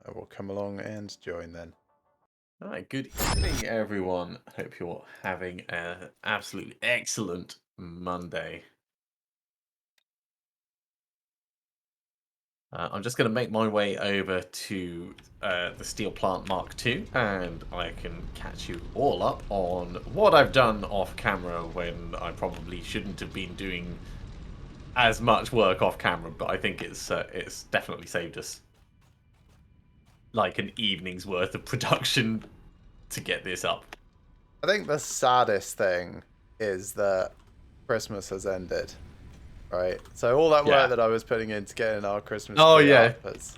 I will come along and join then. All right, good evening, everyone. Hope you're having an absolutely excellent Monday. I'm just going to make my way over to the steel plant Mark II, and I can catch you all up on what I've done off camera when I probably shouldn't have been doing as much work off camera, but I think it's definitely saved us like an evening's worth of production to get this up. I think the saddest thing is that Christmas has ended, right? So all that work Yeah. that I was putting into getting our Christmas Oh tree yeah, up has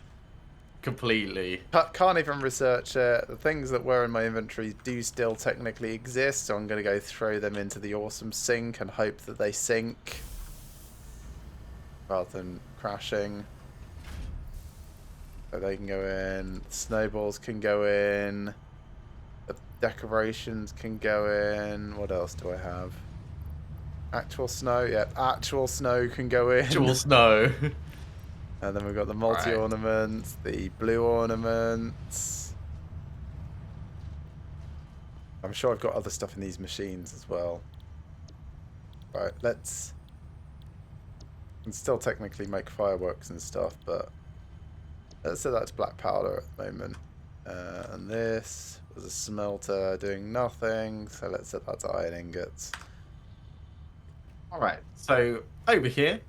completely. can't even research it. The things that were in my inventory do still technically exist, so I'm going to go throw them into the awesome sink and hope that they sink rather than crashing. So they can go in. Snowballs can go in. The decorations can go in. What else do I have? Actual snow. Yep, actual snow can go in. Actual snow. And then we've got the multi Right. ornaments, the blue ornaments. I'm sure I've got other stuff in these machines as well. Right, let's. Can still technically make fireworks and stuff, but let's say that's black powder at the moment. And this was a smelter doing nothing, so let's set that to iron ingots. All right. So over here,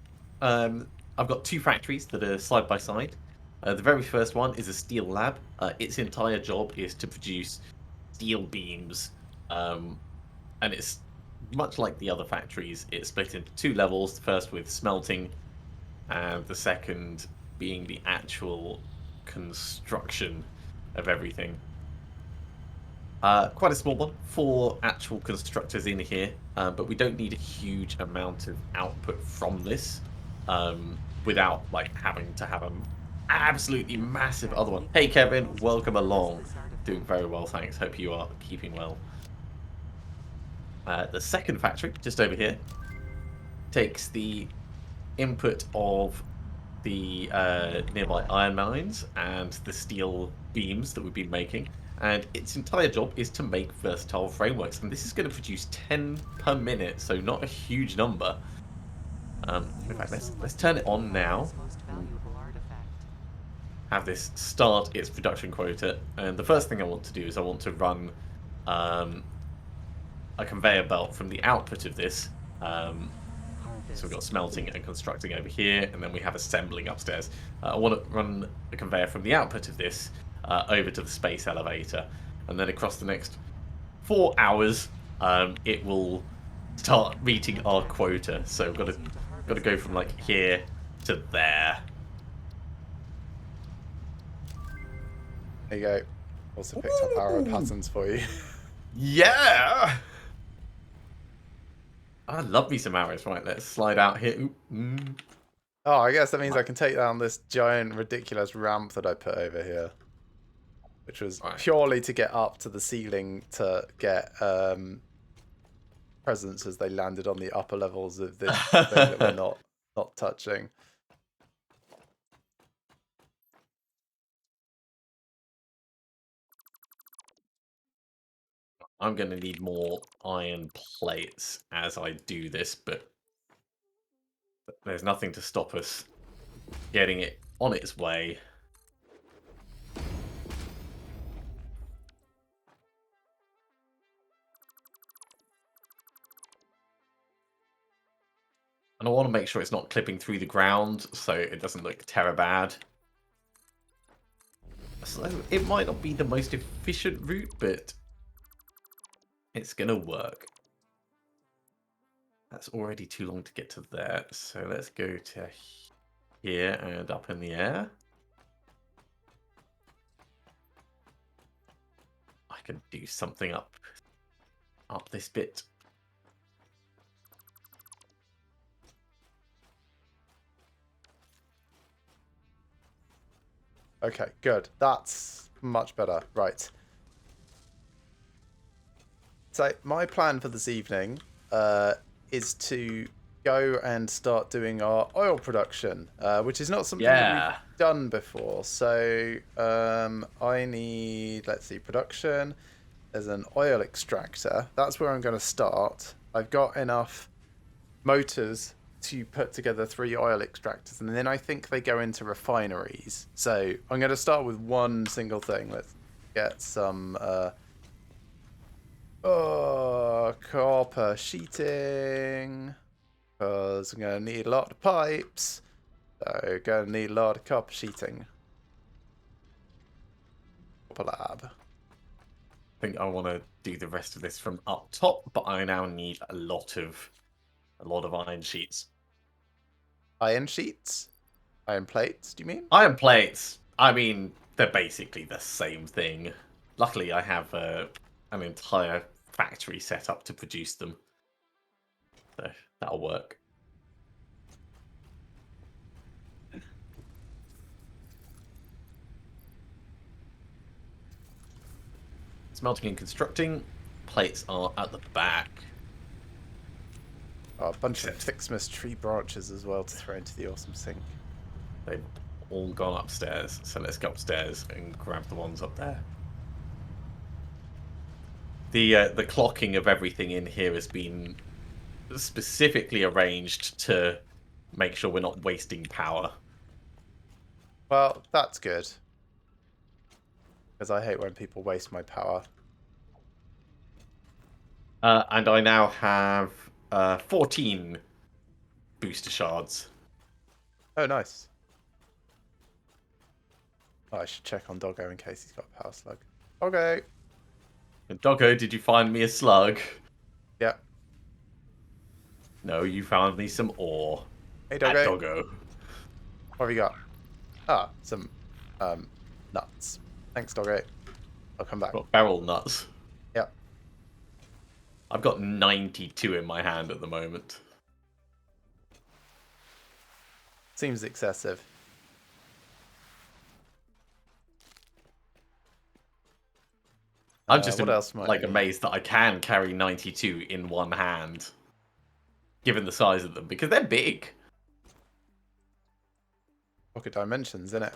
I've got two factories that are side by side. The very first one is a steel lab. Its entire job is to produce steel beams, and it's much like the other factories. It's split into two levels. The first with smelting, and the second being the actual construction of everything. Quite a small one for actual constructors in here, but we don't need a huge amount of output from this without like having to have an absolutely massive other one. Hey Kevin, welcome along. Doing very well, thanks. Hope you are keeping well. The second factory, just over here, takes the input of the nearby iron mines and the steel beams that we've been making, and its entire job is to make versatile frameworks, and this is going to produce 10 per minute, so not a huge number. In fact, let's turn it on now and have this start its production quota. And the first thing I want to do is I want to run um, a conveyor belt from the output of this. So we've got smelting and constructing over here, and then we have assembling upstairs. I want to run a conveyor from the output of this over to the space elevator, and then across the next 4 hours, it will start meeting our quota. So we've got to go from like here to there. There you go. Also picked up arrow patterns for you. Yeah! I love me some arrows. Right, let's slide out here. Ooh, Oh, I guess that means I can take down this giant, ridiculous ramp that I put over here. Which was Right. purely to get up to the ceiling to get presents as they landed on the upper levels of this thing that we're not touching. I'm going to need more iron plates as I do this, but there's nothing to stop us getting it on its way. And I want to make sure it's not clipping through the ground so it doesn't look terror bad. So it might not be the most efficient route, but it's going to work. That's already too long to get to there. So let's go to here and up in the air. I can do something up this bit. Okay, good. That's much better. Right. So my plan for this evening is to go and start doing our oil production, which is not something that we've Yeah. done before. So I need, let's see, production. There's an oil extractor. That's where I'm going to start. I've got enough motors to put together 3 oil extractors, and then I think they go into refineries. So I'm going to start with one single thing. Let's get some copper sheeting, because I'm going to need a lot of pipes. So going to need a lot of copper sheeting. Copper lab. I think I want to do the rest of this from up top, but I now need a lot of iron sheets. Iron sheets? Iron plates, do you mean? Iron plates. I mean, they're basically the same thing. Luckily, I have an entire factory set up to produce them, so that'll work. Smelting and constructing. Plates are at the back. Oh, a bunch of Fixmas tree branches as well to throw into the awesome sink. They've all gone upstairs, so let's go upstairs and grab the ones up there. The clocking of everything in here has been specifically arranged to make sure we're not wasting power. Well, that's good. Because I hate when people waste my power. And I now have 14 booster shards. Oh, nice. Oh, I should check on Doggo in case he's got a power slug. Doggo! And Doggo, did you find me a slug? Yeah. No, you found me some ore. Hey, At Doggo. Doggo. What have you got? Ah, some nuts. Thanks, Doggo. I'll come back. Got barrel nuts. Yep. I've got 92 in my hand at the moment. Seems excessive. I'm just what else might like we- amazed that I can carry 92 in one hand, given the size of them, because they're big. Pocket dimensions, isn't it?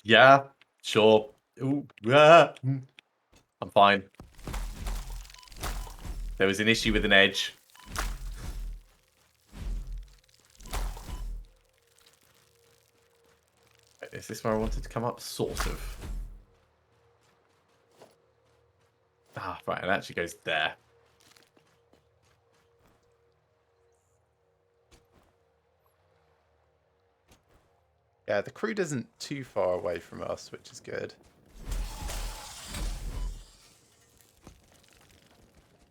Yeah, sure. Ooh, I'm fine. There was an issue with an edge. Is this where I wanted to come up? Sort of. Ah, right, it actually goes there. Yeah, the crude isn't too far away from us, which is good.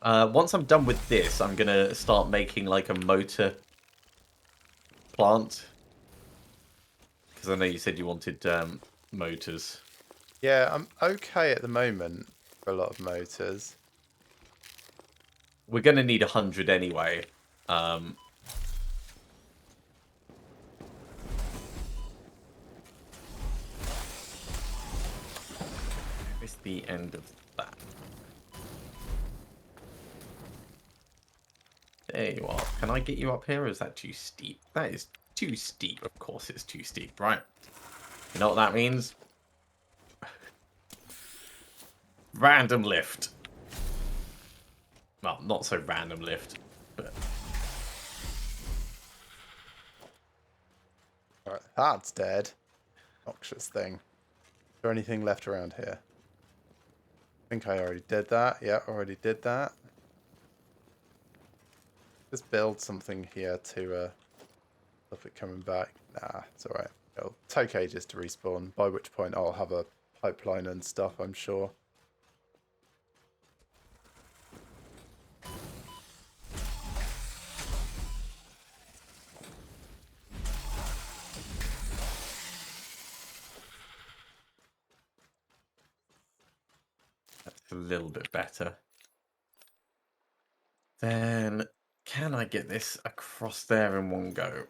Once I'm done with this, I'm going to start making like a motor plant. Because I know you said you wanted motors. Yeah, I'm okay at the moment for a lot of motors. We're going to need 100 anyway. Where's the end of that? There you are. Can I get you up here, or is that too steep? That is too steep. Of course it's too steep, right? You know what that means? Random lift. Well, not so random lift, but... Alright, that's dead. Noxious thing. Is there anything left around here? I think I already did that. Yeah, already did that. Just build something here to stop it coming back. Nah, it's alright. It'll take ages to respawn, by which point I'll have a pipeline and stuff, I'm sure. That's a little bit better. Then, can I get this across there in one go?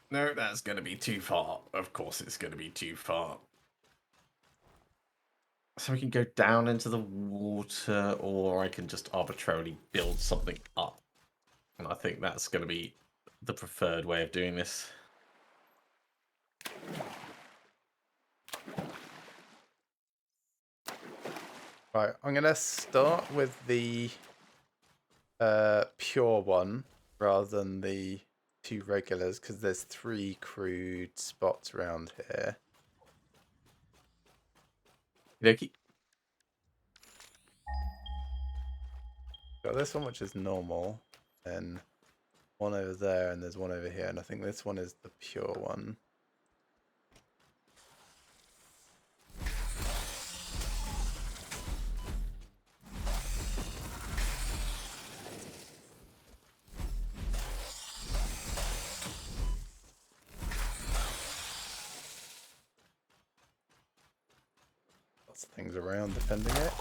No, that's going to be too far. Of course it's going to be too far. So we can go down into the water, or I can just arbitrarily build something up. And I think that's going to be the preferred way of doing this. Right, I'm going to start with the pure one rather than the 2 regulars, because there's 3 crude spots around here. Okey. Got this one, which is normal, and one over there, and there's one over here, and I think this one is the pure one. Lots of things around defending it.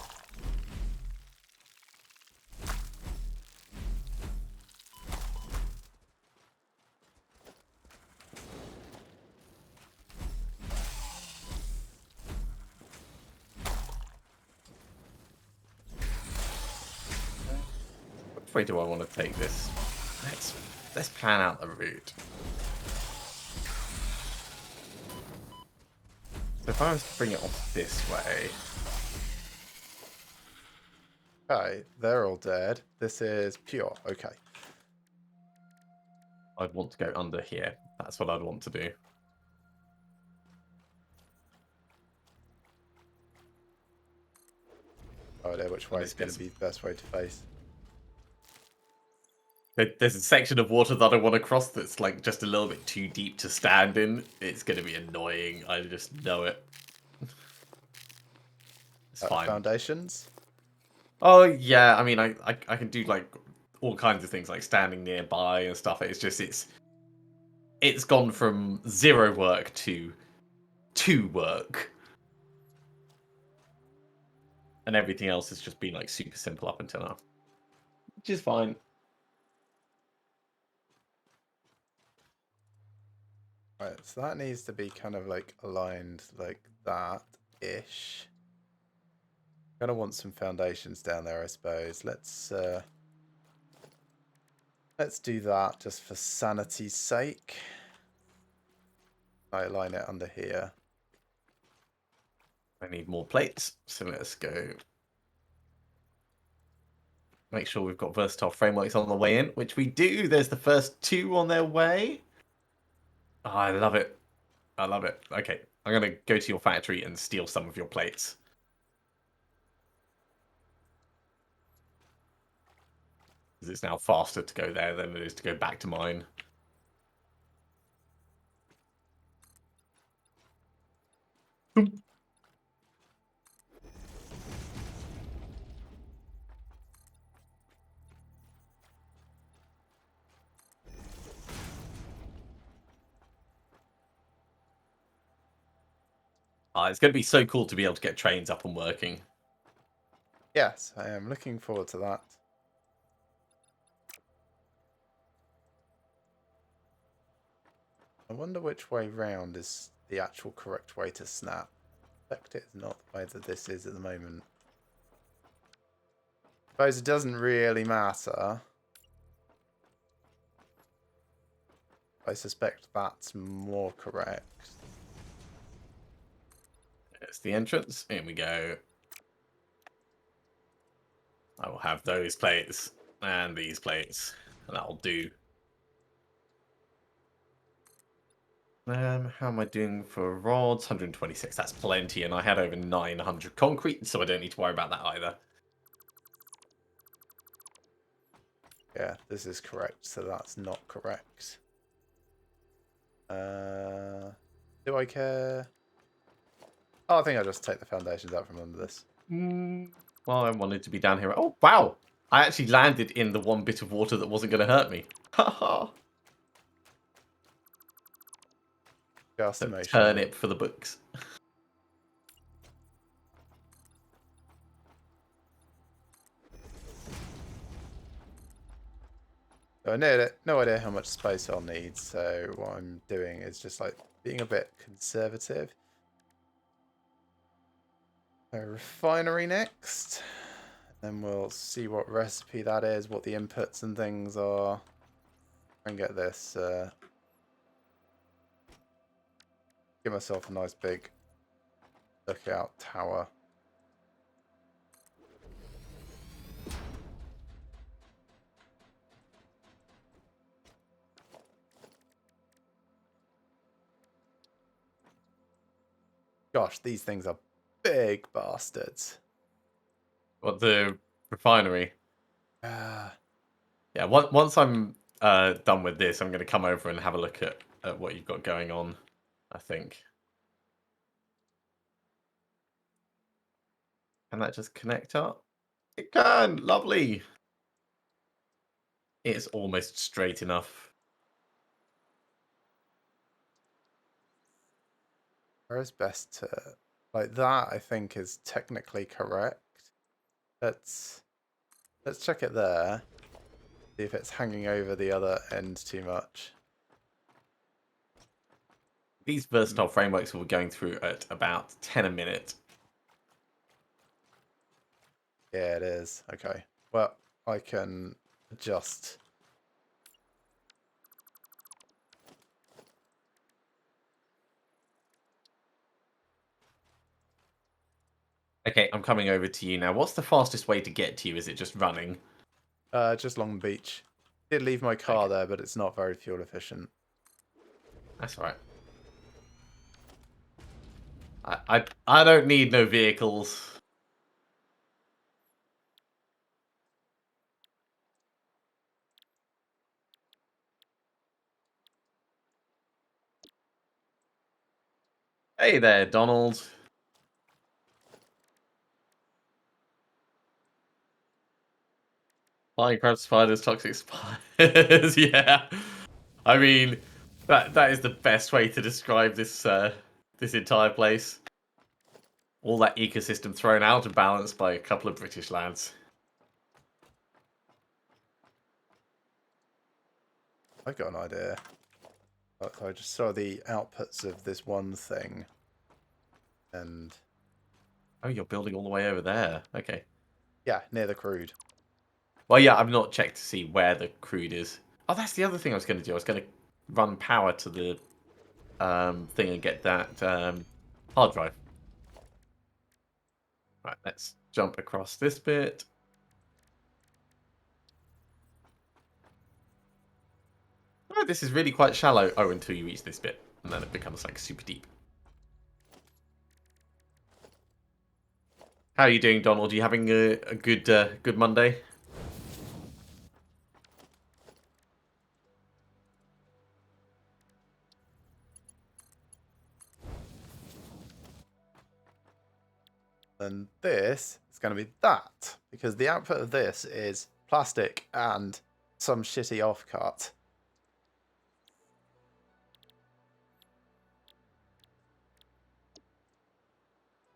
Which way do I want to take this? Let's plan out the route. So if I was to bring it off this way, Okay, they're all dead. This is pure. Okay. I'd want to go under here. That's what I'd want to do. No idea which way is going to be the best way to face. There's a section of water that I want to cross that's like just a little bit too deep to stand in. It's going to be annoying. I just know it. It's fine. Foundations? Oh yeah, I mean, I can do like all kinds of things like standing nearby and stuff. It's just it's gone from 0 work to 2 work, and everything else has just been like super simple up until now, which is fine. Right, so that needs to be kind of like aligned like that-ish. Gonna want some foundations down there, I suppose. Let's do that just for sanity's sake. I align it under here. I need more plates, so let's go. Make sure we've got versatile frameworks on the way in, which we do. There's the first 2 on their way. Oh, I love it. I love it. Okay, I'm going to go to your factory and steal some of your plates. Because it's now faster to go there than it is to go back to mine. Boom. It's going to be so cool to be able to get trains up and working. Yes, I am looking forward to that. I wonder which way round is the actual correct way to snap. Expect it is not the way that this is at the moment. Suppose it doesn't really matter. I suspect that's more correct. There's the entrance. In we go. I will have those plates and these plates, and that'll do. How am I doing for rods? 126. That's plenty, and I had over 900 concrete, so I don't need to worry about that either. Yeah, this is correct, so that's not correct. Do I care? Oh, I think I'll just take the foundations out from under this. Well, I wanted to be down here. Oh, wow! I actually landed in the one bit of water that wasn't going to hurt me. Haha! Gas So emotion. turnip for the books. So I know no idea how much space I'll need, so what I'm doing is just like being a bit conservative. So refinery next. Then we'll see what recipe that is, what the inputs and things are. And get this. Give myself a nice big lookout tower. Gosh, these things are big bastards. What, the refinery? Ah, Yeah, once I'm done with this, I'm going to come over and have a look at what you've got going on, I think. Can that just connect up? It can! Lovely! It's almost straight enough. where is best to... Like that, I think, is technically correct. Let's check it there. See if it's hanging over the other end too much. These versatile frameworks we're going through at about 10 a minute. Yeah, it is. Okay. Well, I can adjust. Okay, I'm coming over to you now. What's the fastest way to get to you? Is it just running? Just along the beach. Did leave my car Okay. there, but it's not very fuel efficient. That's all right. I don't need no vehicles. Hey there, Donald. Flying crab spiders, toxic spiders. Yeah. I mean, that is the best way to describe this this entire place. All that ecosystem thrown out of balance by a couple of British lads. I got an idea. I just saw the outputs of this one thing. And Oh, you're building all the way over there. Okay. yeah, near the crude. Well, yeah, I've not checked to see where the crude is. Oh, that's the other thing I was going to do. I was going to run power to the thing and get that hard drive. Right, let's jump across this bit. Oh, this is really quite shallow. Oh, until you reach this bit, and then it becomes like super deep. How are you doing, Donald? Are you having a good Monday? And this is going to be that. Because the output of this is plastic and some shitty offcut.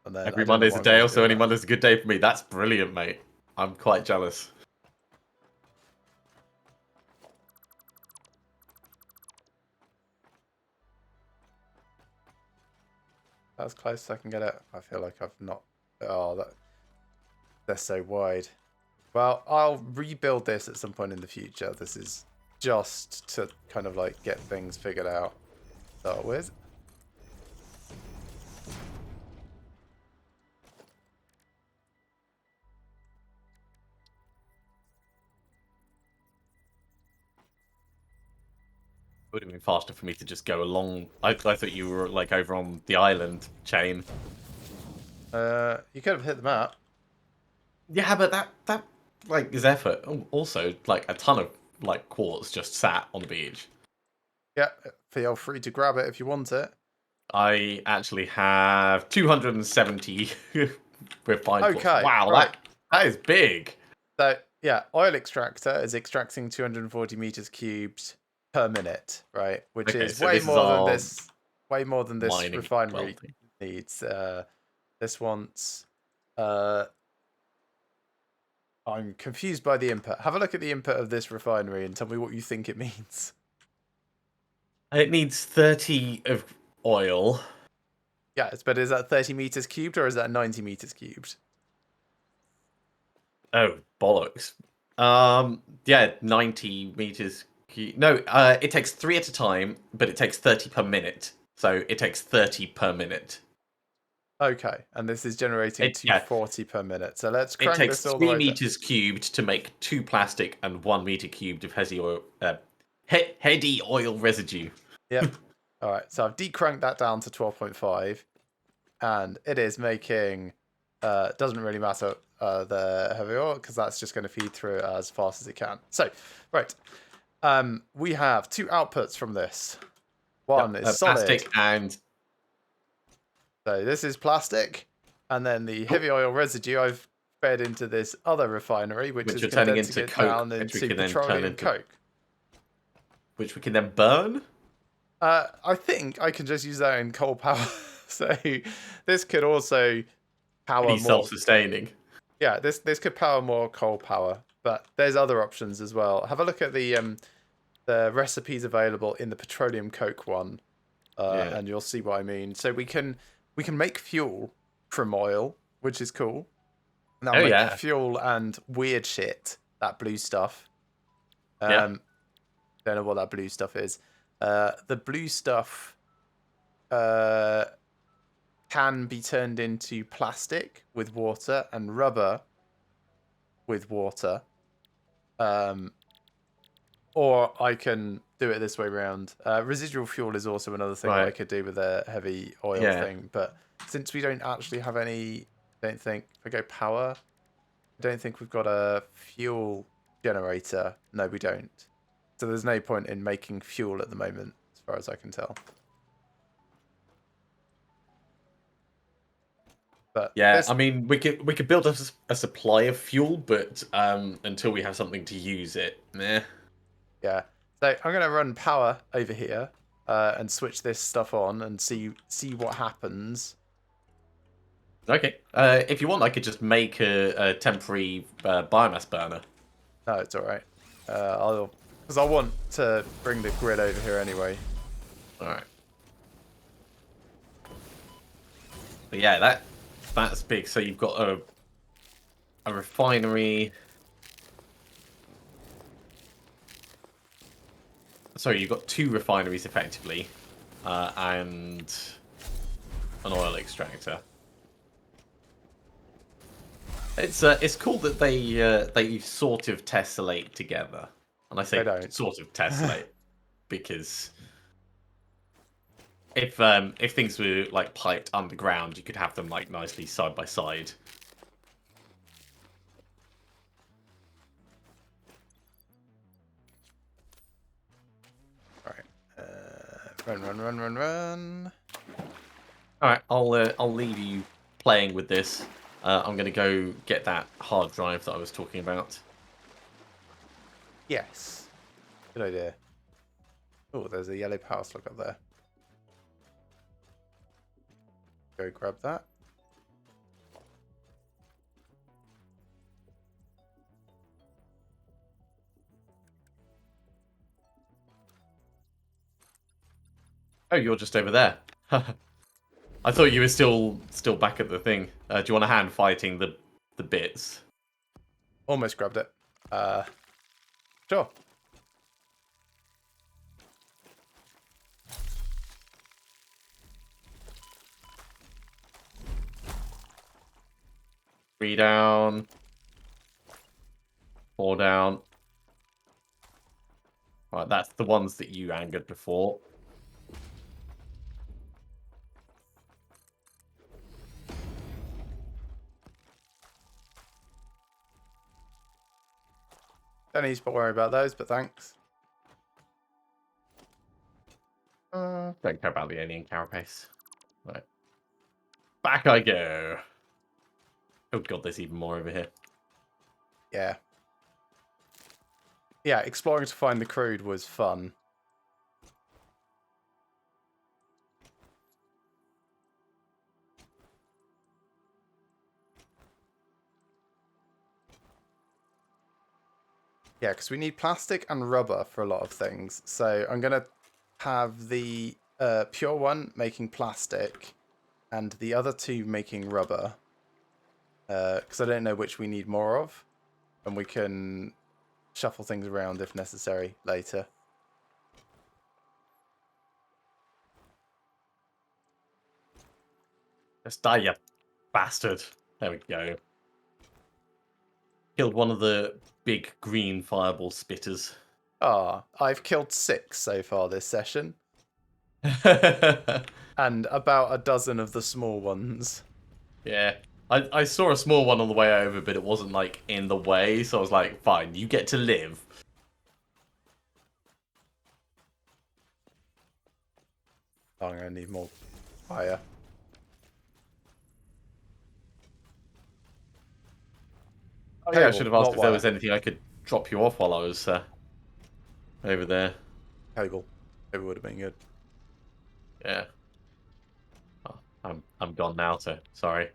And then Every I don't know Monday's what a I'm going day, to do also with any that. Monday's a good day for me. That's brilliant, mate. I'm quite jealous. That's close I can get it. I feel like I've not... Oh, they're so wide. Well, I'll rebuild this at some point in the future. This is just to kind of like get things figured out. Start with. It would have been faster for me to just go along. I thought you were like over on the island chain. You could have hit the map. Yeah, but that like is effort. Also, like a ton of like quartz just sat on the beach. Yeah, feel free to grab it if you want it. I actually have 270 refined quartz. Okay, Wow, right. that is big. So, yeah, oil extractor is extracting 240 meters cubed per minute, right? Which Okay, is so way this is more than our this, way more than this mining refinery welding. needs. This wants. Uh, I'm confused by the input. Have a look at the input of this refinery and tell me what you think it means. It needs 30 of oil. Yes, but is that 30 meters cubed or is that 90 meters cubed? Oh, bollocks. Yeah, 90 meters. No, it takes 3 at a time, but it takes 30 per minute. So it takes 30 per minute. Okay, and this is generating Yeah, 240 per minute. So let's it crank takes this all the 3 way down. meters cubed to make 2 plastic and 1 meter cubed of heady oil residue. Yep. All right, so I've decranked that down to 12.5, and it is making. Doesn't really matter the heavy oil because that's just going to feed through as fast as it can. So, right, we have 2 outputs from this. One Yep, is solid. plastic and So this is plastic, and then the heavy oil residue I've fed into this other refinery, which which is you're turning condensing into it coke, down which we into can then turn petroleum into, coke. which we can then burn. I think I can just use that in coal power. So this could also power Pretty more. self-sustaining. Yeah, this could power more coal power, but there's other options as well. Have a look at the recipes available in the petroleum coke one, Yeah. and you'll see what I mean. So we can make fuel from oil, which is cool. And that'll Oh make yeah. fuel and weird shit, that blue stuff. Yeah. Don't know what that blue stuff is. The blue stuff uh, can be turned into plastic with water and rubber with water. Or I can do it this way around. Residual fuel is also another thing that I Right. could do with a heavy oil Yeah. thing. But since we don't actually have any, I don't think, if I go power, I don't think we've got a fuel generator. No, we don't. So there's no point in making fuel at the moment, as far as I can tell. But Yeah, this, I mean, we could build a supply of fuel, but until we have something to use it, meh. yeah. So I'm gonna run power over here and switch this stuff on and see what happens. Okay. If you want, I could just make a temporary biomass burner. No, it's all right. I'll because I want to bring the grid over here anyway. All right. But yeah, that's big. So you've got a refinery. Sorry, you've got 2 refineries effectively, and an oil extractor. It's cool that they sort of tessellate together, and I They say don't. sort of tessellate because if things were like piped underground, you could have them like nicely side by side. All right. Run. All right, I'll leave you playing with this. I'm gonna go get that hard drive that I was talking about. Yes. Good idea. Oh, there's a yellow power slug up there. Go grab that. Oh, you're just over there. I thought you were still back at the thing. Do you want a hand fighting the bits? Almost grabbed it. Sure. Three down. 4 down. Right, that's the ones that you angered before. Don't need to worry about those, but thanks. Don't care about the alien carapace. Right. Back I go. Oh god, there's even more over here. Yeah. Yeah, exploring to find the crude was fun. Yeah, because we need plastic and rubber for a lot of things. So I'm going to have the pure one making plastic and the other two making rubber. Because I don't know which we need more of, and we can shuffle things around if necessary later. Just die, you bastard. There we go. Killed one of the big green fireball spitters. Ah, I've killed 6 so far this session, and about a dozen of the small ones. Yeah. I saw a small one on the way over, but it wasn't, like, in the way, so I was like, fine, you get to live. Oh, I'm going to need more fire. Oh yeah, I Cable, should have asked not if there wire. was anything I could drop you off while I was over there. Cable. Cable would have been good. Yeah. Oh, I'm gone now, so sorry.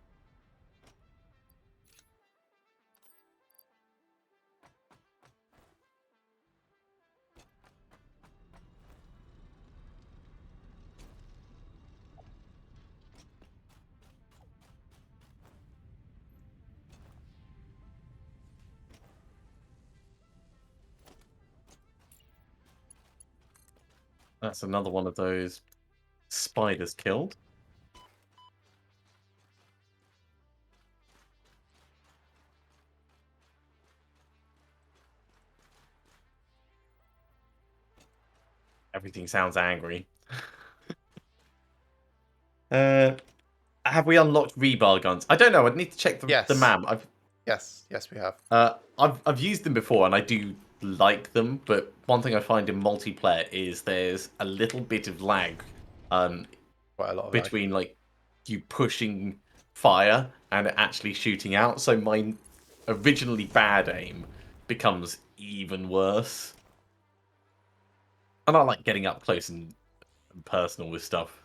That's another one of those spiders killed. Everything sounds angry. Have we unlocked rebar guns? I don't know. I'd need to check the Yes. map. Yes, we have. I've used them before and I do like them, but one thing I find in multiplayer is there's a little bit of lag Quite a lot of lag. between like you pushing fire and it actually shooting out. So my originally bad aim becomes even worse. And I like getting up close and personal with stuff.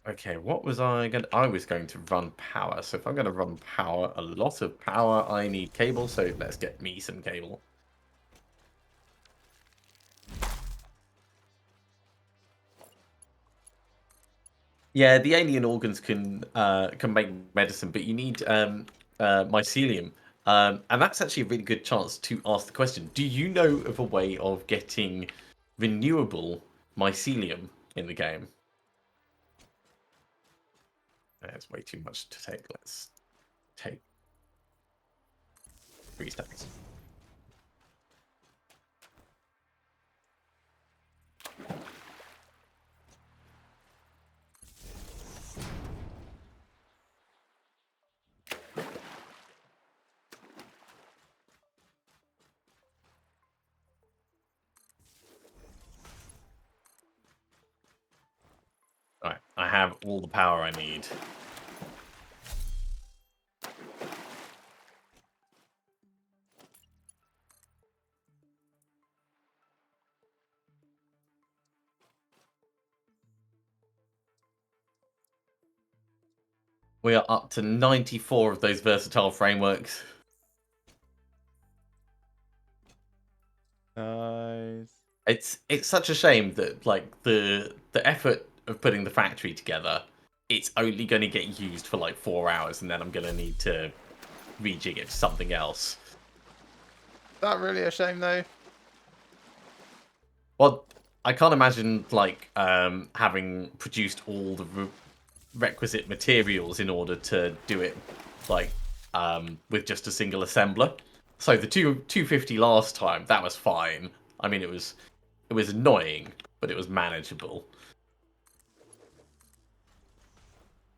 Okay, what was I going to... I was going to run power. So if I'm going to run power, a lot of power, I need cable. So let's get me some cable. Yeah, the alien organs can make medicine, but you need mycelium. And that's actually a really good chance to ask the question. Do you know of a way of getting renewable mycelium in the game? That's way too much to take. Let's take 3 stacks. Alright, I have all the power I need. We are up to 94 of those versatile frameworks. Nice. It's such a shame that like the effort of putting the factory together, it's only going to get used for like 4 hours, and then I'm going to need to rejig it to something else. Is that really a shame though? Well, I can't imagine like having produced all the requisite materials in order to do it like with just a single assembler. So the 250 last time, that was fine. I mean, it was annoying, but it was manageable.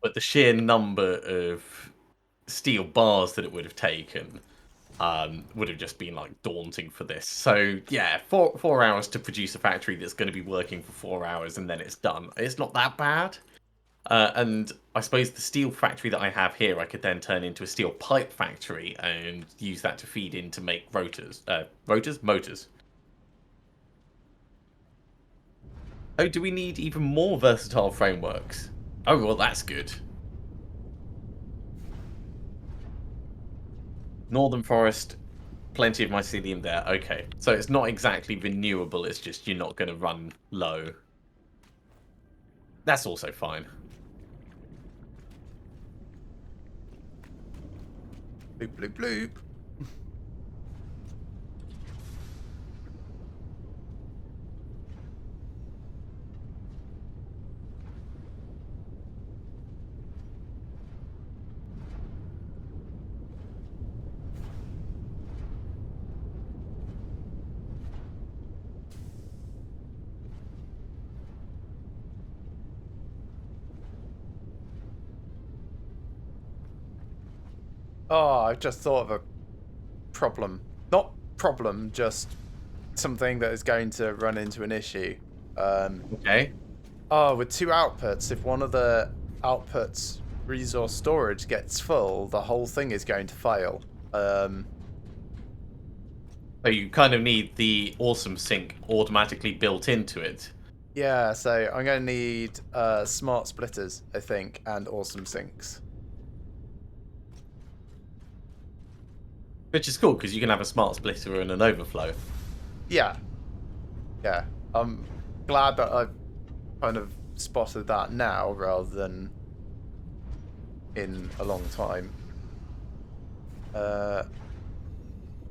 But the sheer number of steel bars that it would have taken would have just been like daunting for this. So yeah, 4 hours to produce a factory that's going to be working for 4 hours and then it's done. It's not that bad. And I suppose the steel factory that I have here, I could then turn into a steel pipe factory and use that to feed in to make rotors. Motors. Oh, do we need even more versatile frameworks? Oh, well, that's good. Northern Forest, plenty of mycelium there. Okay, so it's not exactly renewable, it's just you're not going to run low. That's also fine. Bloop, bloop, bloop. Oh, I've just thought of a problem. Not problem, just something that is going to run into an issue. Okay. Oh, with two outputs, if one of the outputs resource storage gets full, the whole thing is going to fail. So you kind of need the awesome sync automatically built into it. Yeah, so I'm going to need smart splitters, I think, and awesome sinks. Which is cool, because you can have a smart splitter and an overflow. Yeah, yeah. I'm glad that I've kind of spotted that now rather than in a long time. Yeah,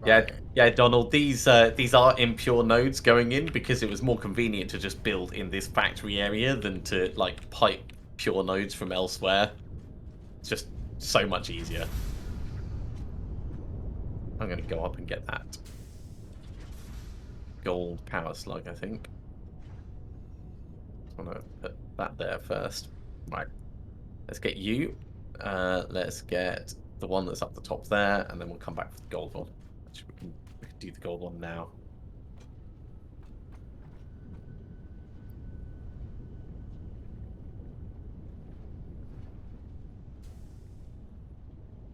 Right. yeah, Donald. These are impure nodes going in because it was more convenient to just build in this factory area than to like pipe pure nodes from elsewhere. It's just so much easier. I'm going to go up and get that gold power slug, I think. I want to put that there first. Right. Let's get you. Let's get the one that's up the top there, and then we'll come back for the gold one. Actually, we can do the gold one now.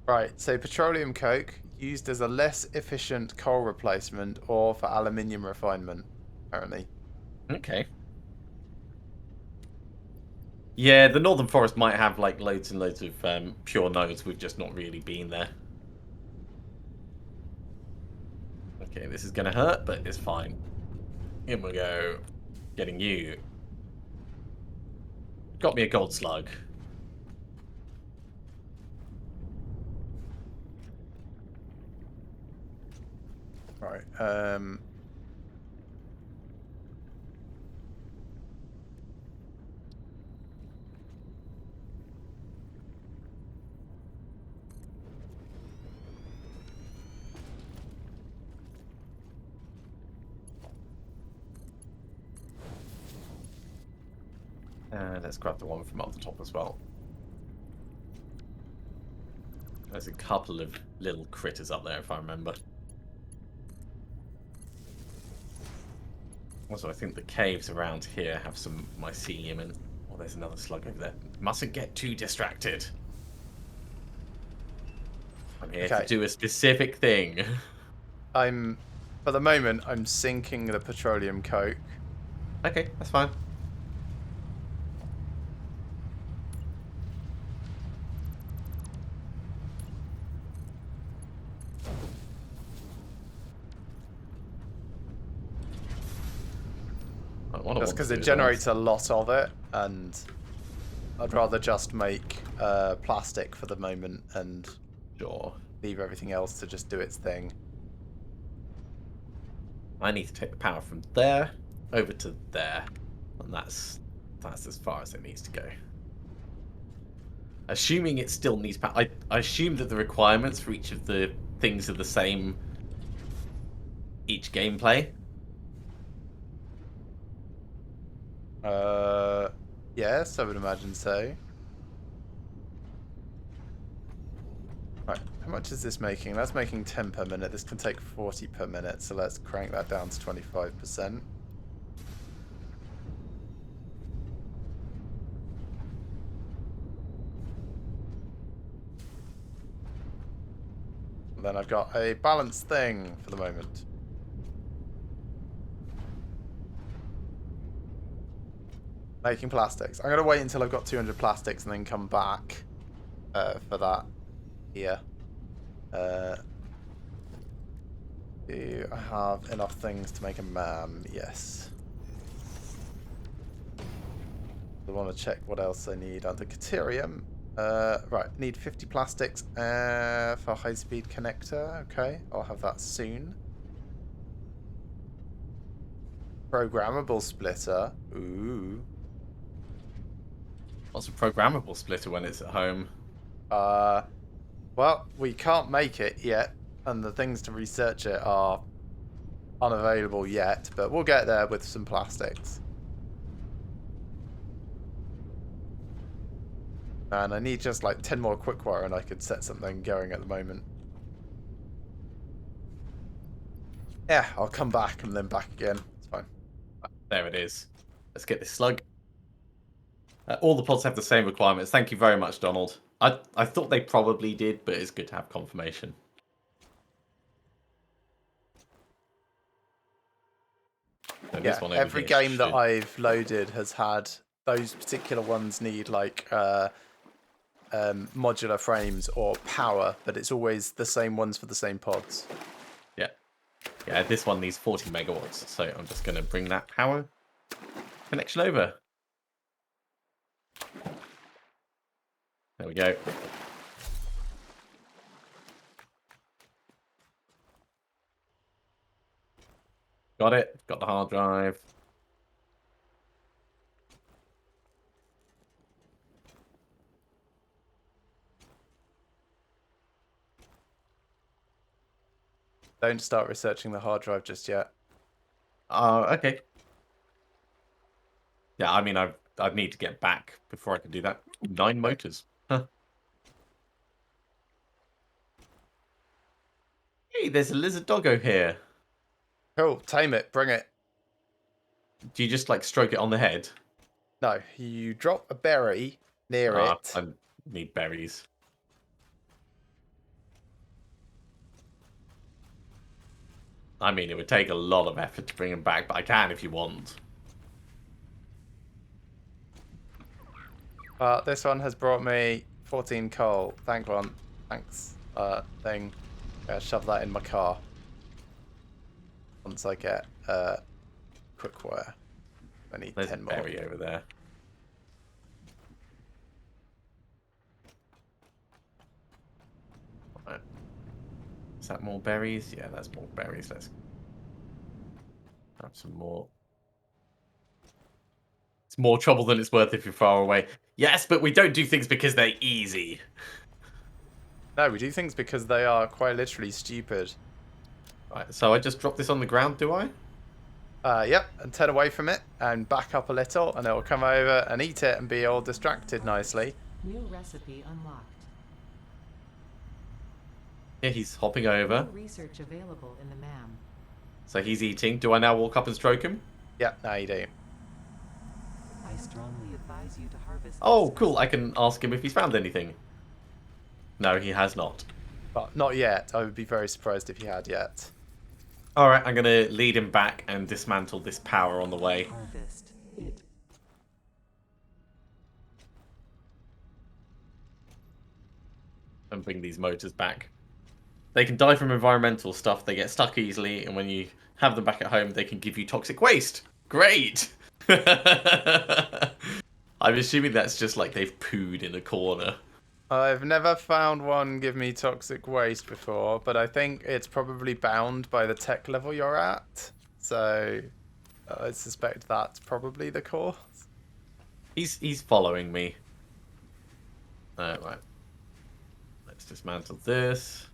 Right, so petroleum coke used as a less efficient coal replacement or for aluminium refinement, apparently. Okay. Yeah, the Northern Forest might have like loads and loads of pure nodes. We've just not really been there. Okay, this is going to hurt, but it's fine. Here we go. Getting you. Got me a gold slug. Right. Let's grab the one from up the top as well. There's a couple of little critters up there, if I remember. Also, I think the caves around here have some mycelium in. Oh, there's another slug over there. Mustn't get too distracted. I'm here to Okay. do a specific thing. For the moment, I'm sinking the petroleum coke. Okay, that's fine. That's because it generates a lot of it, and I'd rather just make plastic for the moment and Sure. leave everything else to just do its thing. I need to take the power from there over to there, and that's as far as it needs to go. Assuming it still needs power, I assume that the requirements for each of the things are the same each gameplay. Yes, I would imagine so. Right, how much is this making? That's making 10 per minute. This can take 40 per minute, so let's crank that down to 25%. And then I've got a balanced thing for the moment. Making plastics. I'm going to wait until I've got 200 plastics and then come back for that here. Do I have enough things to make a man? Yes. I want to check what else I need under Caterium. Right, need 50 plastics for high-speed connector. Okay, I'll have that soon. Programmable splitter. Ooh. What's a programmable splitter when it's at home? Well, we can't make it yet, and the things to research it are unavailable yet, but we'll get there with some plastics. And I need just like 10 more quick wire and I could set something going at the moment. Yeah, I'll come back and then back again. It's fine. There it is. Let's get this slug. All the pods have the same requirements. Thank you very much, Donald. I thought they probably did, but it's good to have confirmation. And Yeah, this one over every here game that should... I've loaded has had those particular ones need like modular frames or power, but it's always the same ones for the same pods. Yeah. Yeah, this one needs 40 megawatts, so I'm just going to bring that power connection over. There we go. Got it. Got the hard drive. Don't start researching the hard drive just yet. Okay. Yeah, I mean, I'd need to get back before I can do that. 9 motors. Huh. Hey, there's a lizard doggo here. Cool, tame it, bring it. Do you just, like, stroke it on the head? No, you drop a berry near it. I need berries. I mean, it would take a lot of effort to bring him back, but I can if you want. This one has brought me 14 coal. Thanks. Thing. Shove that in my car. Once I get quick wire. I need There's 10 a more. berry over there. Right. Is that more berries? Yeah, that's more berries. Let's grab some more. It's more trouble than it's worth if you're far away. Yes, but we don't do things because they're easy. No, we do things because they are quite literally stupid. Right, so I just drop this on the ground, do I? Yep, and turn away from it and back up a little, and it'll come over and eat it and be all distracted nicely. New recipe unlocked. Yeah, he's hopping over. New research available in the MAM. So he's eating. Do I now walk up and stroke him? Yep, now you do. I strongly advise you to harvest. Oh, cool. I can ask him if he's found anything. No, he has not. But not yet. I would be very surprised if he had yet. All right, I'm going to lead him back and dismantle this power on the way. Harvest it. And bring these motors back. They can die from environmental stuff. They get stuck easily, and when you have them back at home, they can give you toxic waste. Great! I'm assuming that's just like they've pooed in a corner. I've never found one give me toxic waste before, but I think it's probably bound by the tech level you're at. So I suspect that's probably the cause. He's following me. Right. Let's dismantle this.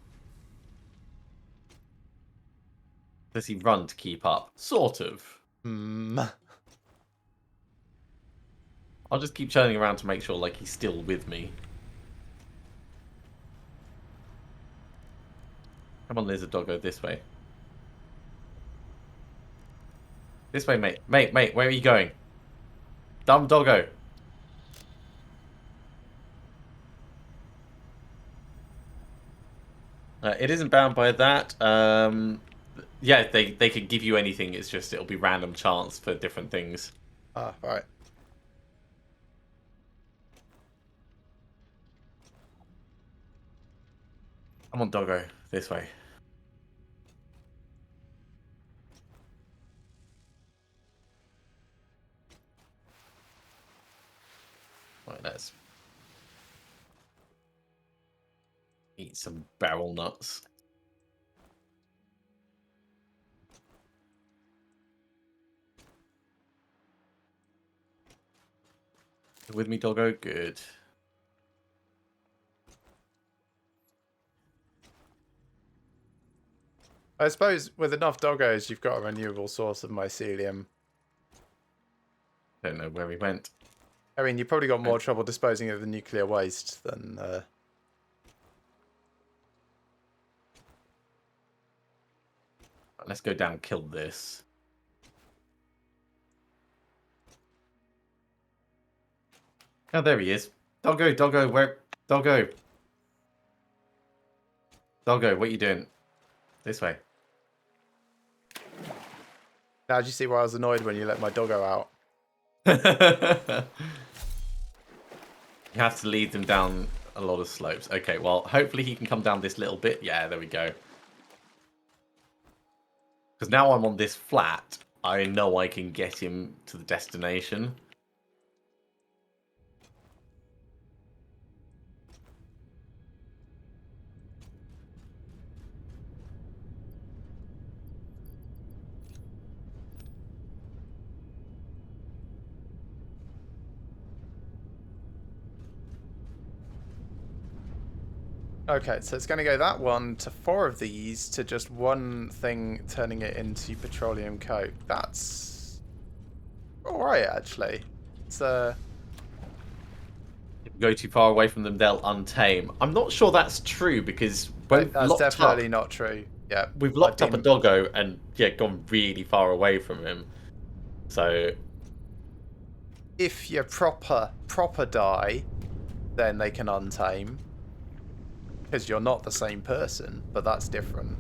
Does he run to keep up? Sort of. Hmm. I'll just keep turning around to make sure like he's still with me. Come on, lizard doggo, this way. This way, mate. Mate, where are you going? Dumb doggo. It isn't bound by that. Yeah, they can give you anything. It's just it'll be random chance for different things. Ah, right. Come on, doggo. This way. Let's eat some barrel nuts. You with me, doggo? Good. I suppose with enough doggos, you've got a renewable source of mycelium. Don't know where he went. I mean, you've probably got more trouble disposing of the nuclear waste than... Let's go down and kill this. Oh, there he is. Doggo, doggo, where? Doggo. Doggo, what are you doing? This way. Now, do you see why I was annoyed when you let my doggo out? You have to lead them down a lot of slopes. Okay, well, hopefully he can come down this little bit. Yeah, there we go. Because now I'm on this flat, I know I can get him to the destination. Okay, so it's going to go that one to 4 of these to just one thing turning it into petroleum coke. That's alright, actually. It's If you go too far away from them, they'll untame. I'm not sure that's true because we've that's locked definitely up. not true. Yeah, We've locked up a doggo and gone really far away from him. So if you proper die, then they can untame. Because you're not the same person, but that's different.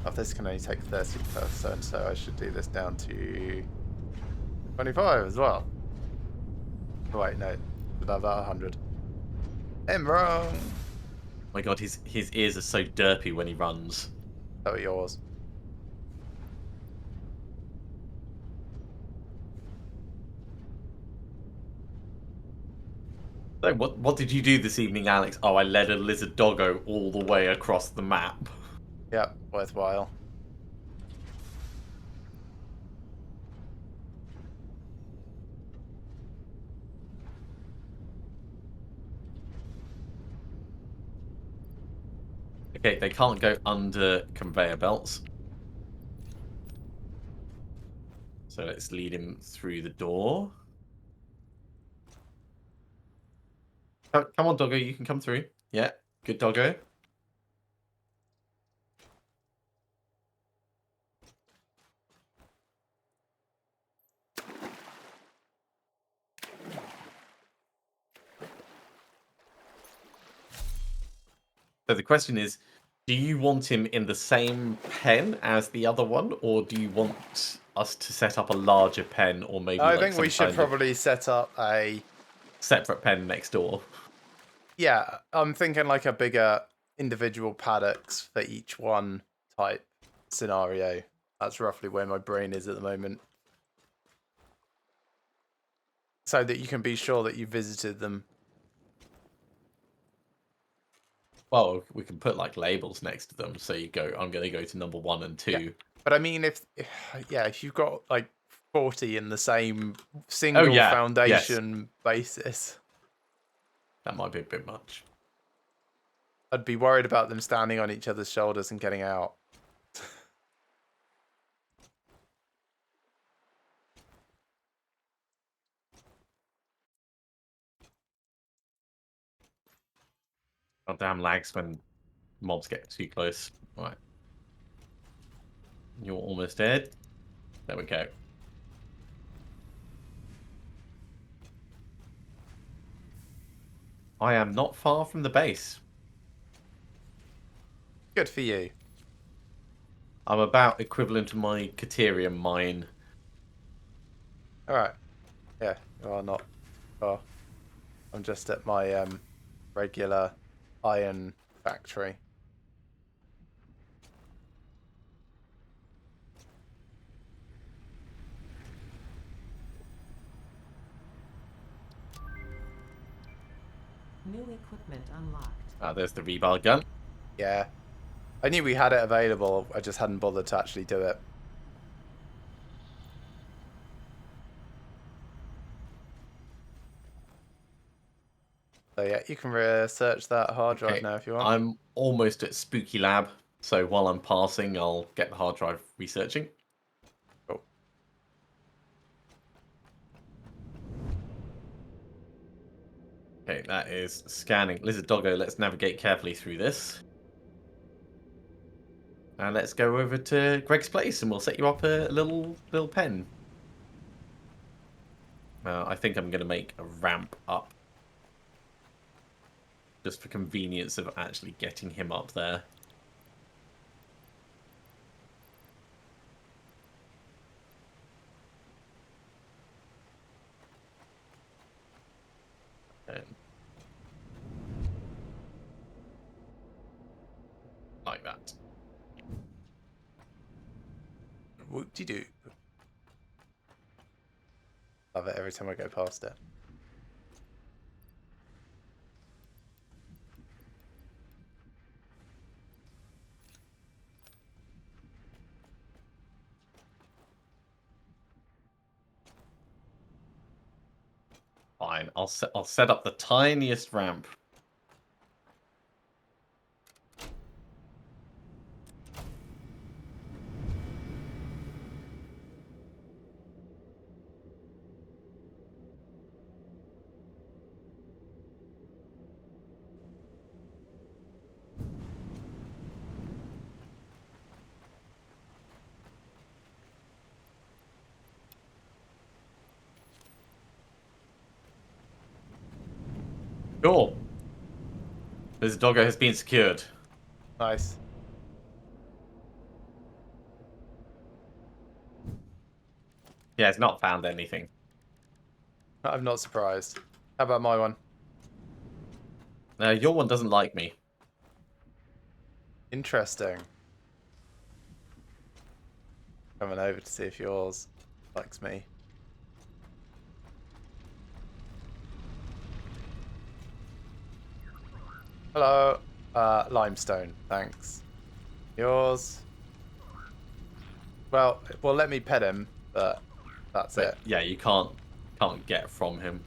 Oh, this can only take 30%, so I should do this down to 25 as well. Oh, wait, no. About 100. I'm wrong. oh my god, his ears are so derpy when he runs. Oh, yours. So what did you do this evening, Alex? Oh, I led a lizard doggo all the way across the map. Yep, worthwhile. Okay, they can't go under conveyor belts. So let's lead him through the door. Oh, come on, doggo, you can come through. Yeah, good doggo. So the question is, do you want him in the same pen as the other one, or do you want us to set up a larger pen, or maybe I like think some we should kind of probably set up a... separate pen next door? Yeah, I'm thinking like a bigger individual paddocks for each one type scenario. That's roughly where my brain is at the moment. So that you can be sure that you visited them. Well, we can put like labels next to them. So you go, I'm going to go to number 1 and 2. Yeah. But I mean, if you've got like 40 in the same single yes. foundation basis, That might be a bit much. I'd be worried about them standing on each other's shoulders and getting out. Oh, damn lags when mobs get too close. All right. You're almost dead. There we go. I am not far from the base. Good for you. I'm about equivalent to my Caterium mine. Alright. Yeah, well, not far. I'm just at my regular iron factory. New equipment unlocked. There's the rebar gun. Yeah. I knew we had it available, I just hadn't bothered to actually do it. So yeah, you can research that hard drive Okay, now if you want. I'm almost at Spooky Lab, so while I'm passing, I'll get the hard drive researching. Cool. Okay, that is scanning. Lizard Doggo, let's navigate carefully through this. And let's go over to Greg's place and we'll set you up a little pen. I think I'm going to make a ramp up. Just for convenience of actually getting him up there. And like that. Whoop-de-doo. Love it every time I go past it. Fine, I'll set up the tiniest ramp. Cool. This doggo has been secured. Nice. Yeah, it's not found anything. I'm not surprised. How about my one? Your one doesn't like me. Interesting. Coming over to see if yours likes me. Hello. Limestone, thanks. Yours. Well, let me pet him, but that's it. Yeah, you can't get from him.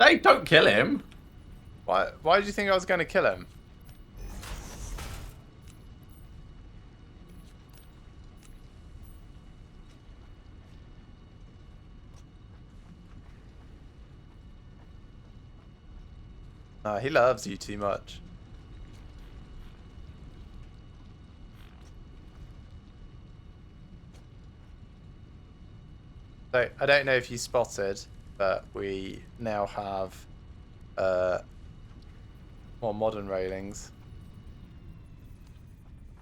Hey, don't kill him. Why did you think I was going to kill him? He loves you too much. So, I don't know if you spotted, but we now have more modern railings.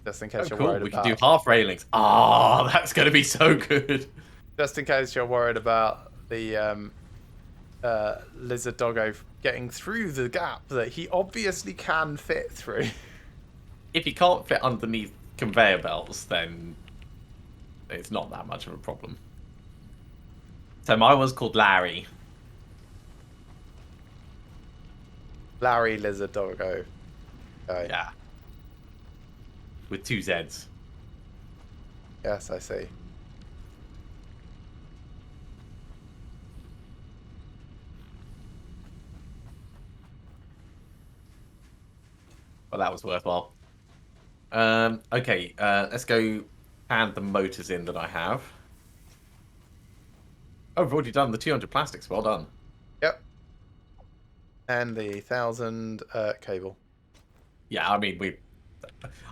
Just in case you're Cool, worried we about... can do half railings. Ah, that's going to be so good. Just in case you're worried about the lizard doggo getting through the gap that he obviously can fit through. If he can't fit underneath conveyor belts, then it's not that much of a problem. So my one's called Larry. Larry lizard doggo. Okay. Yeah. With 2 Zs. Yes, I see. Well, that was worthwhile. Okay, let's go hand the motors in that I have. Oh, we've already done the 200 plastics. Well done. Yep. And the 1,000 cable. Yeah, I mean,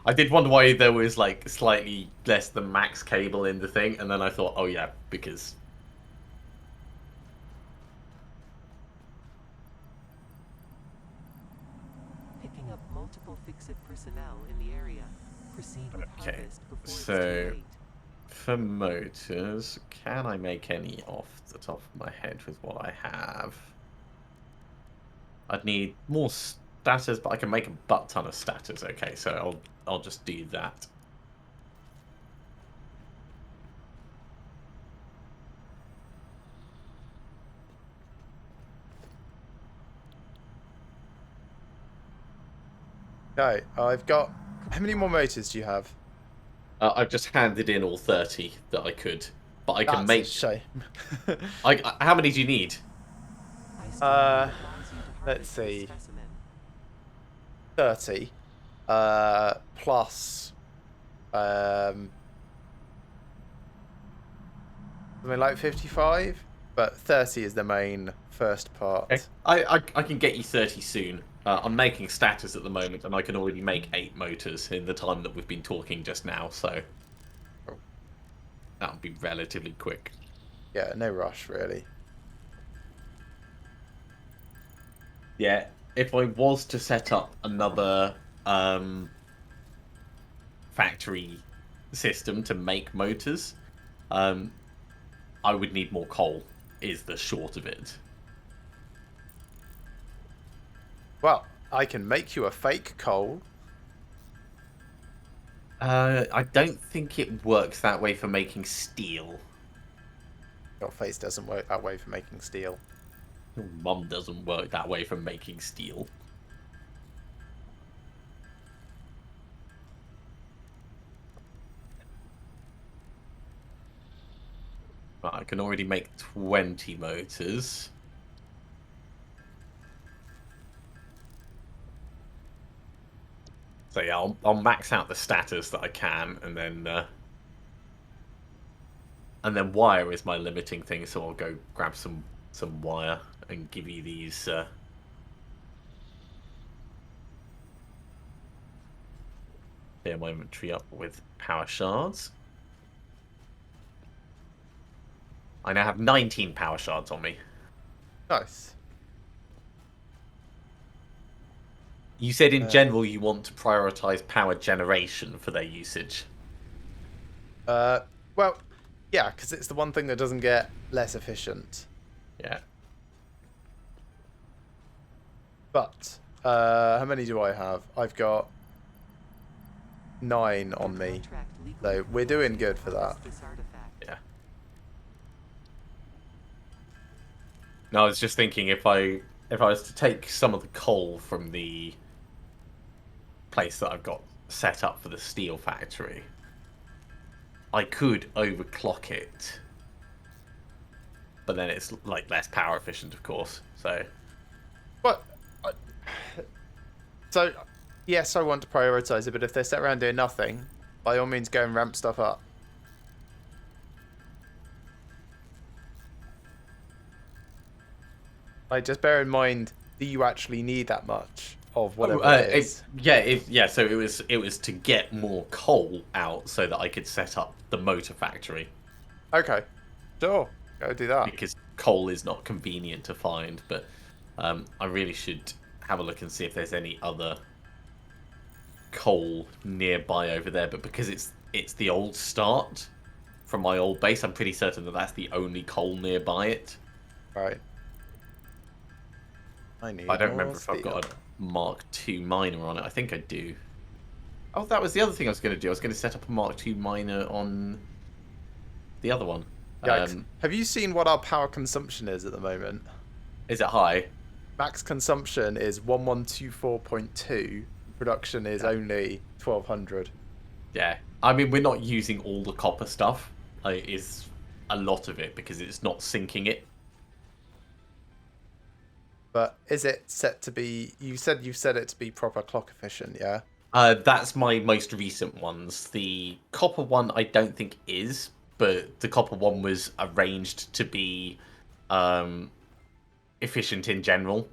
I did wonder why there was like slightly less than max cable in the thing, and then I thought, oh yeah, because... Picking up multiple fix-it personnel in the area. Proceed with Okay, harvest before it's so too late. for motors, can I make any off the top of my head with what I have? I'd need more stators, but I can make a butt ton of stators. Okay, so I'll just do that. Okay, I've got... How many more motors do you have? I've just handed in all 30 that I could, but I can That's a make. shame. How many do you need? I strongly uh, advise you to let's harvest this see. specimen. 30. Plus... something like 55? But 30 is the main first Okay. part. I can get you 30 soon. I'm making status at the moment, and I can already make 8 motors in the time that we've been talking just now, so Cool. that'll be relatively quick. Yeah, no rush, really. Yeah, if I was to set up another factory system to make motors, I would need more coal, is the short of it. Well, I can make you a fake coal. I don't think it works that way for making steel. Your face doesn't work that way for making steel. Your mum doesn't work that way for making steel. Right, I can already make 20 motors. So yeah, I'll max out the status that I can, and then wire is my limiting thing. So I'll go grab some wire and give you these. Clear my inventory up with power shards. I now have 19 power shards on me. Nice. You said in general you want to prioritize power generation for their usage. Well, yeah, because it's the one thing that doesn't get less efficient. Yeah. But, how many do I have? I've got 9 on me. So we're doing good for that. Yeah. No, I was just thinking if I was to take some of the coal from the place that I've got set up for the steel factory, I could overclock it. But then it's like less power efficient, of course. So But, so, yes, I want to prioritize it, but if they're sat around doing nothing, by all means go and ramp stuff up. Like, just bear in mind, do you actually need that much of whatever it is? So it was to get more coal out so that I could set up the motor factory, Okay, sure, go do that. because coal is not convenient to find. But I really should have a look and see if there's any other coal nearby over there. But because it's the old start from my old base, I'm pretty certain that that's the only coal nearby it. Right. I need I don't more remember if I've got steel. a Mark II miner on it. I think I do. Oh, that was the other thing I was going to do. I was going to set up a Mark II miner on the other one. Yikes. Have you seen what our power consumption is at the moment? Is it high? Max consumption is 1124.2. Production is only 1200. Yeah. I mean, we're not using all the copper stuff. It is a lot of it because it's not syncing it. But is it set to be... You said you set it to be proper clock efficient, yeah? That's my most recent ones. The copper one I don't think is, but the copper one was arranged to be efficient in general.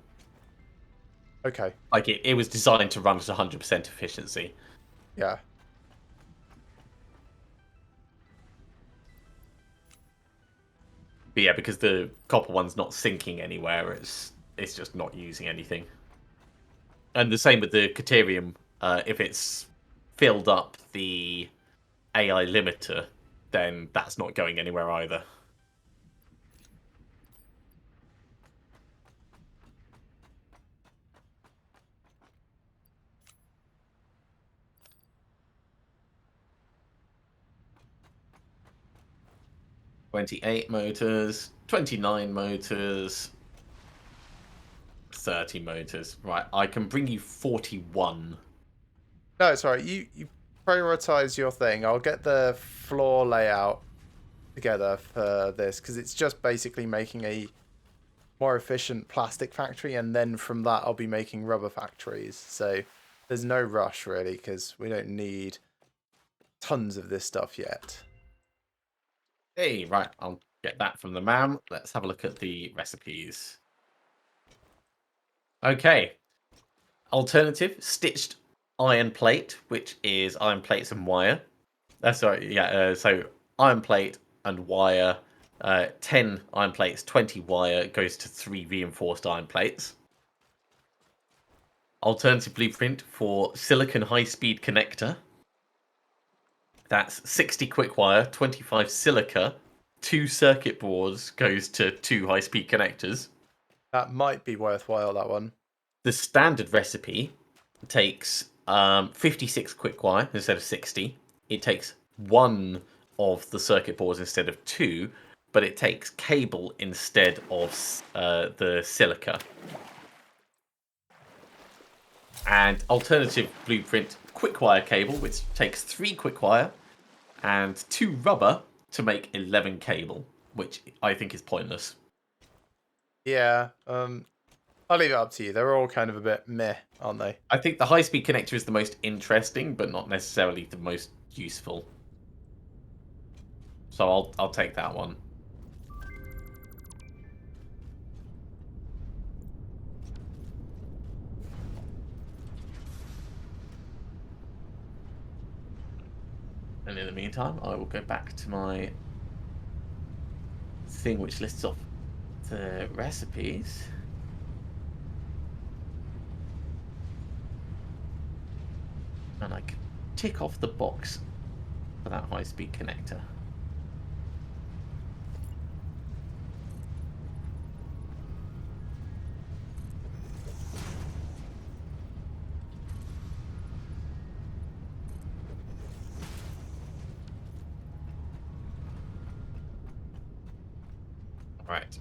Okay, Like it was designed to run at 100% efficiency. yeah. But yeah, because the copper one's not syncing anywhere, it's just not using anything. And the same with the Caterium. If it's filled up the AI limiter, then that's not going anywhere either. "28 motors, 29 motors, 30 motors." Right, I can bring you 41 No, it's alright. You prioritize your thing. I'll get the floor layout together for this because it's just basically making a more efficient plastic factory, and then from that I'll be making rubber factories. So there's no rush really because we don't need tons of this stuff yet. Hey, right, I'll get that from the man. Let's have a look at the recipes. Okay. Alternative, stitched iron plate, which is iron plates and wire. Sorry, yeah, so iron plate and wire, 10 iron plates, 20 wire, goes to 3 reinforced iron plates. Alternative blueprint for silicon high-speed connector. That's 60 quick wire, 25 silica, 2 circuit boards, goes to 2 high-speed connectors. That might be worthwhile, that one. The standard recipe takes 56 quick wire instead of 60. It takes 1 of the circuit boards instead of 2, but it takes cable instead of the silica. And alternative blueprint, quick wire cable, which takes 3 quick wire and 2 rubber to make 11 cable, which I think is pointless. Yeah, I'll leave it up to you. They're all kind of a bit meh, aren't they? I think the high-speed connector is the most interesting, but not necessarily the most useful. So I'll take that one. And in the meantime, I will go back to my thing which lists off the recipes. And I can tick off the box for that high-speed connector. Right.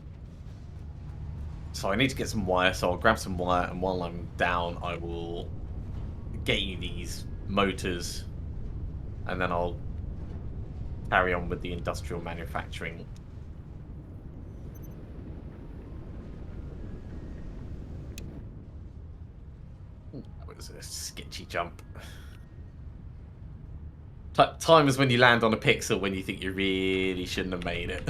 So I need to get some wire, so I'll grab some wire, and while I'm down, I will get you these motors, and then I'll carry on with the industrial manufacturing. Ooh, that was a sketchy jump. Time is when you land on a pixel when you think you really shouldn't have made it.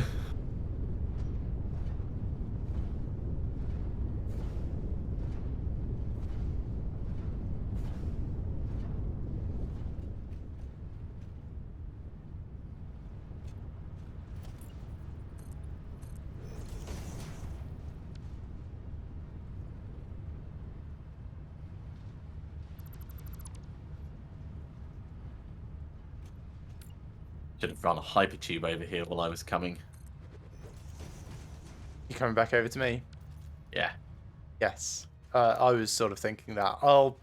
Should have run a hypertube over here while I was coming. You coming back over to me? Yeah. Yes. I was sort of thinking that. I'll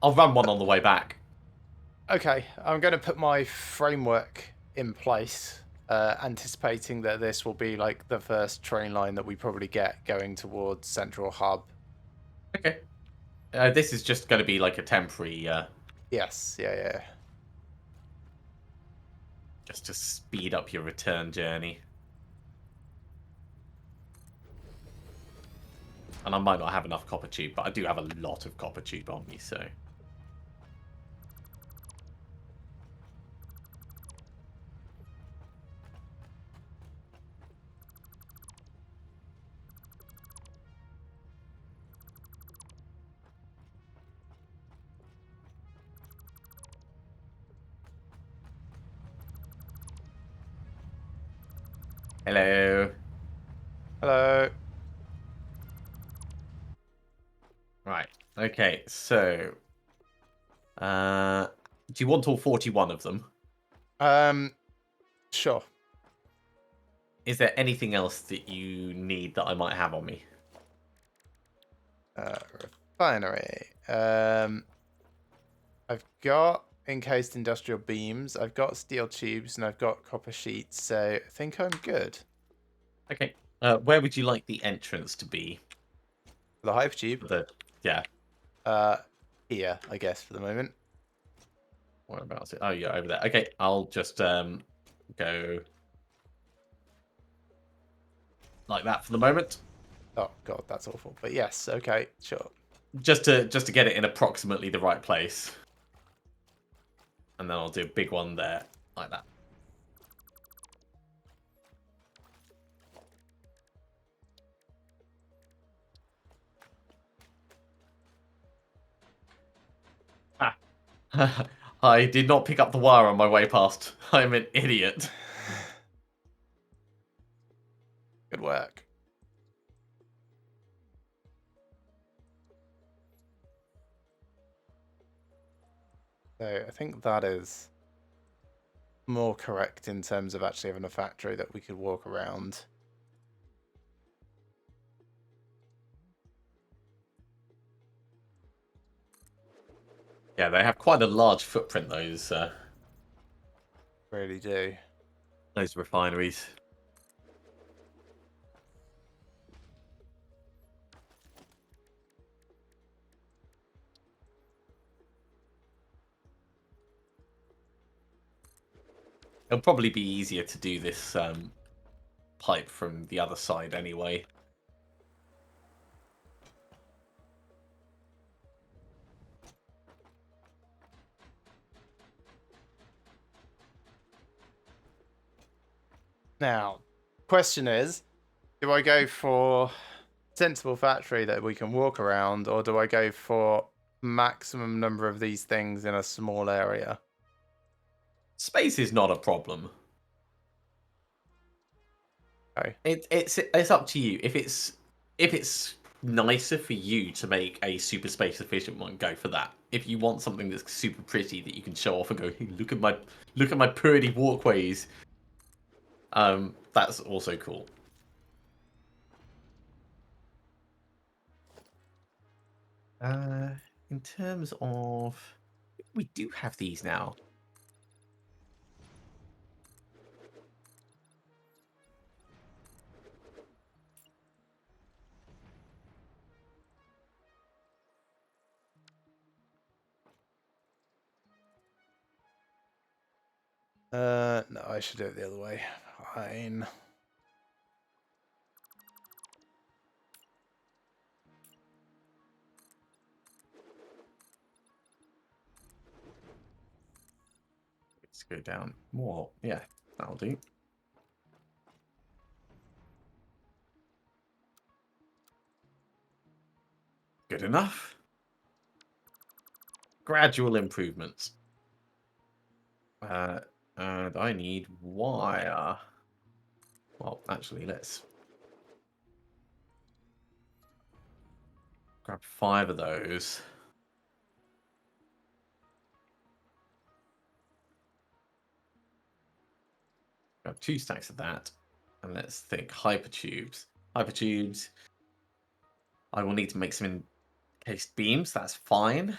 run one on the way back. Okay, I'm going to put my framework in place, anticipating that this will be like the first train line that we probably get going towards Central Hub. Okay. This is just going to be like a temporary... Yes, yeah. Just to speed up your return journey. And I might not have enough copper tube, but I do have a lot of copper tube on me, so... Hello. Hello. Right. Okay, so... do you want all 41 of them? Sure. Is there anything else that you need that I might have on me? Refinery. I've got encased industrial beams, I've got steel tubes, and I've got copper sheets, so I think I'm good. Okay. Where would you like the entrance to be? The hypertube? Yeah. Here, I guess, for the moment. Whereabouts? Oh, yeah, over there. Okay, I'll just go like that for the moment, Oh god, that's awful. But yes, okay, sure. just to get it in approximately the right place, and then I'll do a big one there like that. Ah. I did not pick up the wire on my way past. I'm an idiot. Good work. So I think that is more correct in terms of actually having a factory that we could walk around. Yeah, they have quite a large footprint, Really do. those refineries. It'll probably be easier to do this pipe from the other side anyway. Now, question is, do I go for sensible factory that we can walk around, or do I go for maximum number of these things in a small area? Space is not a problem. Okay. It's up to you. If it's nicer for you to make a super space efficient one, go for that. If you want something that's super pretty that you can show off and go, hey, look at my pretty walkways. That's also cool. In terms of, we do have these now. No, I should do it the other way. Fine. Let's go down more. Yeah, that'll do. Good enough. Gradual improvements. And I need wire. Well, actually, let's grab 5 of those. Grab 2 stacks of that. And let's think hypertubes. Hypertubes. I will need to make some encased beams. That's fine.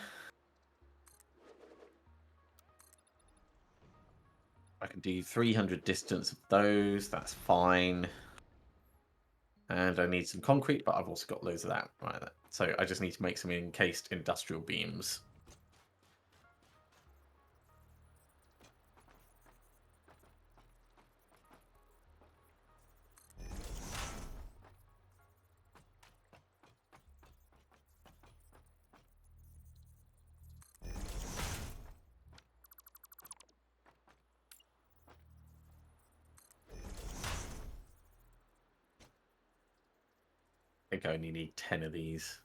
I can do 300 distance of those. That's fine. And I need some concrete, but I've also got loads of that. Right. So I just need to make some encased industrial beams. I think I only need 10 of these.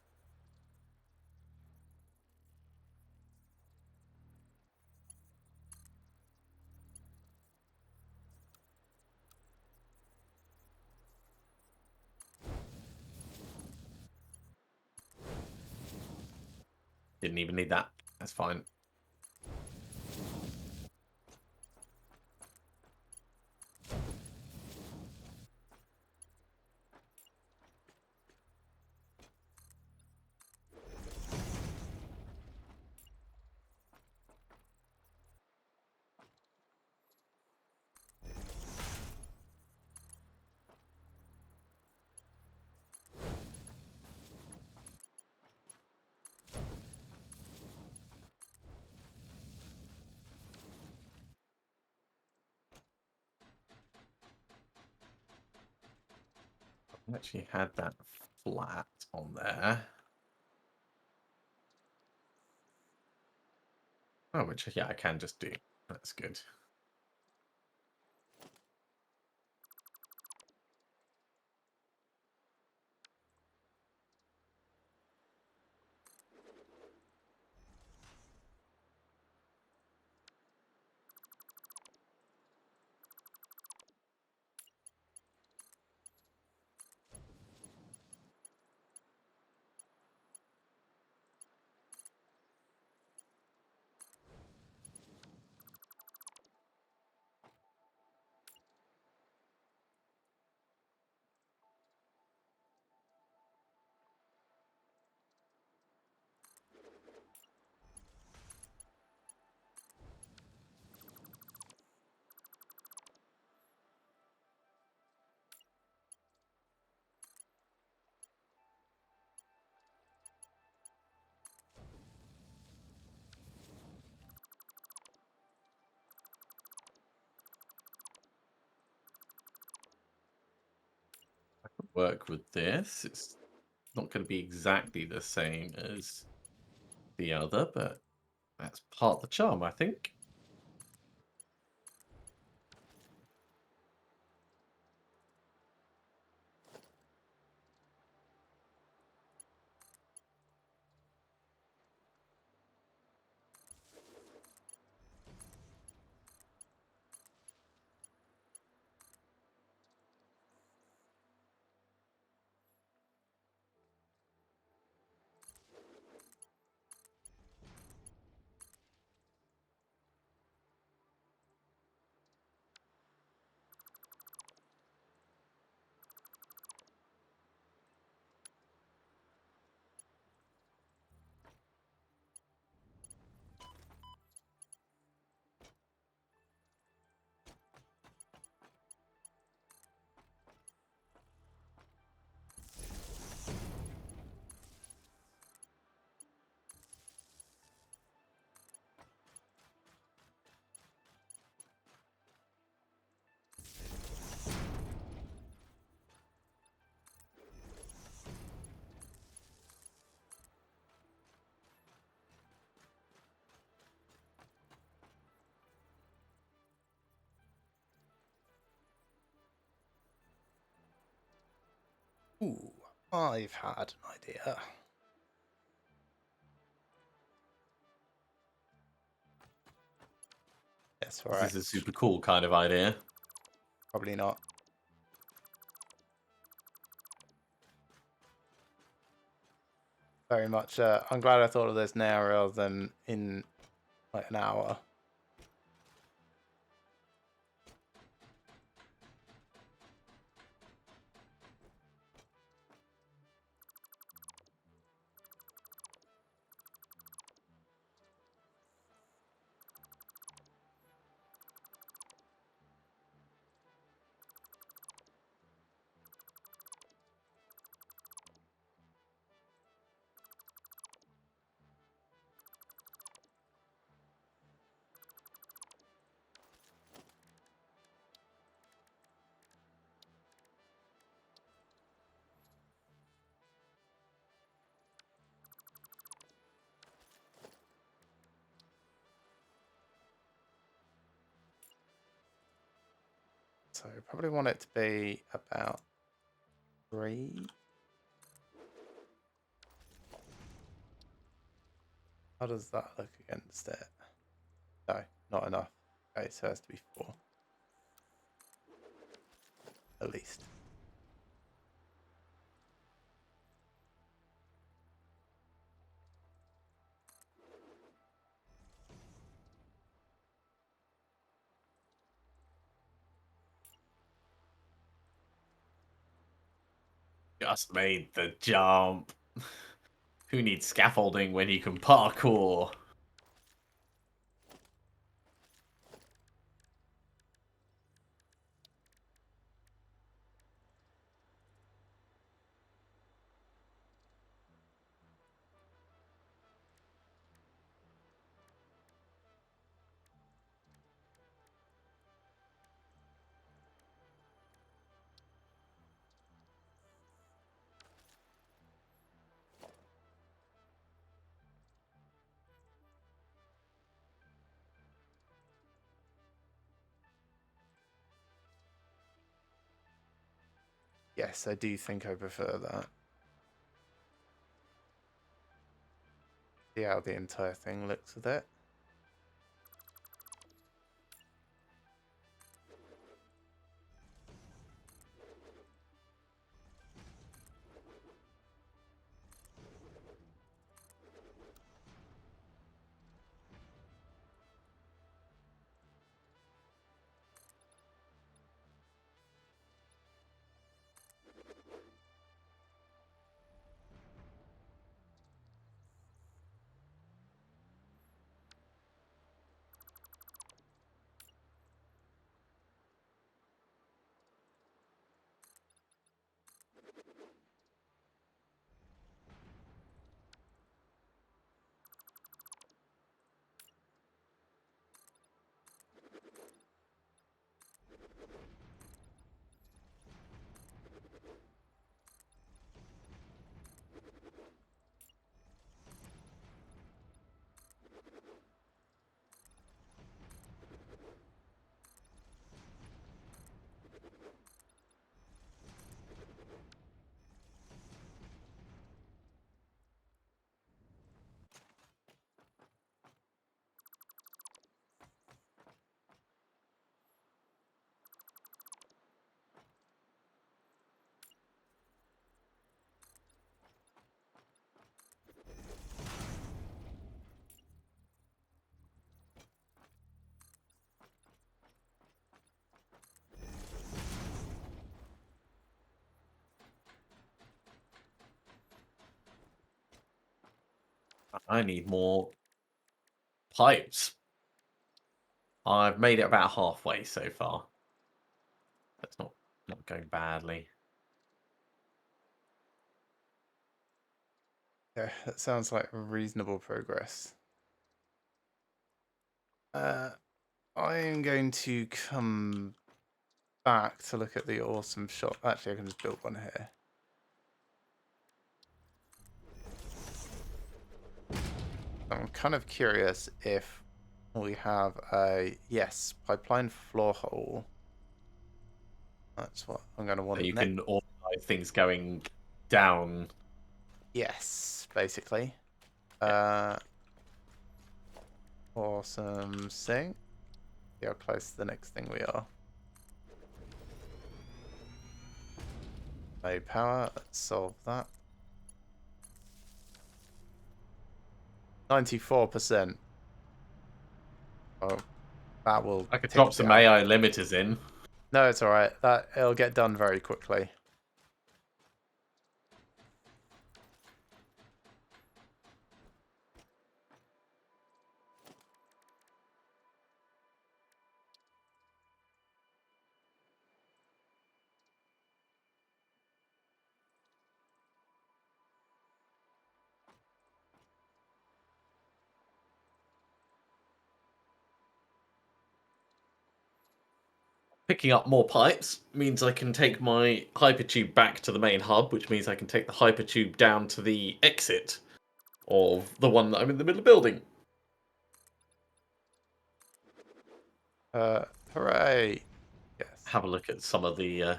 Didn't even need that. That's fine. Actually had that flat on there. Oh, which, yeah, I can just do. That's good. Work with this. It's not going to be exactly the same as the other, but that's part of the charm, I think. Ooh, I've had an idea. Yes, right. This is a super cool kind of idea. Probably not. Very much. I'm glad I thought of this now rather than in like an hour. So probably want it to be about 3. How does that look against it? No, not enough. Okay, so it has to be 4. At least. Just made the jump. Who needs scaffolding when you can parkour? Yes, I do think I prefer that. See how the entire thing looks with it. I need more pipes. I've made it about halfway so far. That's not going badly. Yeah, that sounds like reasonable progress. I'm going to come back to look at the awesome shop. Actually, I can just build one here. I'm kind of curious if we have a yes pipeline floor hole. That's what I'm going to want. So you next. can organize things going down. Yes, basically. Awesome sink. See how close to the next thing we are. No power. Let's solve that. 94%. Oh, that will. I could tick drop some down. AI limiters in. No, it's all right. It'll get done very quickly. Picking up more pipes means I can take my hypertube back to the main hub, which means I can take the hypertube down to the exit of the one that I'm in the middle of building. Hooray! Yes. Have a look at some of the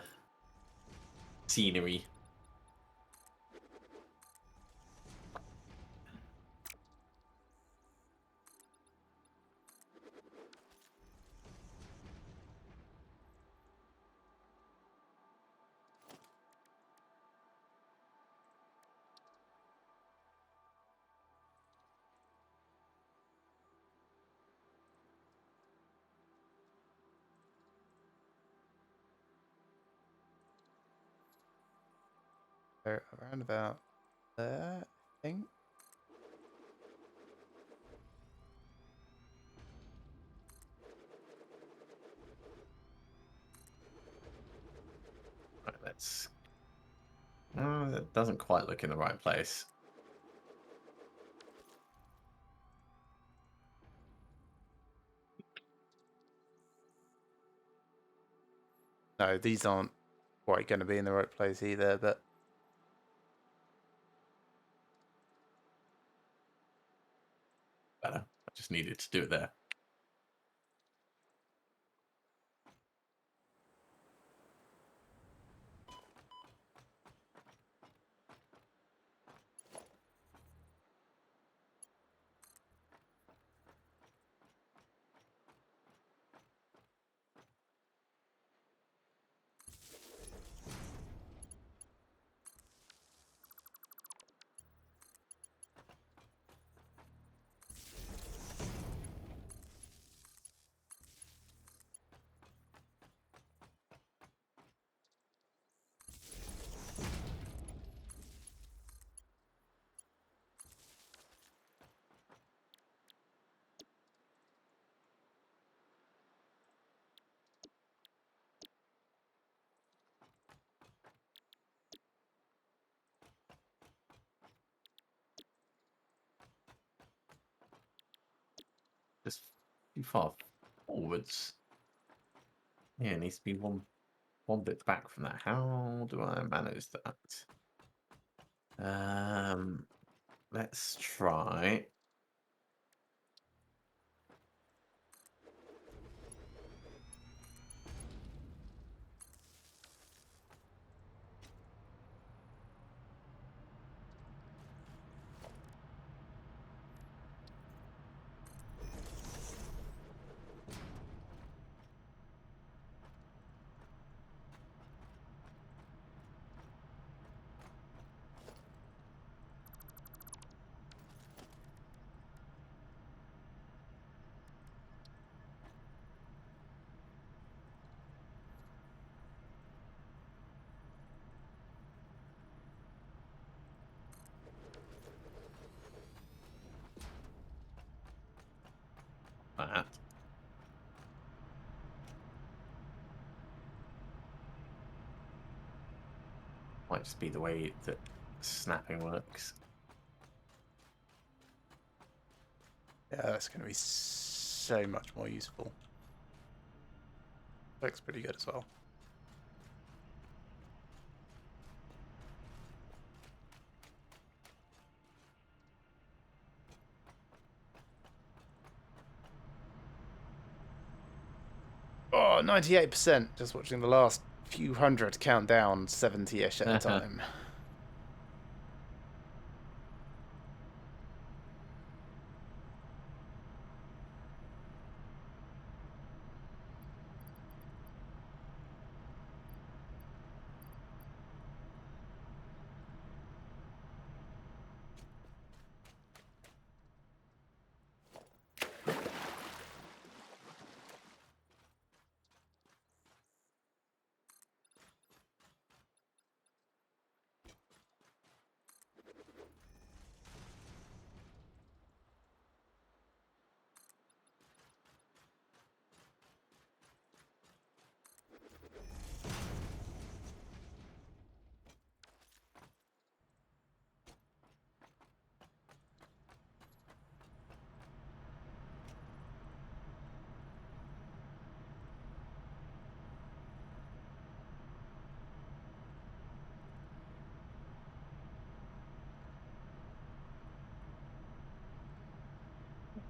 scenery. So around about there, I think. Right, let's. That doesn't quite look in the right place. No, these aren't quite going to be in the right place either, but Better. I just needed to do it there. too far forwards. Yeah, it needs to be one bit back from that. How do I manage that? Let's try. That. Might just be the way that snapping works. Yeah, that's going to be so much more useful. Looks pretty good as well. Oh, 98%. Just watching the last few hundred count down 70-ish at a time.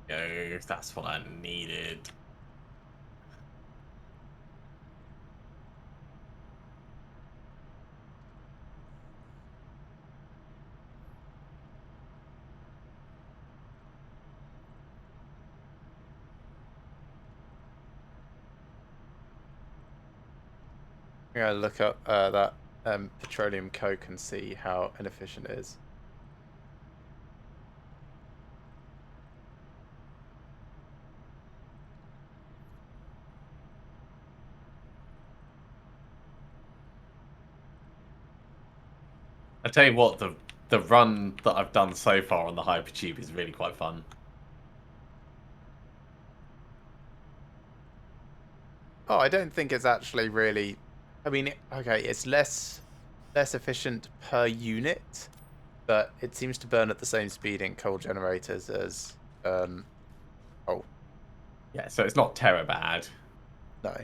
Go, that's what I needed. I'm going to look up that petroleum coke and see how inefficient it is. I tell you what, the run that I've done so far on the Hypertube is really quite fun. Oh, I don't think it's actually really... I mean, okay, it's less efficient per unit, but it seems to burn at the same speed in coal generators as coal. Yeah, so it's not terror bad. No.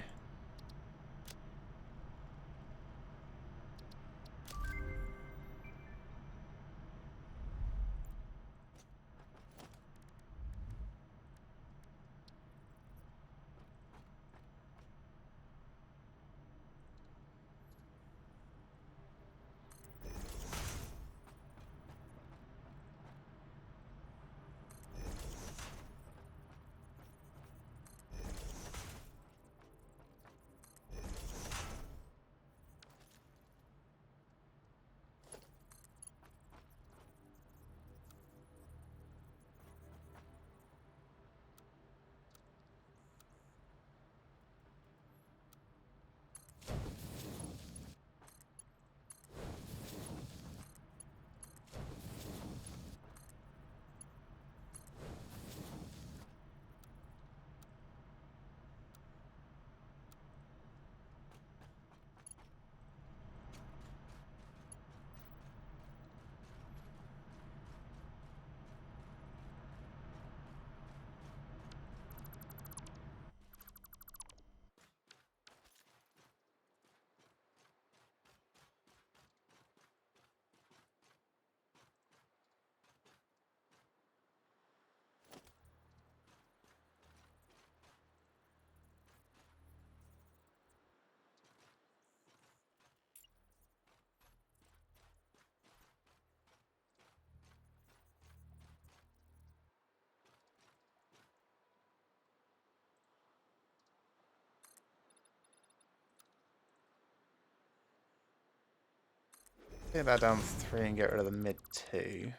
Take that down to 3 and get rid of the mid 2.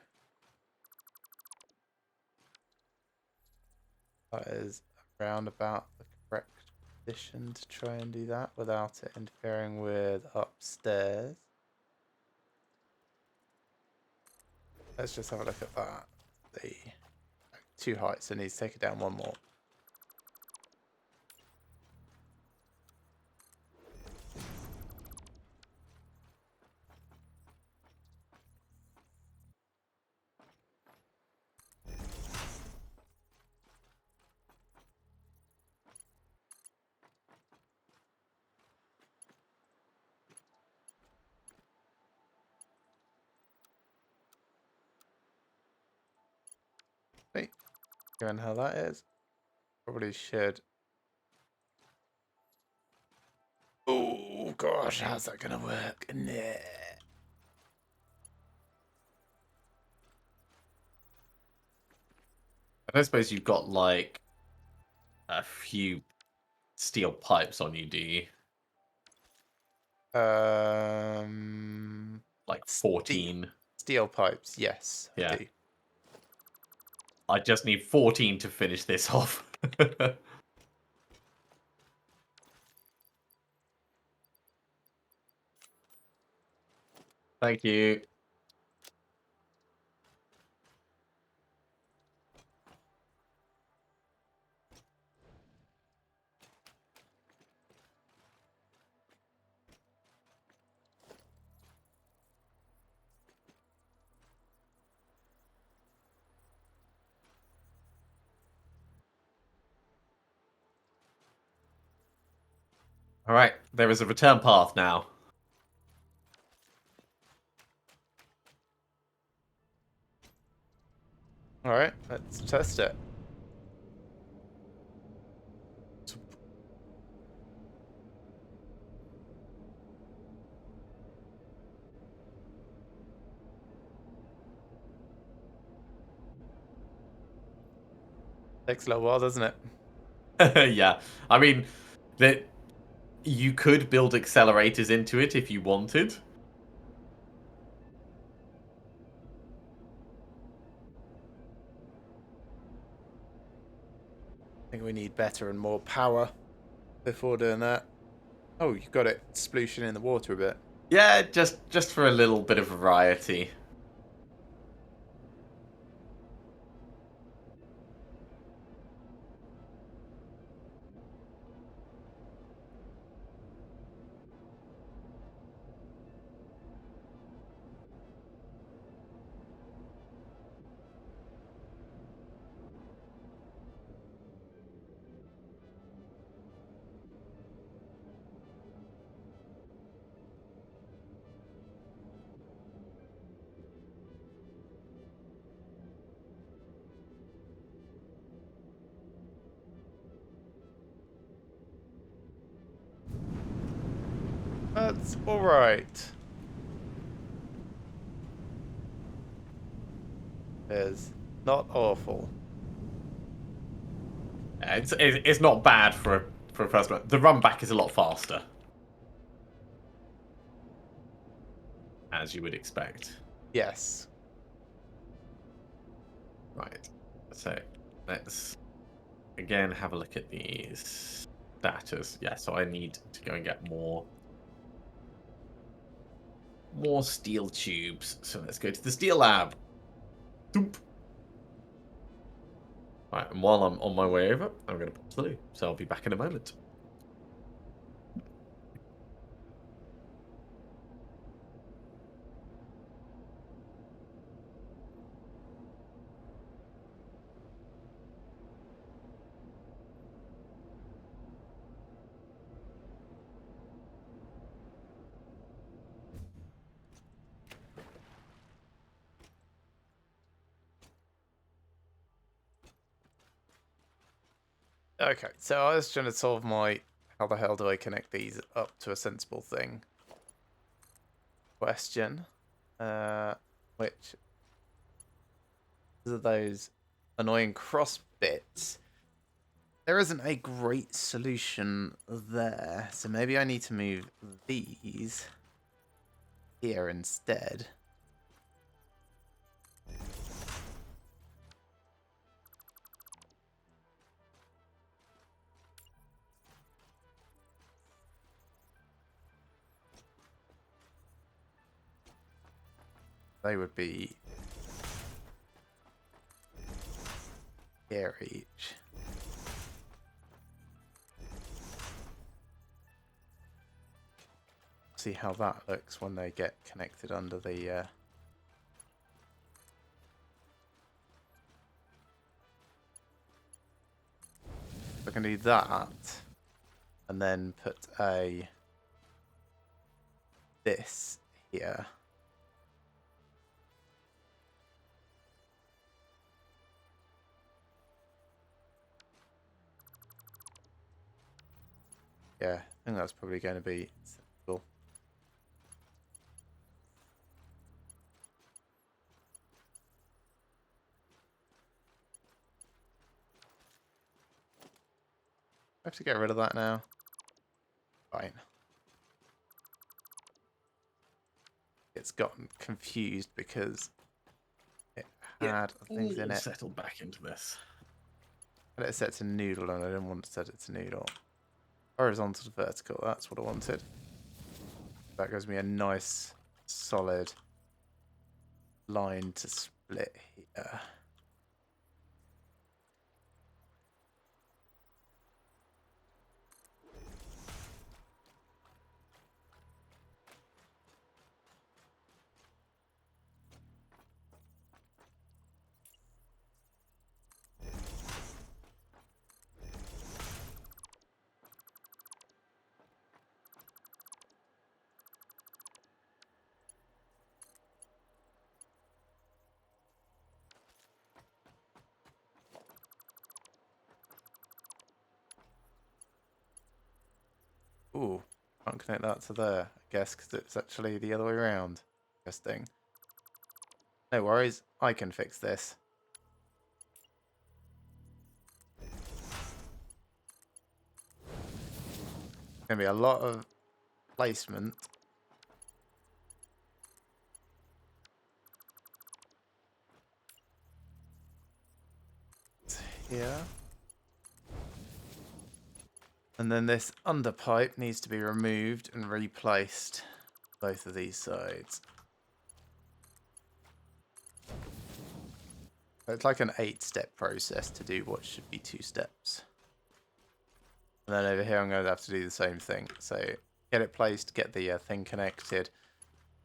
That is around about the correct position to try and do that without it interfering with upstairs. Let's just have a look at that. The 2 heights, so it needs to take it down 1 more. Wait, given how that is, probably should. Oh gosh, how's that gonna work? Nah. I don't suppose you've got like a few steel pipes on you, do you? Like 14. Steel pipes, yes, I Yeah. do. I just need 14 to finish this off. Thank you. All right, there is a return path now. Alright, let's test it. Takes a little while, doesn't it? Yeah, I mean, that you could build accelerators into it if you wanted. I think we need better and more power before doing that. Oh, you got it splooshing in the water a bit. Yeah, just for a little bit of variety. That's alright. It's not awful. It's not bad for a first one. The run back is a lot faster, as you would expect. Yes. Right. So let's again have a look at the status. Yeah, so I need to go and get more steel tubes. So let's go to the steel lab. Doop. Right, and while I'm on my way over, I'm going to pop through. So I'll be back in a moment. Okay, so I was trying to solve my how the hell do I connect these up to a sensible thing question. Which are those annoying cross bits. There isn't a great solution there, so maybe I need to move these here instead. They would be here each. See how that looks when they get connected under the I can do that and then put a this here. Yeah, I think that's probably going to be sensible. I have to get rid of that now. Fine. It's gotten confused because it had things in it. Settle back into this. I had it set to noodle and I didn't want to set it to noodle. Horizontal to vertical, that's what I wanted. That gives me a nice, solid line to split here. Ooh, can't connect that to there, I guess, because it's actually the other way around. Interesting. No worries, I can fix this. Gonna be a lot of placement. Here. And then this underpipe needs to be removed and replaced both of these sides. It's like an 8-step process to do what should be 2 steps. And then over here I'm going to have to do the same thing. So get it placed, get the thing connected,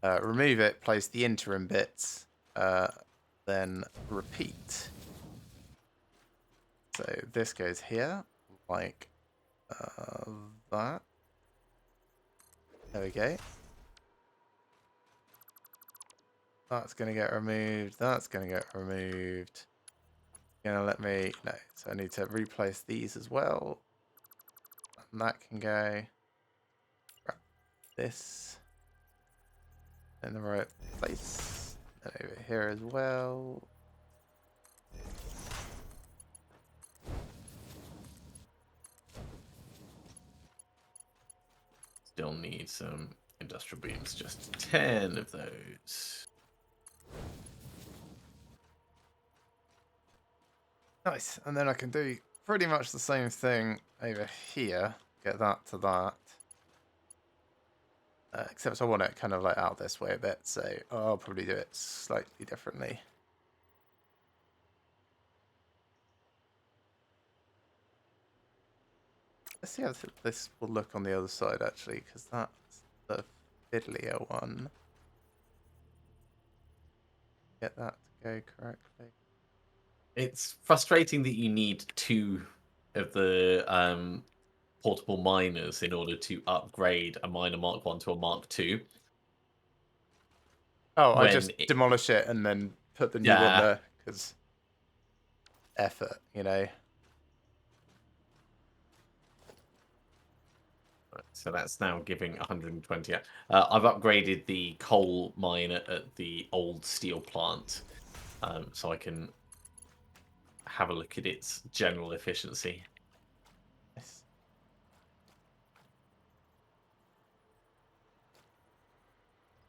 remove it, place the interim bits, then repeat. So this goes here, like that. There we go. That's going to get removed. That's going to get removed. Gonna let me... No. So I need to replace these as well. And that can go. Grab this. In the right place. And over here as well. Still need some industrial beams. Just 10 of those. Nice. And then I can do pretty much the same thing over here. Get that to that. Except I want it kind of like out this way a bit. So I'll probably do it slightly differently. Let's see how this will look on the other side, actually, because that's the fiddlier one. Get that to go correctly. It's frustrating that you need 2 of the portable miners in order to upgrade a miner Mark 1 to a Mark 2. Oh, I just demolish it and then put the new one there, because effort, you know. Right, so that's now giving 120. I've upgraded the coal mine at the old steel plant, so I can have a look at its general efficiency. Nice.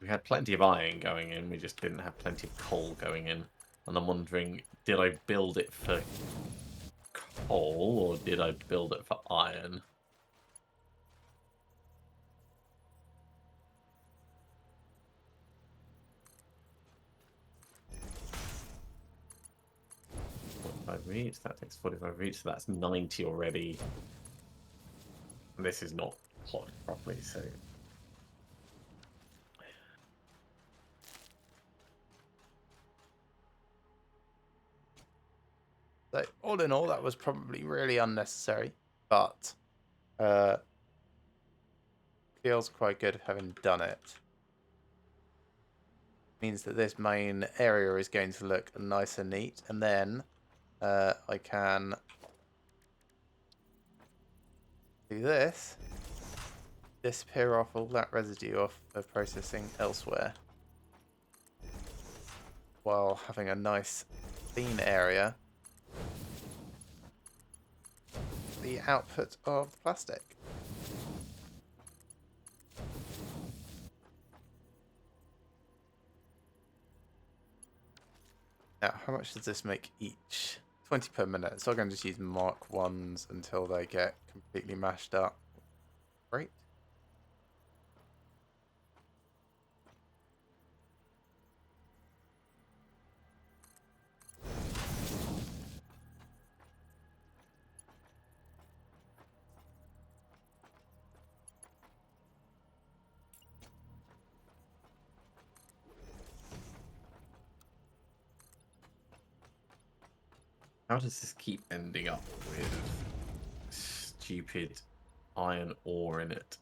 We had plenty of iron going in, we just didn't have plenty of coal going in. And I'm wondering, did I build it for coal or did I build it for iron? Reach, that takes 45 reach, so that's 90 already. And this is not plotted properly, so So all in all, that was probably really unnecessary, but feels quite good having done it. Means that this main area is going to look nice and neat, and then I can do this, disappear off all that residue off of processing elsewhere, while having a nice clean area. The output of the plastic. Now, how much does this make each? 20 per minute. So I'm going to just use Mark 1s until they get completely mashed up. Great. how does this keep ending up with stupid iron ore in it?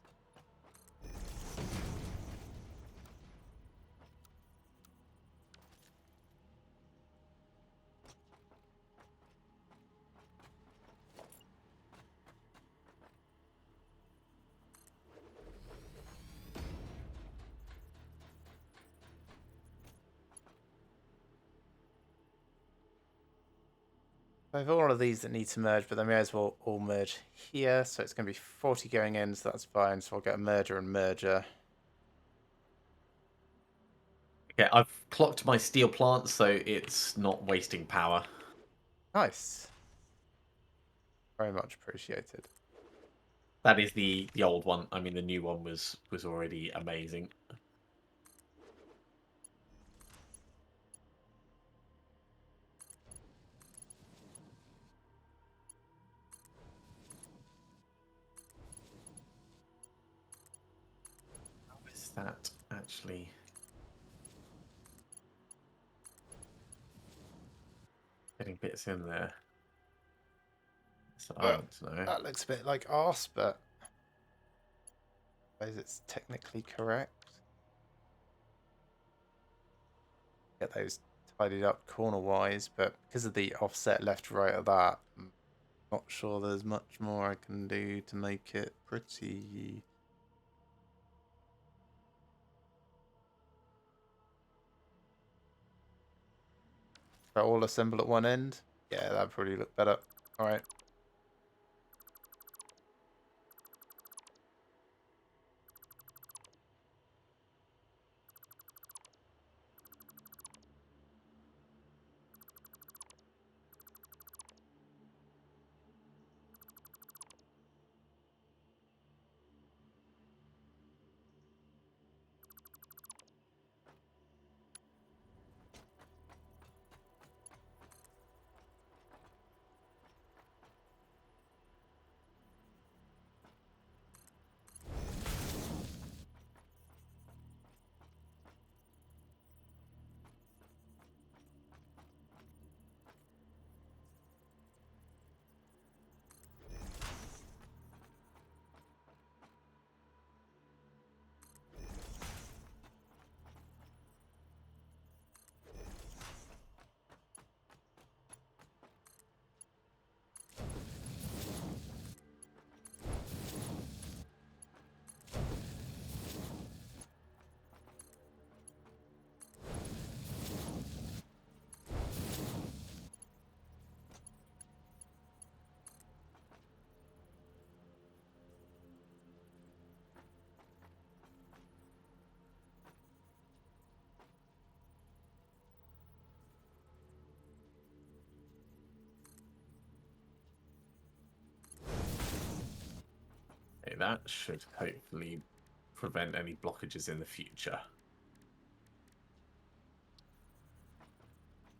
I have all of these that need to merge, but they may as well all merge here. So it's going to be 40 going in, so that's fine. So I'll get a merger and merger. Okay, I've clocked my steel plant so it's not wasting power. Nice. Very much appreciated. That is the old one. I mean, the new one was already amazing. How is that actually? Getting bits in there. So I want to know. That looks a bit like arse, but I suppose it's technically correct. Get those tidied up corner-wise, but because of the offset left-right of that, I'm not sure there's much more I can do to make it pretty. If I all assemble at one end, yeah, that'd probably look better. All right. that should hopefully prevent any blockages in the future.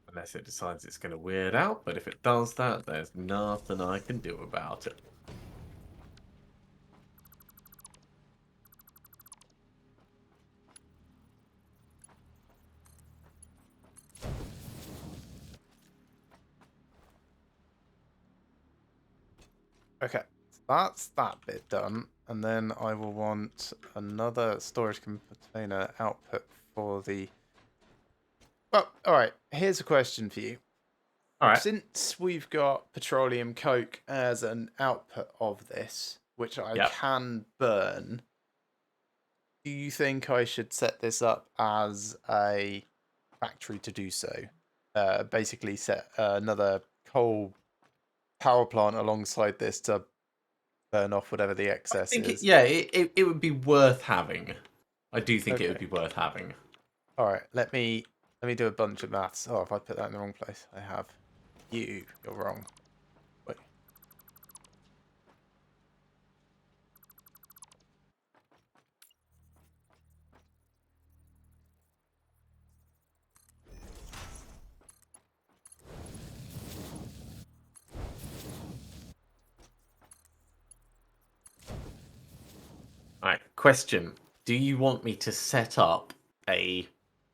Unless it decides it's going to weird out, but if it does that, there's nothing I can do about it. Okay, so that's that bit done. And then I will want another storage container output for the... Well, alright, here's a question for you. All right. Since we've got petroleum coke as an output of this, which I Yep. can burn, do you think I should set this up as a factory to do so? Basically set another coal power plant alongside this to burn off whatever the I excess think is. it would be worth having. I do think it would Okay. be worth having. All right, let me do a bunch of maths. Oh, if I put that in the wrong place, I have. You're wrong. Wait. All right. Question: do you want me to set up a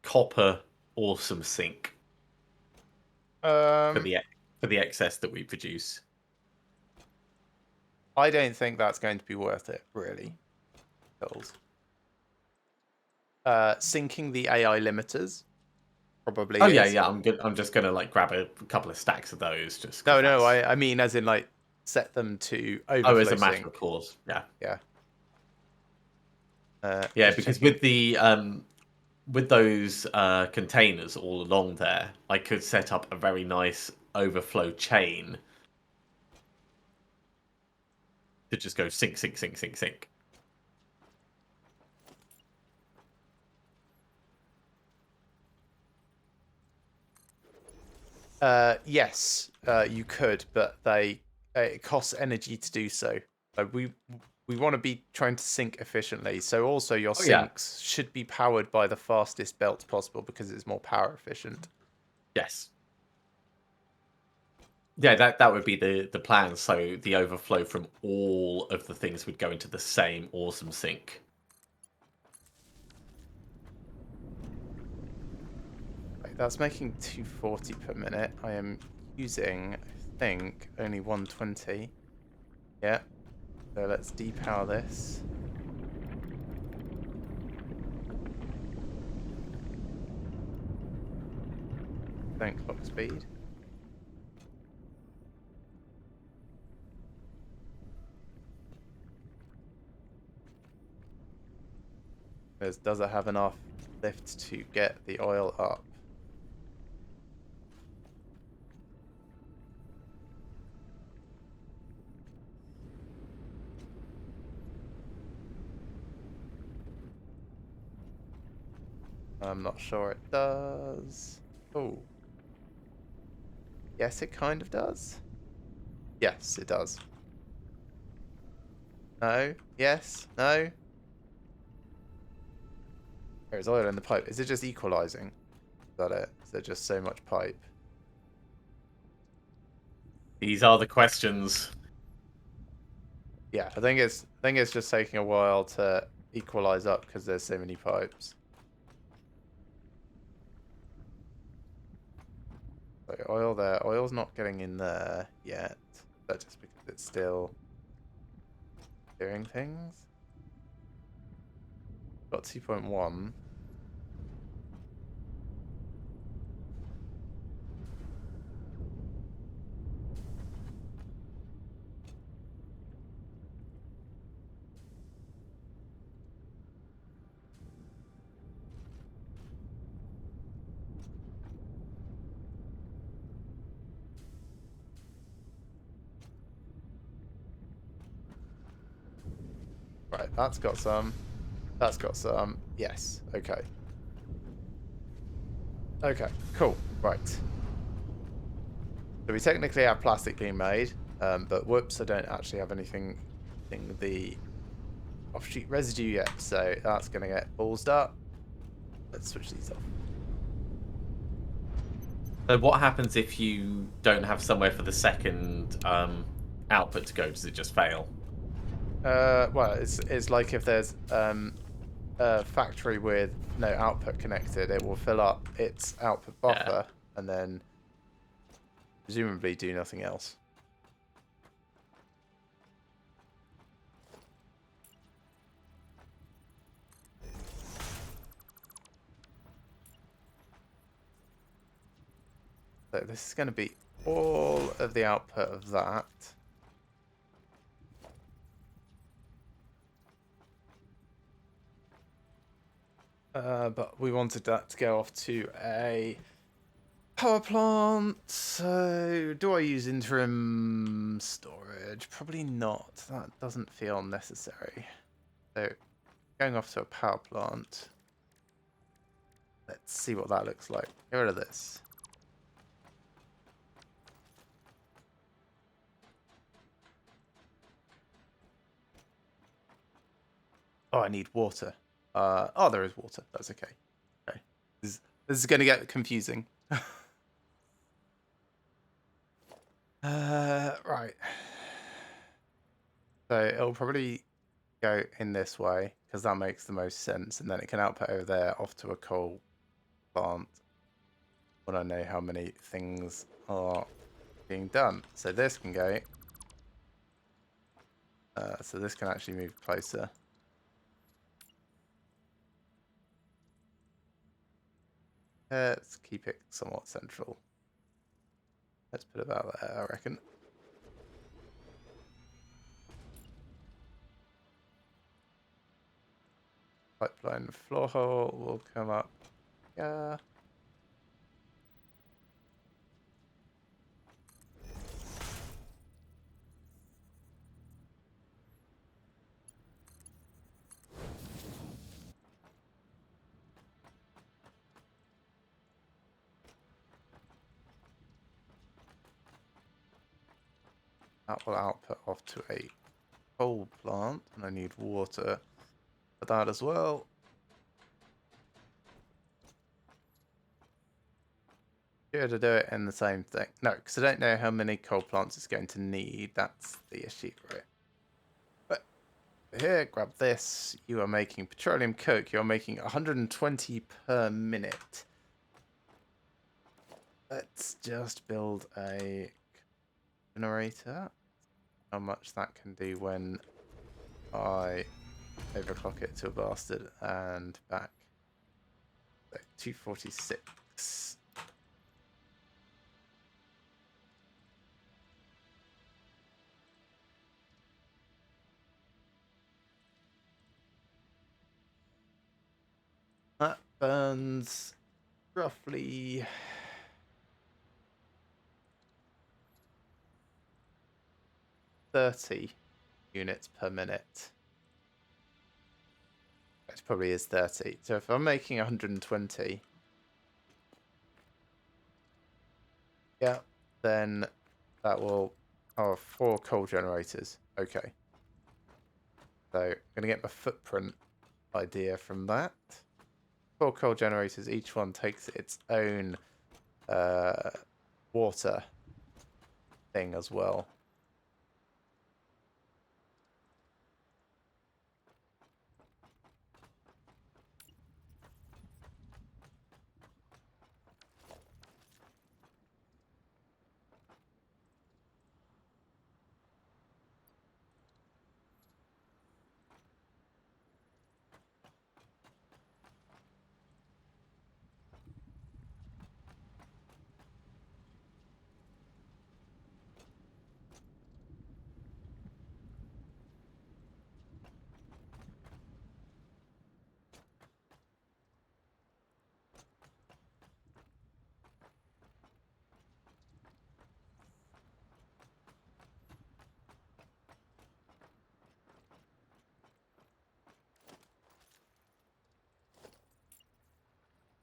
copper awesome sink for Um, the excess that we produce? I don't think that's going to be worth it, really. Pills. Syncing the AI limiters probably Oh is. yeah, yeah. I'm good. I'm just gonna like grab a couple of stacks of those. Just 'cause No, that's... I mean as in like set them to Oh, overflow as a matter sync. of course. Yeah. Yeah. Yeah, Just because checking. with those containers all along there, I could set up a very nice overflow chain to just go sink, sink, sink, sink, sink. Yes, you could, but it costs energy to do so. We want to be trying to sync efficiently. So also your Oh yeah, syncs should be powered by the fastest belt possible because it's more power efficient. yes, yeah. That would be the plan. So the overflow from all of the things would go into the same awesome sink. Right, that's making 240 per minute. I am using, I think, only 120. Yeah. So let's depower this. Don't clock speed. Does it have enough lift to get the oil up? I'm not sure it does. Oh. Yes, it kind of does. Yes, it does. No. Yes. No. There's oil in the pipe. Is it just equalizing? Is that it? Is there just so much pipe? These are the questions. Yeah, I think it's just taking a while to equalize up because there's so many pipes. So oil there. Oil's not getting in there yet. That's just because it's still doing things. Got 2.1. Right, that's got some. That's got some. Yes. Okay. Okay. Cool. Right. So we technically have plastic being made, but whoops, I don't actually have anything in the offshoot residue yet, so that's going to get ballsed up. Let's switch these off. So what happens if you don't have somewhere for the second output to go? Does it just fail? Well, it's like if there's a factory with no output connected, it will fill up its output buffer and then presumably do nothing else. So this is going to be all of the output of that. But we wanted that to go off to a power plant. So do I use interim storage? Probably not. That doesn't feel necessary. So going off to a power plant. Let's see what that looks like. Get rid of this. Oh, I need water. Oh, there is water. That's okay. Okay. This is going to get confusing. Right. So it'll probably go in this way because that makes the most sense, and then it can output over there off to a coal plant when I know how many things are being done. So this can go. So this can actually move closer. Let's keep it somewhat central. Let's put it about there, I reckon. Pipeline floor hole will come up. Yeah. That will output off to a coal plant, and I need water for that as well. Here to do it in the same thing. No, because I don't know how many coal plants it's going to need. That's the issue, right? But here, grab this. You are making petroleum coke. You're making 120 per minute. Let's just build a generator. How much that can do when I overclock it to a bastard and back. So 246. That burns roughly 30 units per minute. It probably is 30. So if I'm making 120, yeah, then that will have 4 coal generators. Okay. So I'm going to get my footprint idea from that. 4 coal generators, each one takes its own water thing as well.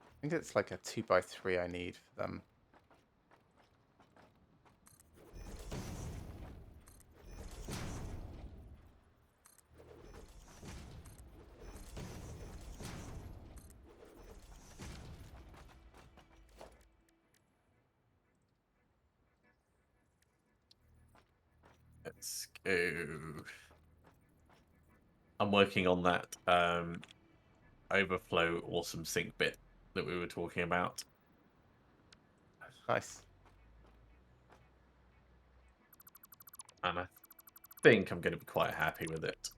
I think it's like a 2x3 I need for them. Let's go. I'm working on that overflow awesome sync bit that we were talking about. Nice. And I think I'm going to be quite happy with it.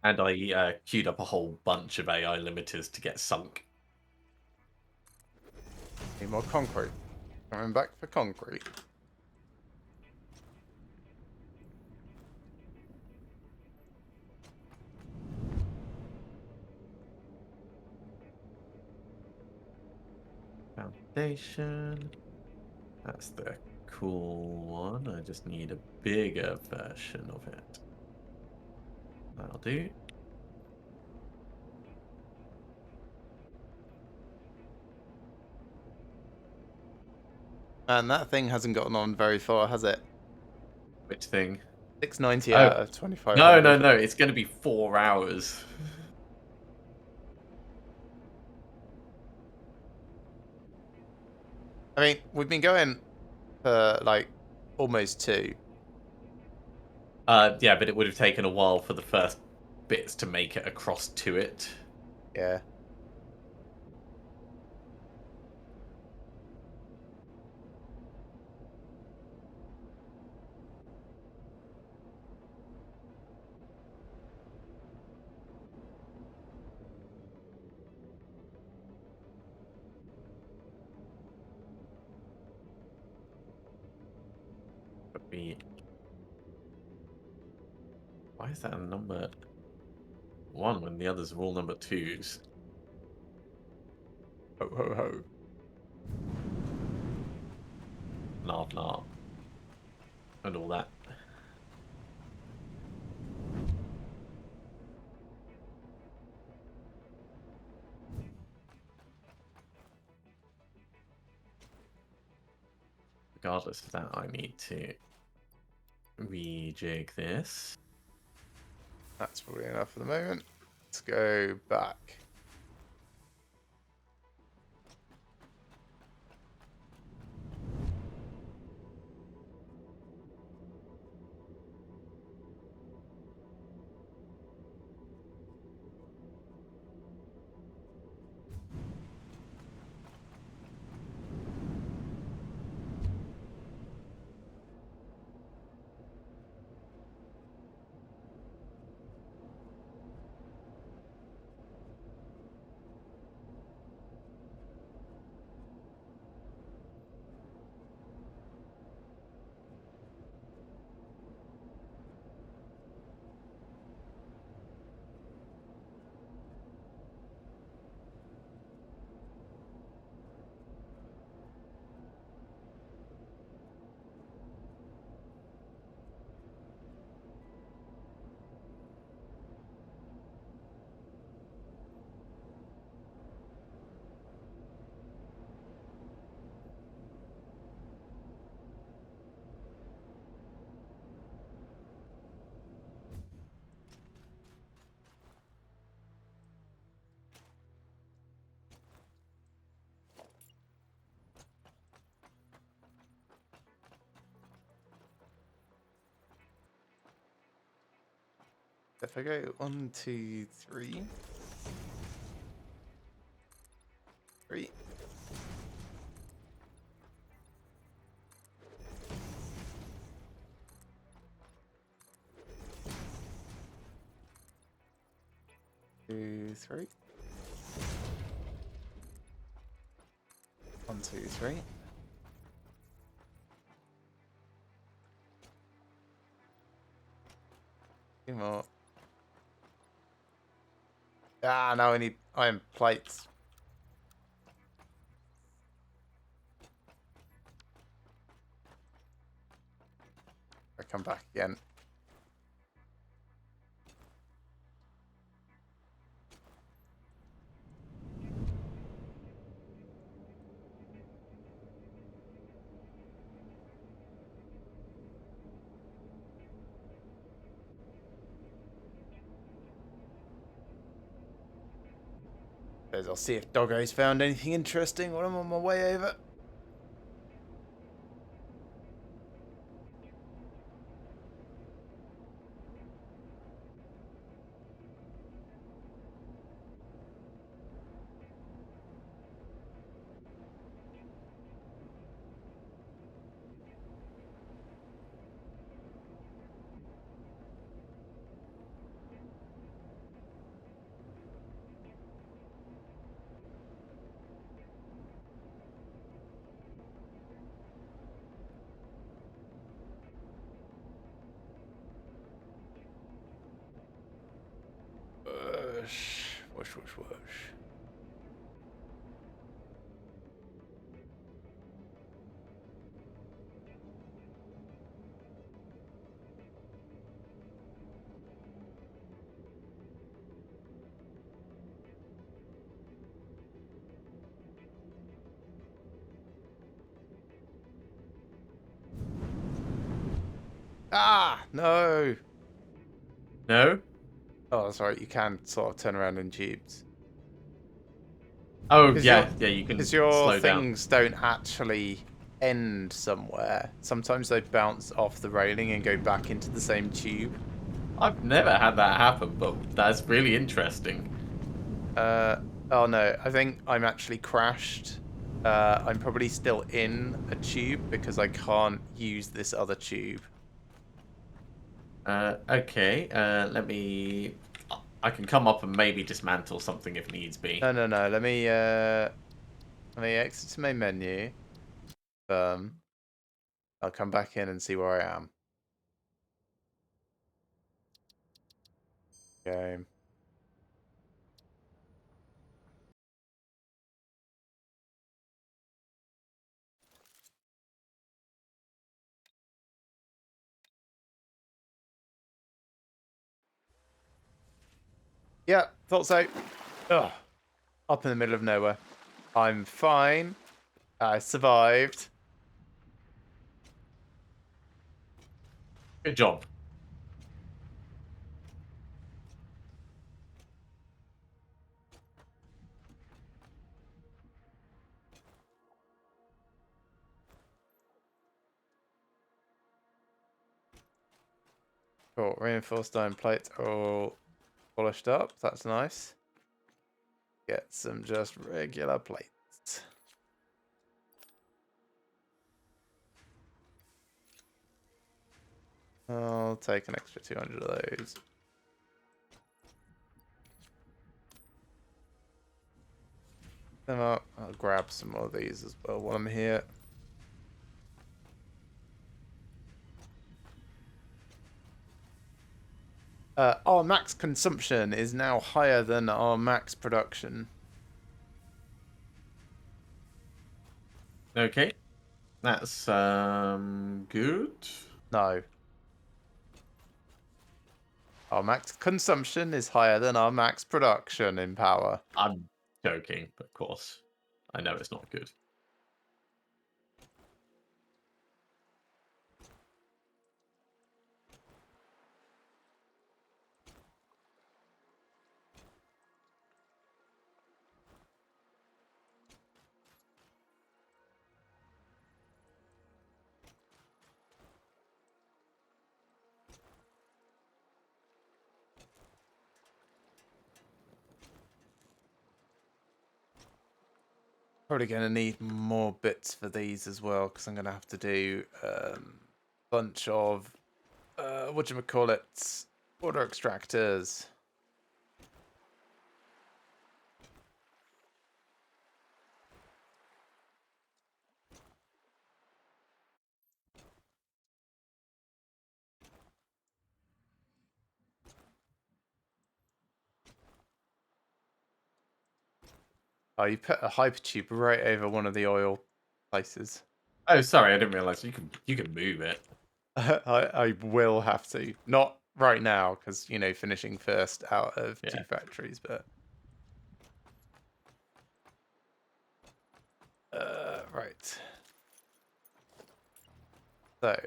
And I queued up a whole bunch of AI limiters to get sunk. Need more concrete. Coming back for concrete. Foundation. That's the cool one. I just need a bigger version of it. That'll do. And that thing hasn't gotten on very far, has it? Which thing? 690 Oh. out of 2500. No. It's going to be 4 hours. I mean, we've been going for like almost 2. Yeah, but it would have taken a while for the first bits to make it across to it. Yeah. But why is that a number 1 when the others are all number 2s? Ho, ho, ho. Nah. And all that. Regardless of that, I need to rejig this. That's probably enough for the moment. Let's go back. If I go 1, 2, 3. 3. Two, 3. 1, 2, 3. Two more. Ah, now I need iron plates. I come back again. suppose I'll see if Doggo's found anything interesting while I'm on my way over. Whoosh, whoosh, whoosh. Ah, no. No? Oh, that's right. You can sort of turn around in tubes. Oh, Because yeah, yeah, you can because your slow down. things don't actually end somewhere. Sometimes they bounce off the railing and go back into the same tube. I've never had that happen, but that's really interesting. Oh no, I think I'm actually crashed. I'm probably still in a tube because I can't use this other tube. Okay, let me... I can come up and maybe dismantle something if needs be. No, no, no. Let me exit to my menu. I'll come back in and see where I am. Game. Yeah, thought so. Ugh. Up in the middle of nowhere. I'm fine. I survived. Good job. Cool. Reinforced iron plates are all polished up. That's nice. Get some just regular plates. I'll take an extra 200 of those. Then I'll grab some more of these as well while I'm here. Our max consumption is now higher than our max production. Okay. That's, good. No. Our max consumption is higher than our max production in power. I'm joking, of course. I know it's not good. Probably going to need more bits for these as well, because I'm going to have to do a bunch of, whatchamacallit, water extractors. Oh, you put a hypertube right over one of the oil places. Oh, sorry, I didn't realize you can move it. I will have to. Not right now, because, finishing first out of Yeah. 2 factories, but... right. So,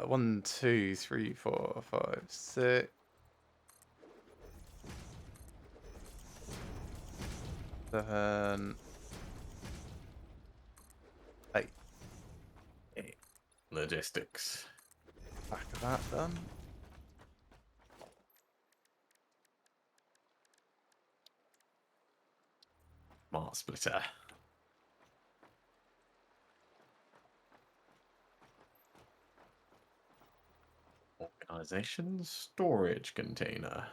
1, 2, 3, 4, 5, 6, 7, 8. Okay. Logistics. Back of that done. Smart splitter. Organization storage container.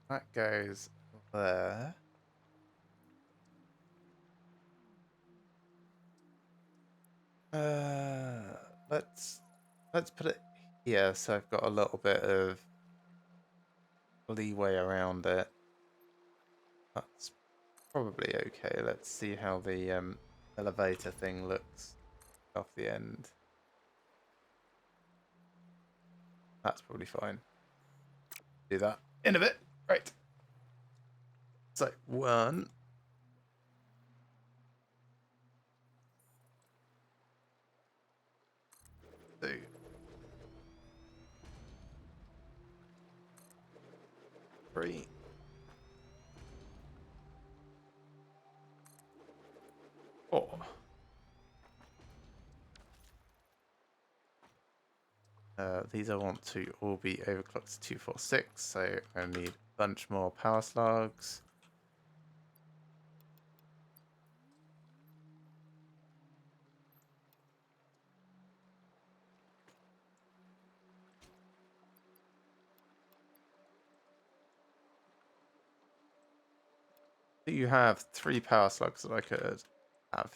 That goes there. Let's put it here so I've got a little bit of leeway around it. That's probably okay. Let's see how the elevator thing looks off the end. That's probably fine. Do that in a bit. Right. So 1, 2, 3, 4. These I want to all be overclocked to 246, so I need a bunch more power slugs. Do you have 3 power slugs that I could have?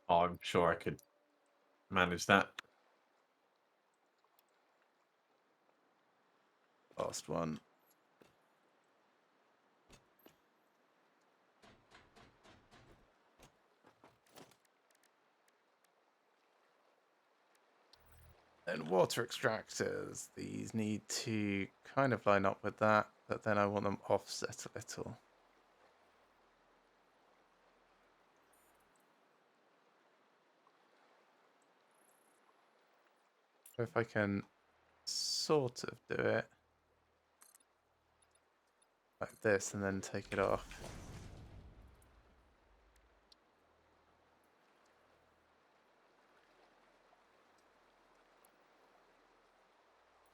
Oh, I'm sure I could manage that. Last one. And water extractors. These need to kind of line up with that, but then I want them offset a little. So if I can sort of do it like this and then take it off.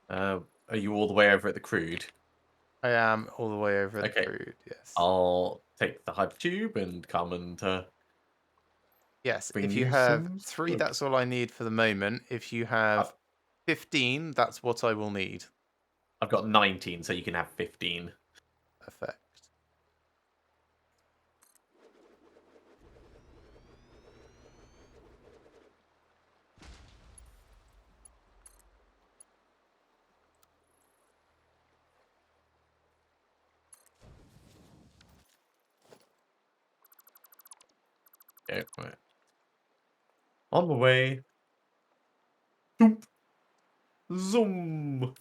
Are you all the way over at the crude? I am all the way over at the Okay. crude, yes. I'll take the hypertube and come and Yes, bring if you you have some 3, storage. that's all I need for the moment. If you have 15, that's what I will need. I've got 19, so you can have 15. Perfect. Okay, right. On the way. Doop. Zoom.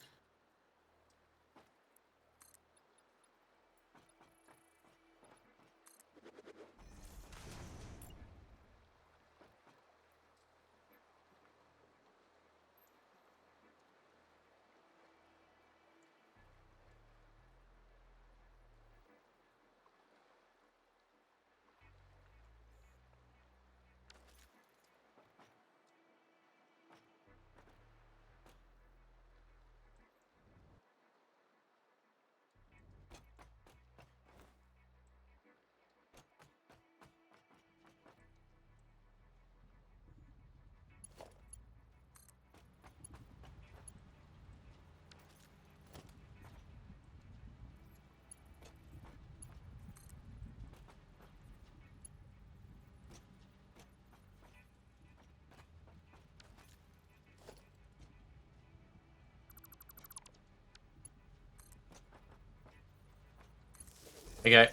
Okay.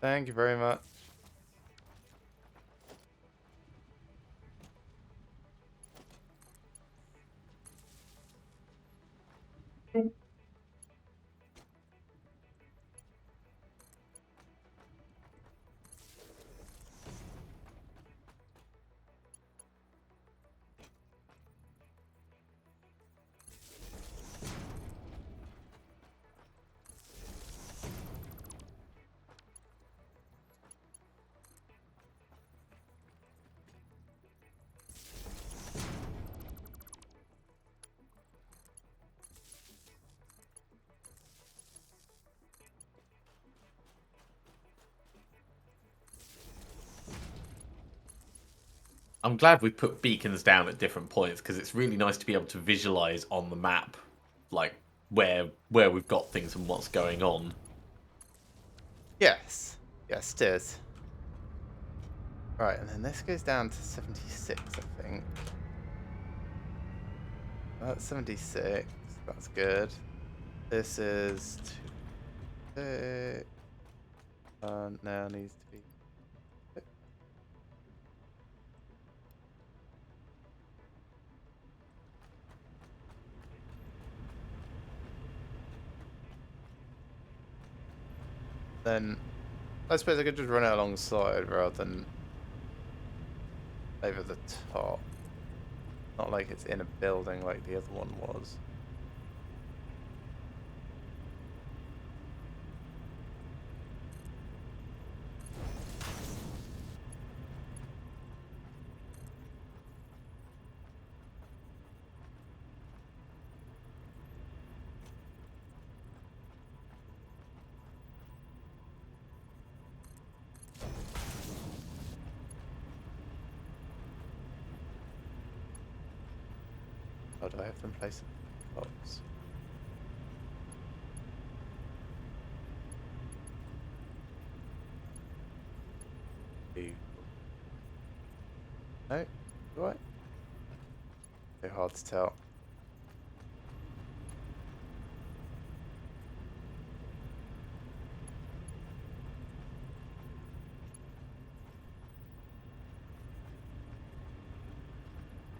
Thank you very much. I'm glad we put beacons down at different points because it's really nice to be able to visualize on the map, like where we've got things and what's going on. Yes. Yes, it is. Right, and then this goes down to 76, I think. That's 76. That's good. This is 2. Now needs to be 6. Then I suppose I could just run it alongside rather than over the top. Not like it's in a building like the other one was. How do I have them place in box? No? Do I? So hard to tell.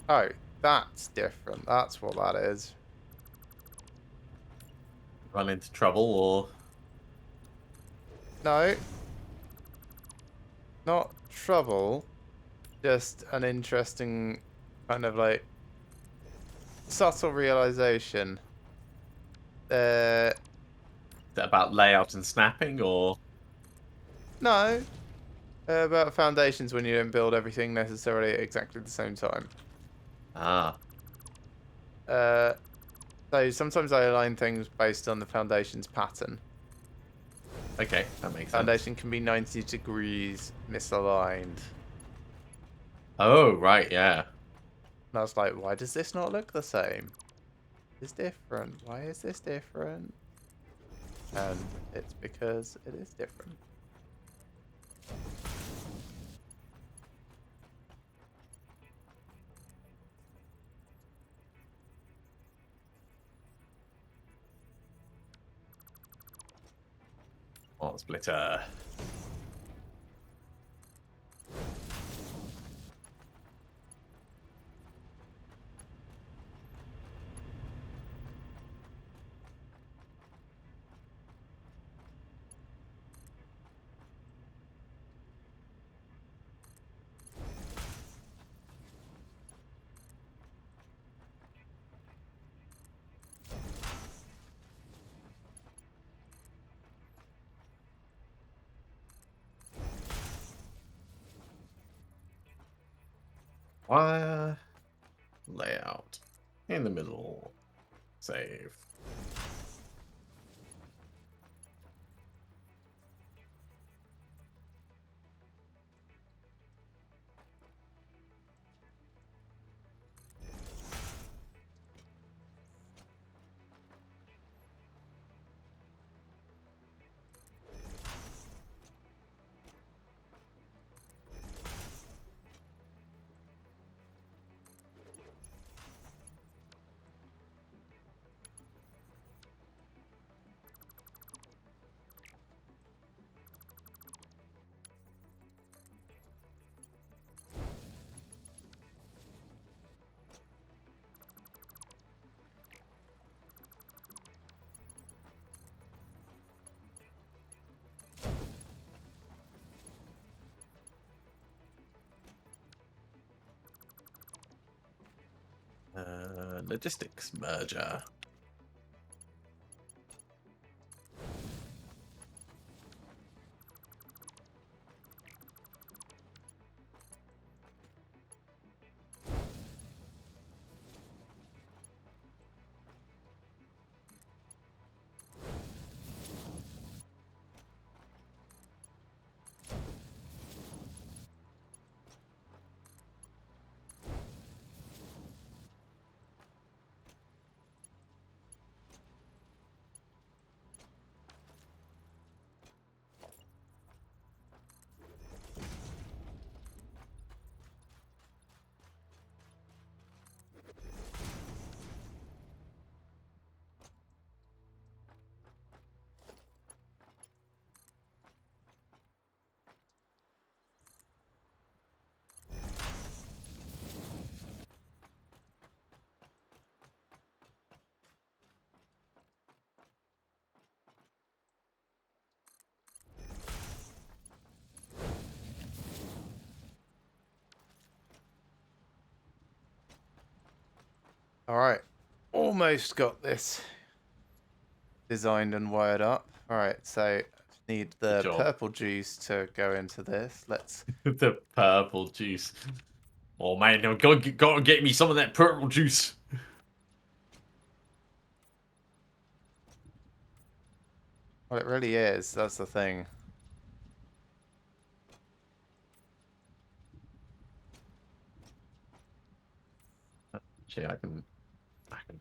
Oh, that's different. That's what that is. Run into trouble or No. Not trouble. Just an interesting kind of like subtle realization. is that about layout and snapping or No. About foundations when you don't build everything necessarily at exactly the same time. ah So sometimes I align things based on the foundation's pattern. okay, that makes sense. Foundation can be 90 degrees misaligned. Oh right, yeah. And I was like, why does this not look the same? It's different. Why is this different? And it's because it is different. Oh, splitter. Wire layout in the middle. Save. Logistics merger. Alright. Almost got this designed and wired up. Alright, so I need Good the job. purple juice to go into this. Let's... The purple juice. Oh man, no, go and get me some of that purple juice. Well, it really is. That's the thing. Actually, I can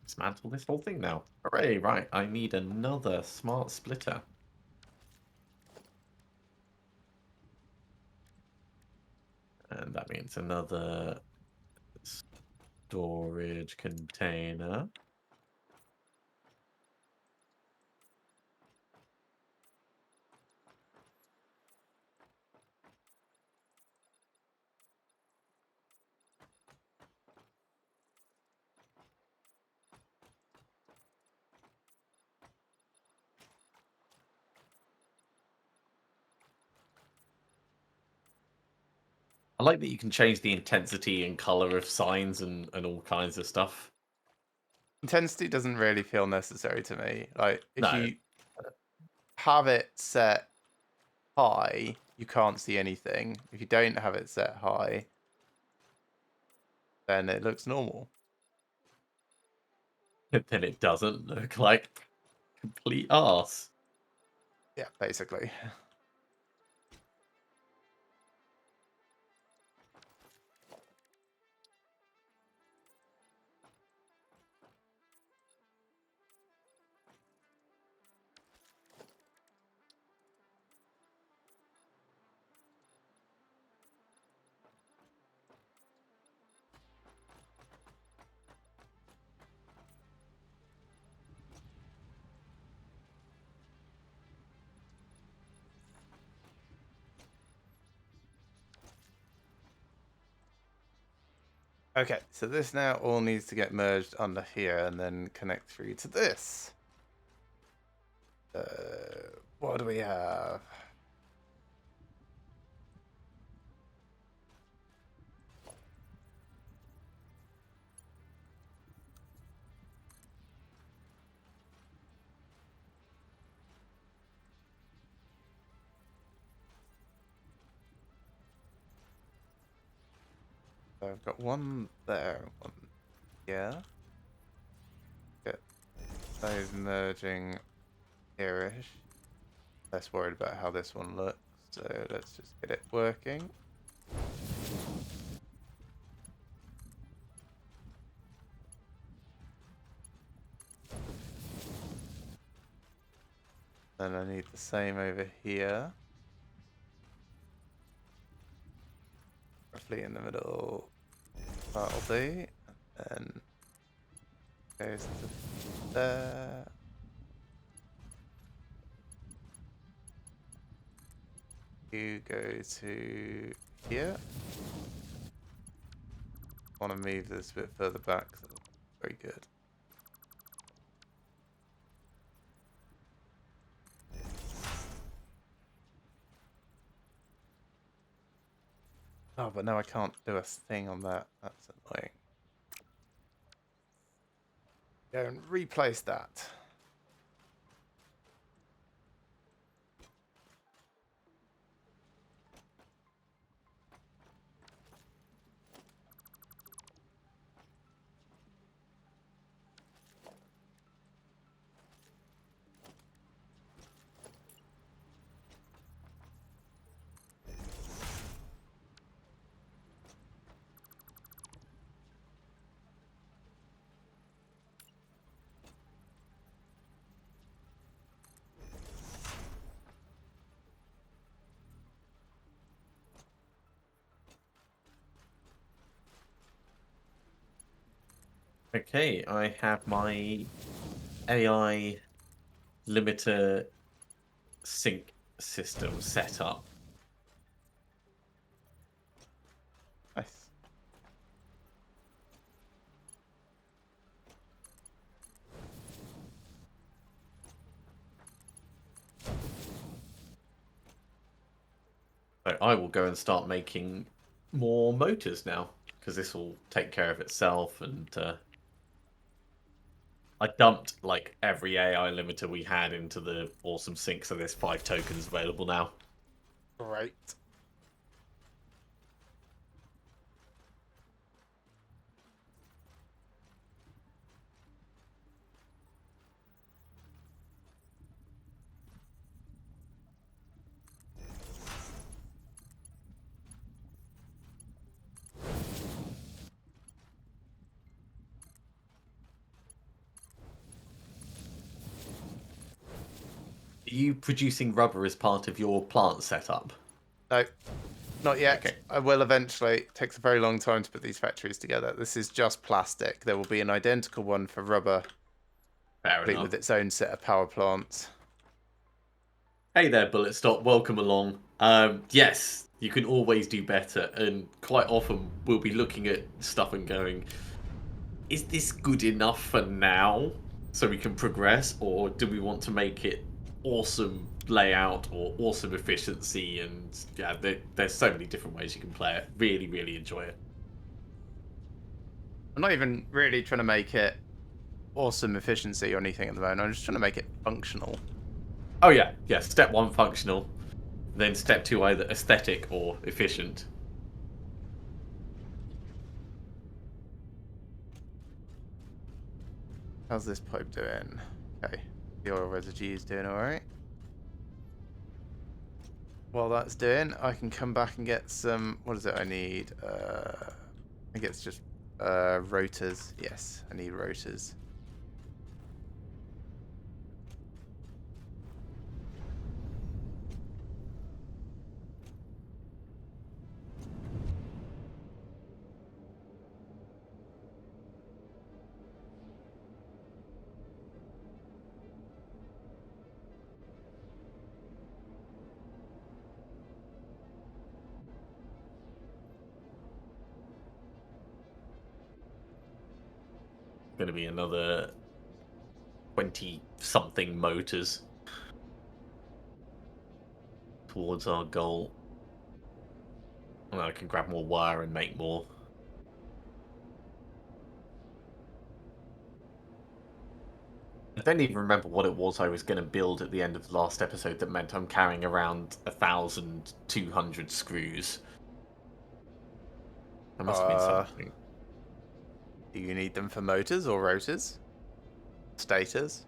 dismantle this whole thing now. Hooray! Right, I need another smart splitter. And that means another storage container. I like that you can change the intensity and color of signs and all kinds of stuff. Intensity doesn't really feel necessary to me. Like, if No, you have it set high, you can't see anything. If you don't have it set high, then it looks normal. then it doesn't look like complete arse. Yeah, basically. Okay, so this now all needs to get merged under here and then connect through to this. What do we have? So I've got one there, one here. Get those merging here-ish. Less worried about how this one looks, so let's just get it working. Then I need the same over here. Roughly in the middle. That'll do. And then goes to there. You go to here. I want to move this a bit further back. So very good. Oh, but no, I can't do a thing on that. That's annoying. Go and replace that. Okay, I have my AI limiter sync system set up. Nice. So I will go and start making more motors now, because this will take care of itself. And I dumped like every AI limiter we had into the awesome sync, so there's 5 tokens available now. Great. Are you producing rubber as part of your plant setup? No, not yet. Okay. I will eventually. It takes a very long time to put these factories together. This is just plastic. There will be an identical one for rubber, Fair complete enough. with its own set of power plants. Hey there, Bullet Stop. Welcome along. Yes, you can always do better, and quite often we'll be looking at stuff and going, is this good enough for now so we can progress, or do we want to make it awesome layout or awesome efficiency? And yeah, there's so many different ways you can play it. Really, really enjoy it. I'm not even really trying to make it awesome efficiency or anything at the moment. I'm just trying to make it functional. Oh yeah, yeah. Step 1, functional. Then step 2, either aesthetic or efficient. How's this pipe doing? Okay, the oil residue is doing all right. While that's doing, I can come back and get some. What is it I need? I think it's just rotors. Yes, I need rotors. Going to be another 20-something motors towards our goal. And I can grab more wire and make more. I don't even remember what it was I was going to build at the end of the last episode that meant I'm carrying around 1,200 screws. There must have been something. Do you need them for motors or rotors? Stators?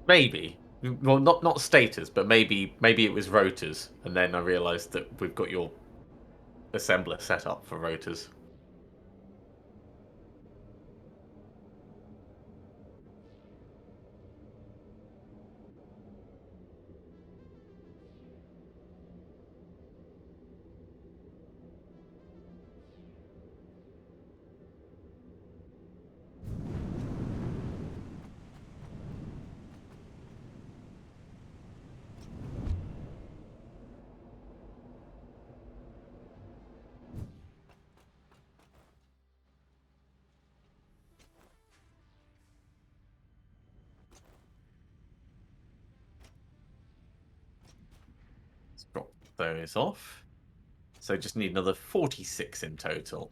Maybe. Well, not stators, but maybe it was rotors. And then I realised that we've got your assembler set up for rotors. Let's drop those off. So just need another 46 in total.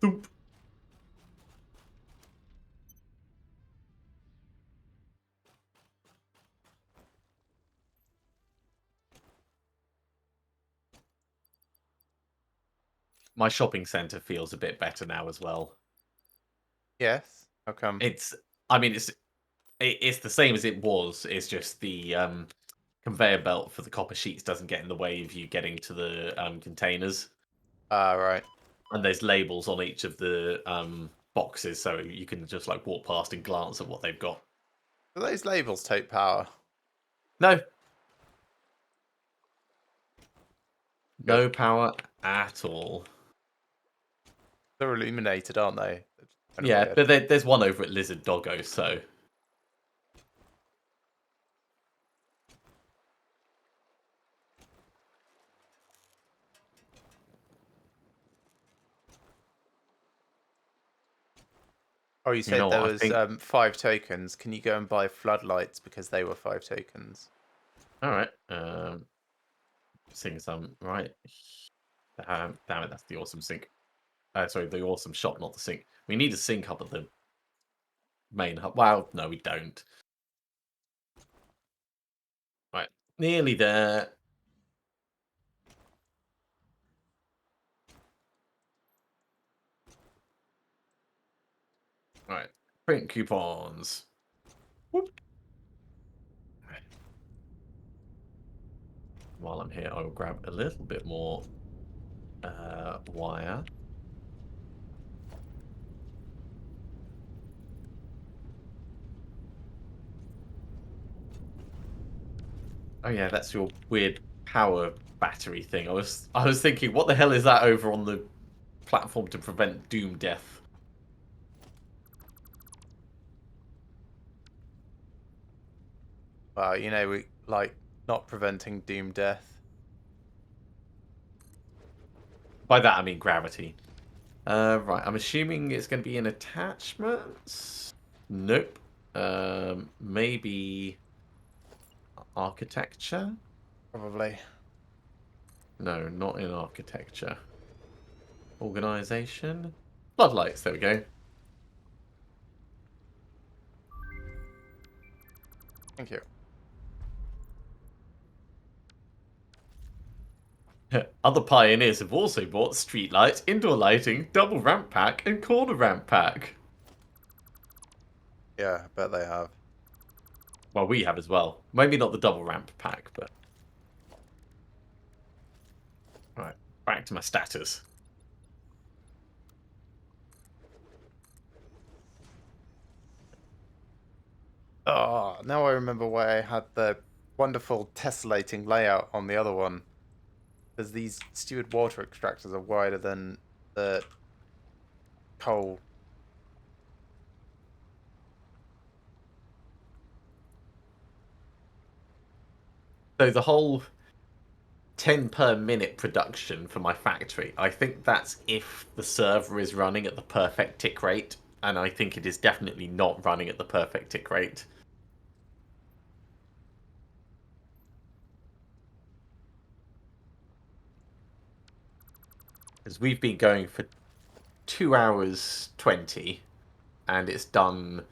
Thump. My shopping centre feels a bit better now as well. Yes. How come? It's, I mean, it's the same as it was. It's just the conveyor belt for the copper sheets doesn't get in the way of you getting to the containers. Ah, right. And there's labels on each of the boxes, so you can just like walk past and glance at what they've got. Do those labels take power? No, Good. no power at all. They're illuminated, aren't they? They're just kind of Yeah, weird. but there's one over at Lizard Doggo, so Oh, you you said know there what I was think. 5 tokens. Can you go and buy floodlights because they were 5 tokens? All right, seeing some right. Damn it, that's the awesome sink. Sorry, the awesome shop, not the sink. We need a sink up at the main hub. Well, no, we don't. Right, nearly there. Right, print coupons. Whoop. While I'm here, I will grab a little bit more wire. Oh yeah, that's your weird power battery thing. I was thinking, what the hell is that over on the platform to prevent doom death? Well, we like not preventing doom death. By that I mean gravity. Right, I'm assuming it's going to be in attachments. Nope. Maybe architecture. Probably. No, not in architecture. Organization. Floodlights. There we go. Thank you. Other pioneers have also bought streetlights, indoor lighting, double ramp pack, and corner ramp pack. Yeah, I bet they have. Well, we have as well. Maybe not the double ramp pack, but... Right, back to my status. Oh, now I remember why I had the wonderful tessellating layout on the other one. Because these stupid water extractors are wider than the coal. So the whole 10 per minute production for my factory, I think that's if the server is running at the perfect tick rate. And I think it is definitely not running at the perfect tick rate. Because we've been going for 2 hours 20, and it's done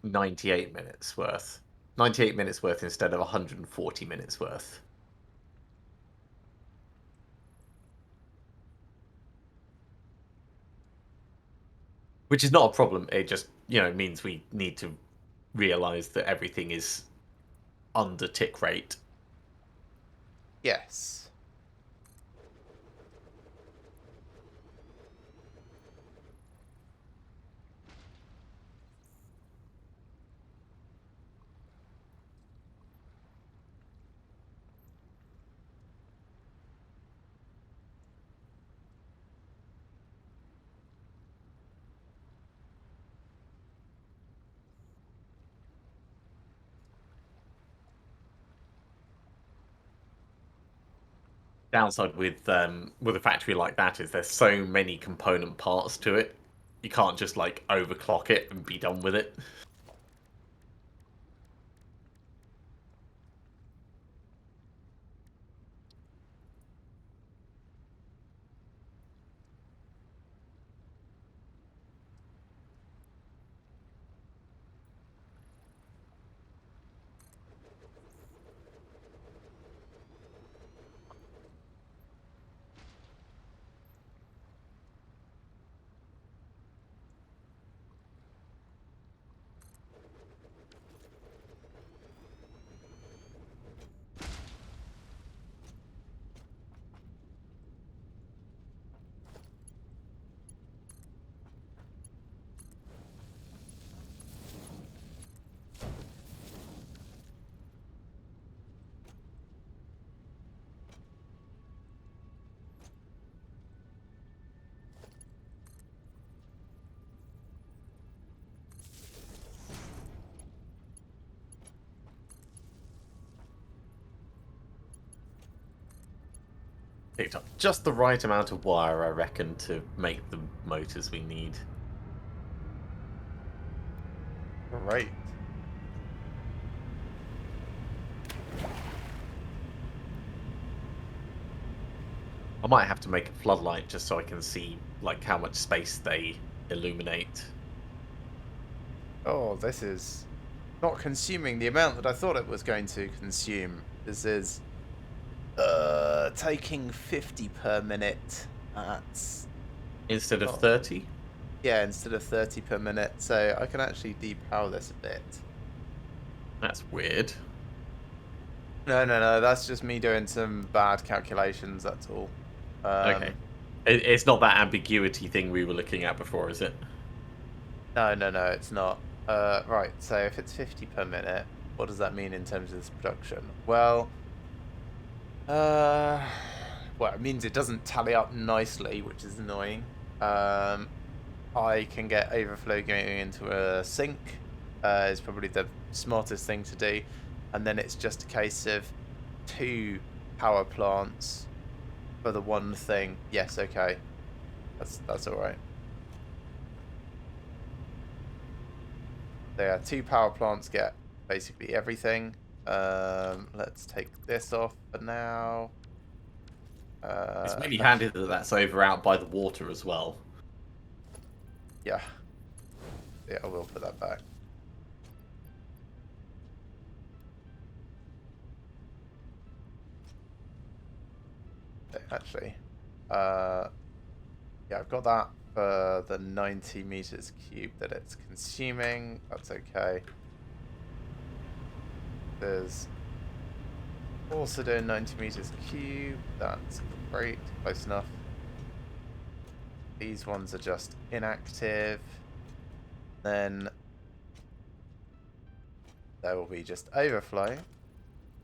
98 minutes worth. 98 minutes worth instead of 140 minutes worth. Which is not a problem. It just, means we need to realize that everything is under tick rate. Yes. Downside with a factory like that is there's so many component parts to it. You can't just like overclock it and be done with it. Picked up just the right amount of wire, I reckon, to make the motors we need. Great. I might have to make a floodlight just so I can see like how much space they illuminate. Oh, this is not consuming the amount that I thought it was going to consume. This is taking 50 per minute. That's Instead of Oh. 30? yeah, instead of 30 per minute. So I can actually depower this a bit. That's weird. No. That's just me doing some bad calculations. That's all. Okay. It's not that ambiguity thing we were looking at before, is it? No, it's not. Right, so if it's 50 per minute, what does that mean in terms of this production? Well, it means it doesn't tally up nicely, which is annoying. I can get overflow going into a sink, is probably the smartest thing to do. And then it's just a case of 2 power plants for the one thing. Yes, okay. That's alright. So yeah, 2 power plants get basically everything. Let's take this off for now. It's really handy that that's over out by the water as well. Yeah. Yeah, I will put that back. Actually, yeah, I've got that for the 90 meters cubed that it's consuming. That's okay. There's also doing 90 meters cubed. That's great. Close enough. These ones are just inactive. Then there will be just overflow.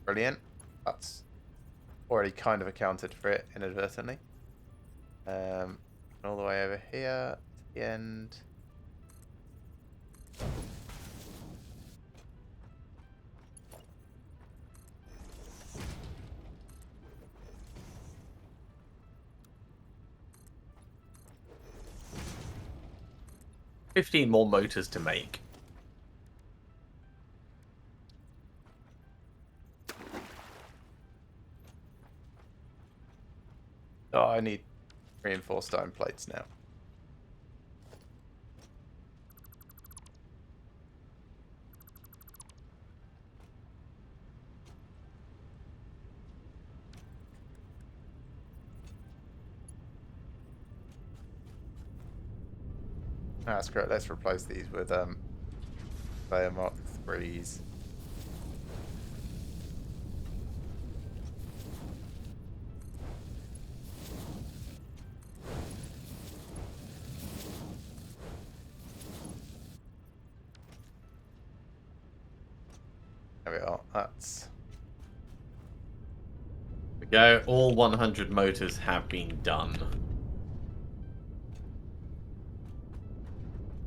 Brilliant. That's already kind of accounted for it inadvertently. All the way over here to the end. $15 more motors to make. Oh, I need reinforced iron plates now. That's great. Let's replace these with Player Mark 3s. There we are. That's We go. All 100 motors have been done.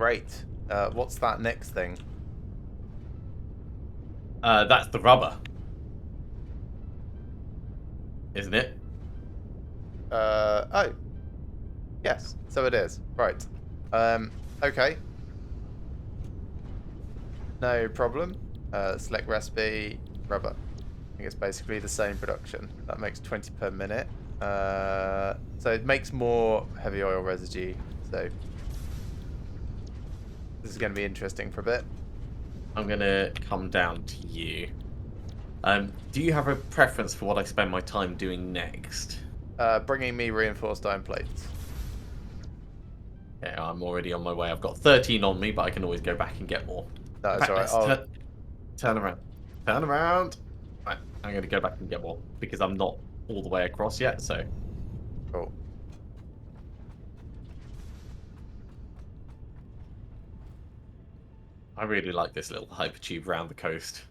great. What's that next thing? That's the rubber. Isn't it? Oh. Yes, so it is. Right. Okay. No problem. Select recipe, rubber. I think it's basically the same production. That makes 20 per minute. So it makes more heavy oil residue. So this is going to be interesting for a bit. I'm going to come down to you. Do you have a preference for what I spend my time doing next? Bringing me reinforced iron plates. Okay, I'm already on my way. I've got 13 on me, but I can always go back and get more. No, In it's fact, alright. let's turn around. Turn around. Right, I'm going to go back and get more because I'm not all the way across yet, so... Cool. I really like this little hypertube around the coast.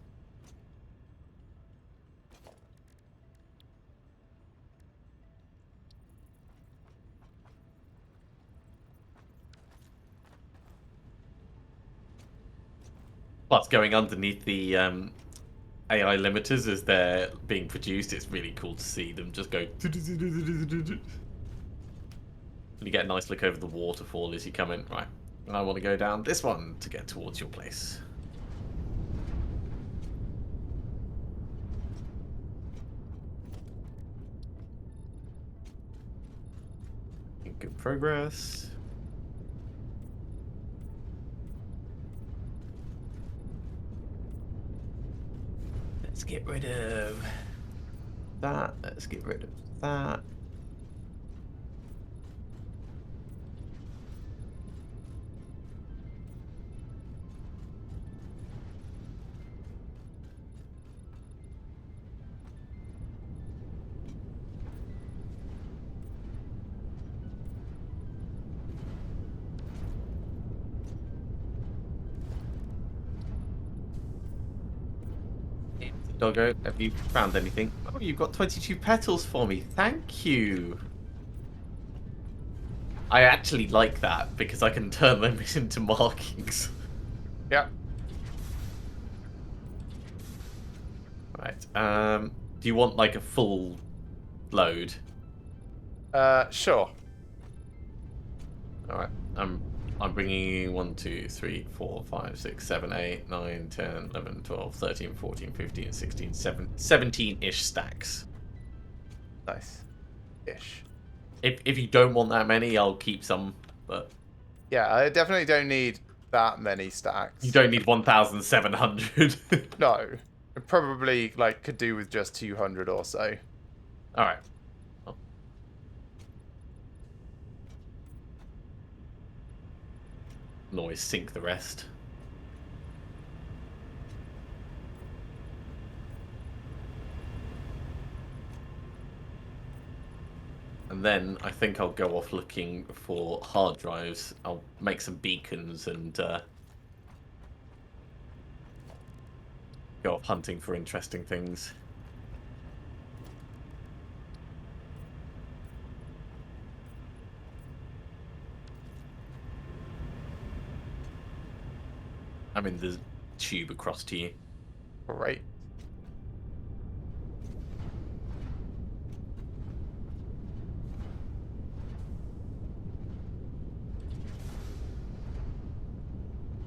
Plus, going underneath the AI limiters as they're being produced. It's really cool to see them just go. And you get a nice look over the waterfall as you come in. Right, I want to go down this one to get towards your place. Good progress. Let's get rid of that. Let's get rid of that. Doggo, have you found anything? Oh, you've got 22 petals for me. Thank you. I actually like that because I can turn them into markings. Yeah. Right. Do you want like a full load? Sure. All right. I'm bringing you 1, 2, 3, 4, 5, 6, 7, 8, 9, 10, 11, 12, 13, 14, 15, 16, 17-ish stacks. Nice. Ish. If you don't want that many, I'll keep some, but Yeah, I definitely don't need that many stacks. you don't need 1,700. No. It probably like could do with just 200 or so. All right. Well. Can always sink the rest. And then I think I'll go off looking for hard drives. I'll make some beacons and go off hunting for interesting things. I'm in the tube across to you. Great.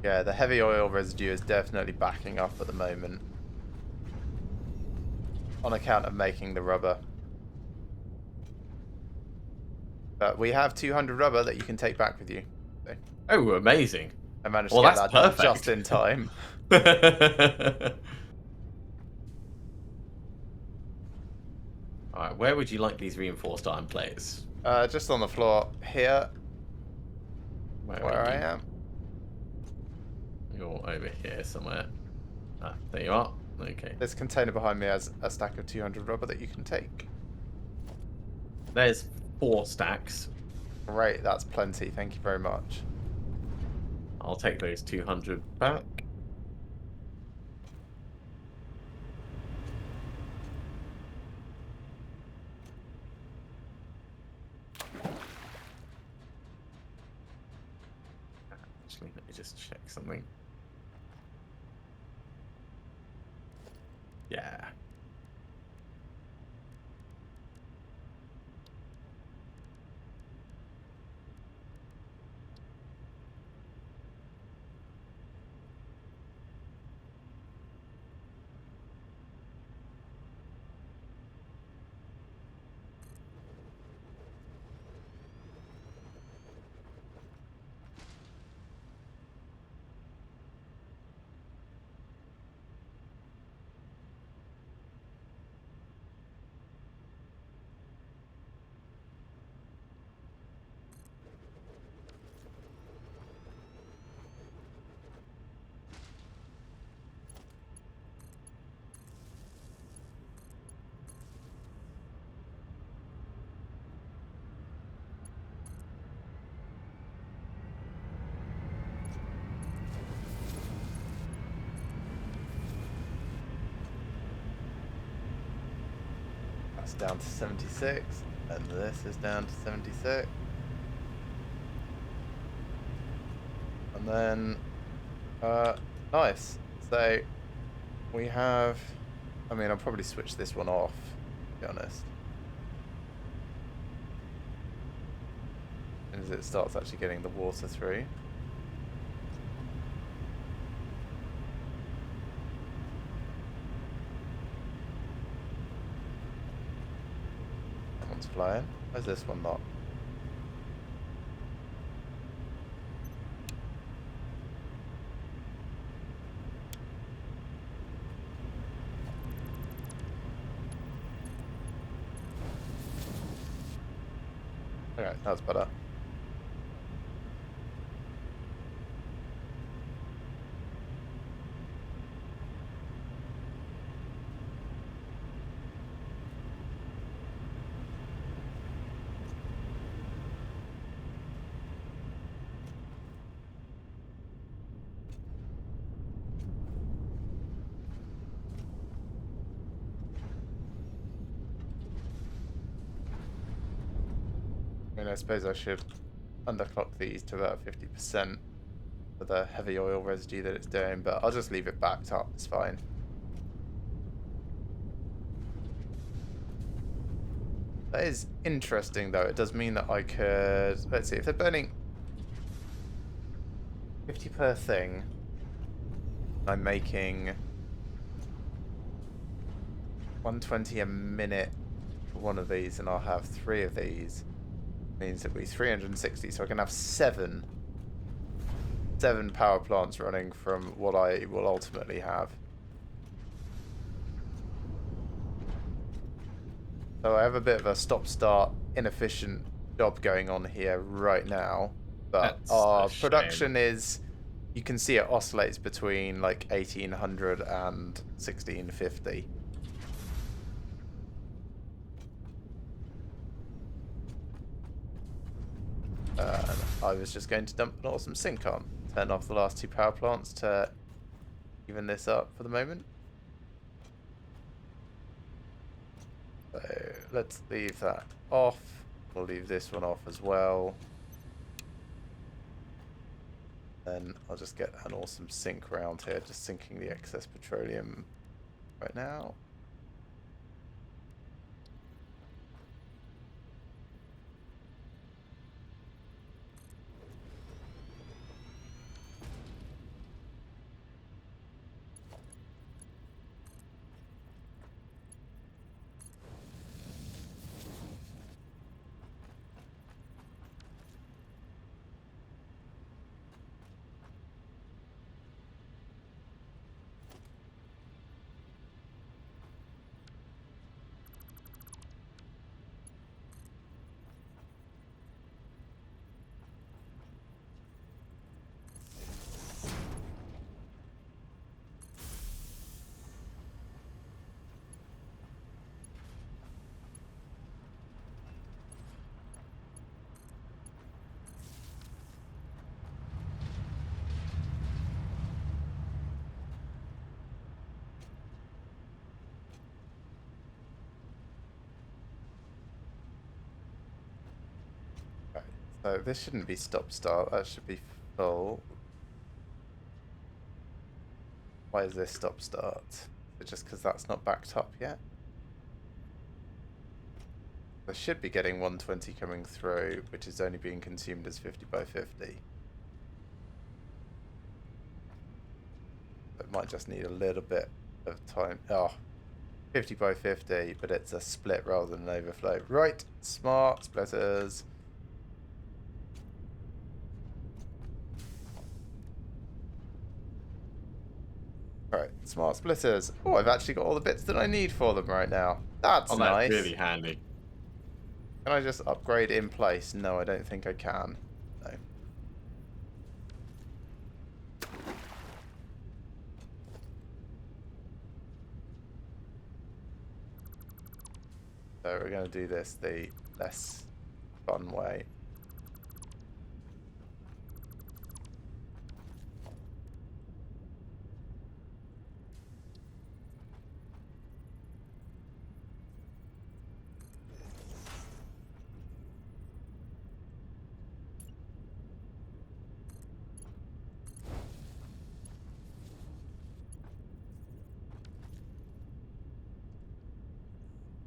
Yeah, the heavy oil residue is definitely backing up at the moment. On account of making the rubber. But we have 200 rubber that you can take back with you. So Oh, amazing. I managed Well, to get that's that done perfect. just in time. Alright, where would you like these reinforced iron plates? Just on the floor here, Where where are I you? am. You're over here somewhere. Ah, there you are. Okay. This container behind me has a stack of 200 rubber that you can take. There's 4 stacks. Great, that's plenty. Thank you very much. I'll take those 200 back. Actually, let me just check something. Yeah. That's down to 76, and this is down to 76. And then, nice. So we have I mean, I'll probably switch this one off, to be honest. As it starts actually getting the water through. That one's flying. Where's this one not? Okay, that's better. I mean, I suppose I should underclock these to about 50% for the heavy oil residue that it's doing, but I'll just leave it backed up, it's fine. That is interesting though, it does mean that I could, let's see, if they're burning 50 per thing, I'm making 120 a minute for one of these, and I'll have 3 of these. Means it'll be 360, so I can have 7 power plants running from what I will ultimately have. So I have a bit of a stop-start inefficient job going on here right now, but That's our a shame. production is, you can see it oscillates between like 1800 and 1650. I was just going to dump an awesome sink on. Turn off the last 2 power plants to even this up for the moment. So let's leave that off. We'll leave this one off as well. Then I'll just get an awesome sink around here, just sinking the excess petroleum right now. So this shouldn't be stop-start, that should be full. Why is this stop-start? Is it just because that's not backed up yet? I should be getting 120 coming through, which is only being consumed as 50 by 50. It might just need a little bit of time. Oh, 50 by 50, but it's a split rather than an overflow. Right, smart splitters. Right, smart splitters. Oh, I've actually got all the bits that I need for them right now. That's nice. That's really handy. Can I just upgrade in place? No, I don't think I can. No. So we're going to do this the less fun way.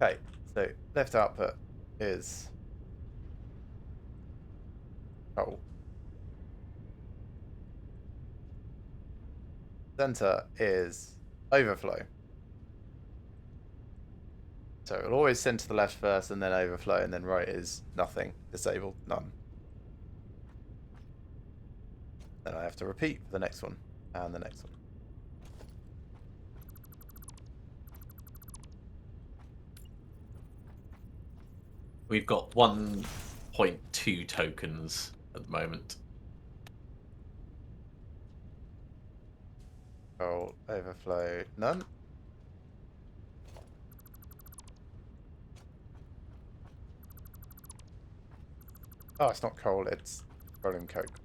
Okay, so left output is coal. Center is overflow. So it'll always send to the left first and then overflow, and then right is nothing, disabled, none. Then I have to repeat for the next one and the next one. We've got 1.2 tokens at the moment. Coal, overflow, none. Oh, it's not coal, it's petroleum coke.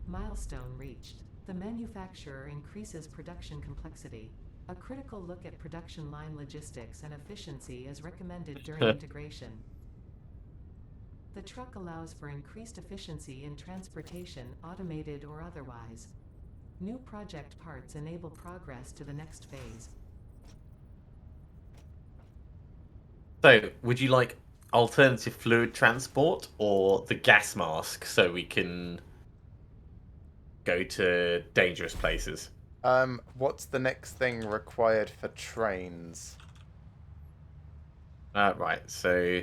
Milestone reached. The manufacturer increases production complexity. A critical look at production line logistics and efficiency is recommended during integration. The truck allows for increased efficiency in transportation, automated or otherwise. New project parts enable progress to the next phase. So, would you like alternative fluid transport or the gas mask so we can go to dangerous places? What's the next thing required for trains? Right, so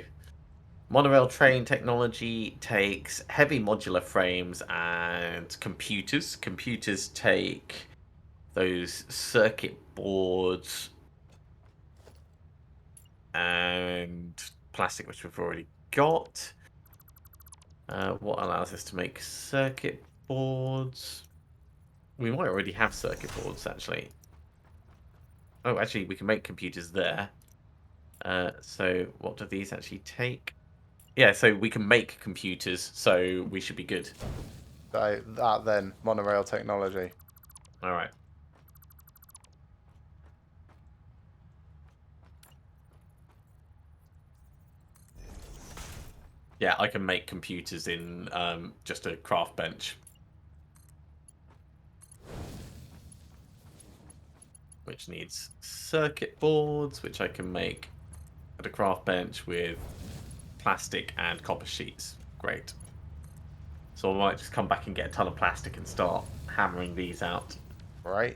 monorail train technology takes heavy modular frames and computers. Computers take those circuit boards and plastic, which we've already got. What allows us to make circuit boards? We might already have circuit boards, actually. Oh, actually, we can make computers there. So what do these actually take? Yeah, so we can make computers, so we should be good. So that then, monorail technology. All right. Yeah, I can make computers in just a craft bench. Which needs circuit boards, which I can make at a craft bench with plastic and copper sheets. Great. So I might just come back and get a ton of plastic and start hammering these out. Right.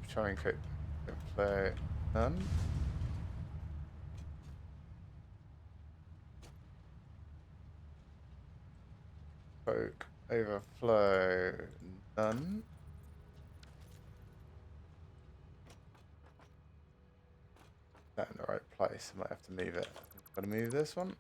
Try and cook. Overflow, none. Coke, overflow, none. Not in the right place. I might have to move it. I'm gonna move this one.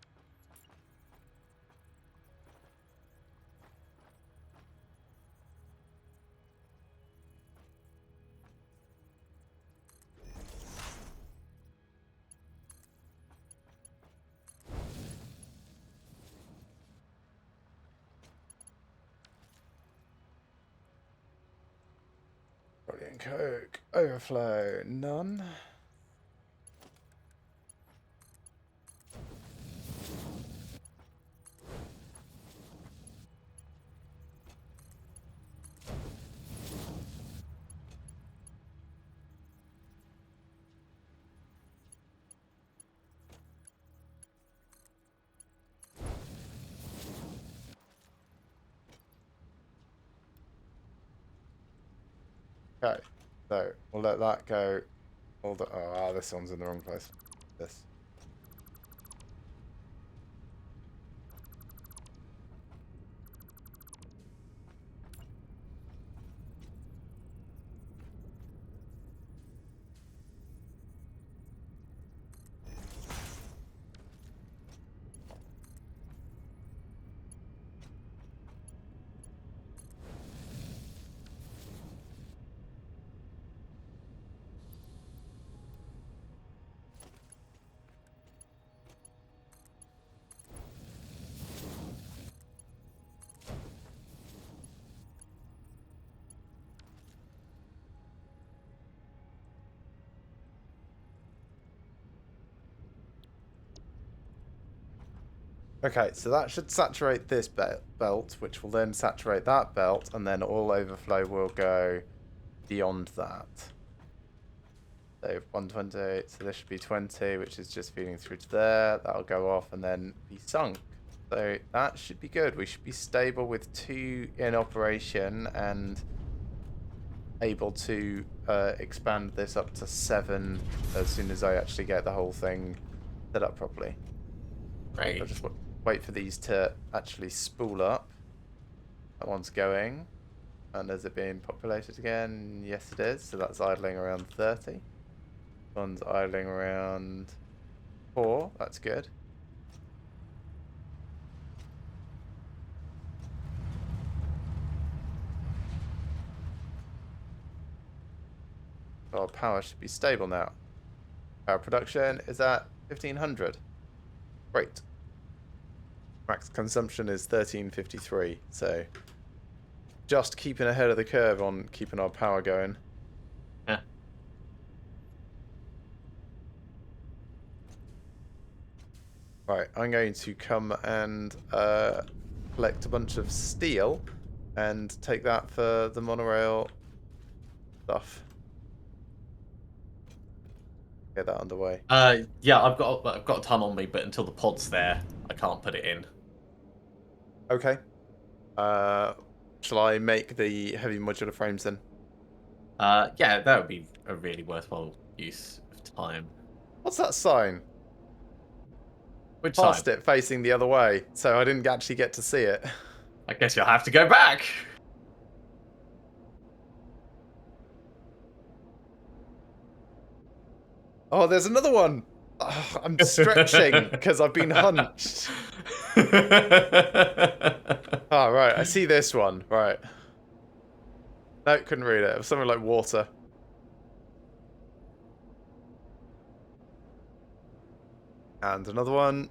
Brilliant. Coke, overflow, none. Okay, so we'll let that go. Oh, this one's in the wrong place. This. Okay, so that should saturate this belt, which will then saturate that belt, and then all overflow will go beyond that. So 128, so this should be 20, which is just feeding through to there. That'll go off and then be sunk. So that should be good. We should be stable with 2 in operation and able to expand this up to 7 as soon as I actually get the whole thing set up properly. Great. I'll just wait for these to actually spool up. That one's going. And is it being populated again? Yes, it is. So that's idling around 30. One's idling around 4. That's good. Our power should be stable now. Power production is at 1500. Great. Max consumption is 1353. So just keeping ahead of the curve on keeping our power going. Yeah. Right, I'm going to come and collect a bunch of steel and take that for the monorail stuff. Get that underway. Yeah, I've got a ton on me, but until the pod's there, I can't put it in. Okay. Shall I make the heavy modular frames then? Yeah, that would be a really worthwhile use of time. What's that sign? Which Past side? it, facing the other way, so I didn't actually get to see it. I guess you'll have to go back. Oh, there's another one. Ugh, I'm stretching because I've been hunched. Oh, right. I see this one. Right. No, couldn't read it. It was something like water. And another one.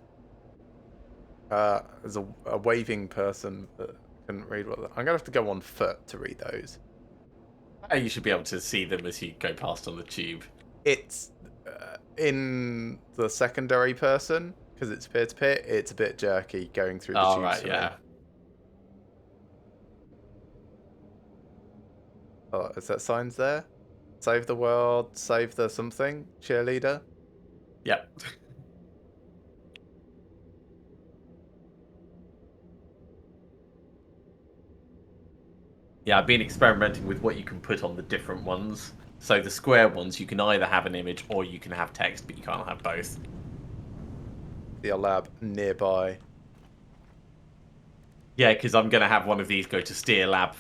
There's a waving person that couldn't read what. I'm going to have to go on foot to read those. You should be able to see them as you go past on the tube. It's in the secondary person, because it's peer-to-peer, it's a bit jerky going through the tubes. Oh, right, for me. yeah. Oh, is that signs there? Save the world, save the something, cheerleader. Yep. Yeah, I've been experimenting with what you can put on the different ones. So the square ones, you can either have an image or you can have text, but you can't have both. The lab nearby. Yeah, because I'm going to have one of these go to Steel Lab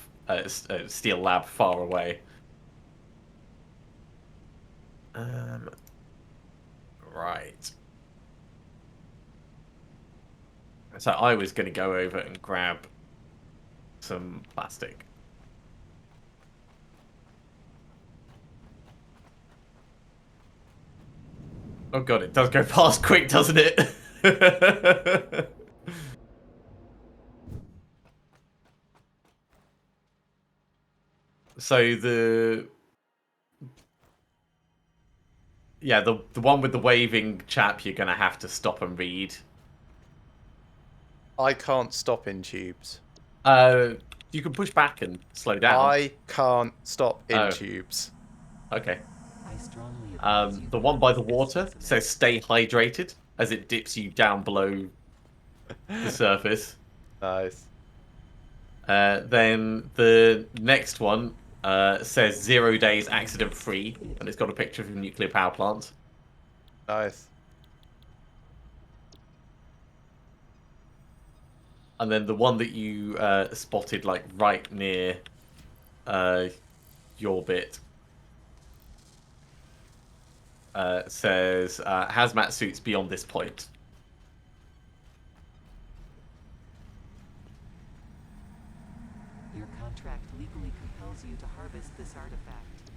far away. Right. So I was going to go over and grab some plastic. Oh god, it does go past quick, doesn't it? So the one with the waving chap, you're gonna have to stop and read. I can't stop in tubes. You can push back and slow down. I can't stop in Oh. tubes. Okay. I strongly advise you The one by the to water exercise says stay hydrated as it dips you down below the surface. Nice. Then the next one says 0 days accident free, and it's got a picture of a nuclear power plant. Nice. And then the one that you spotted, like right near your bit, says hazmat suits beyond this point. Your contract legally compels you to harvest this artifact.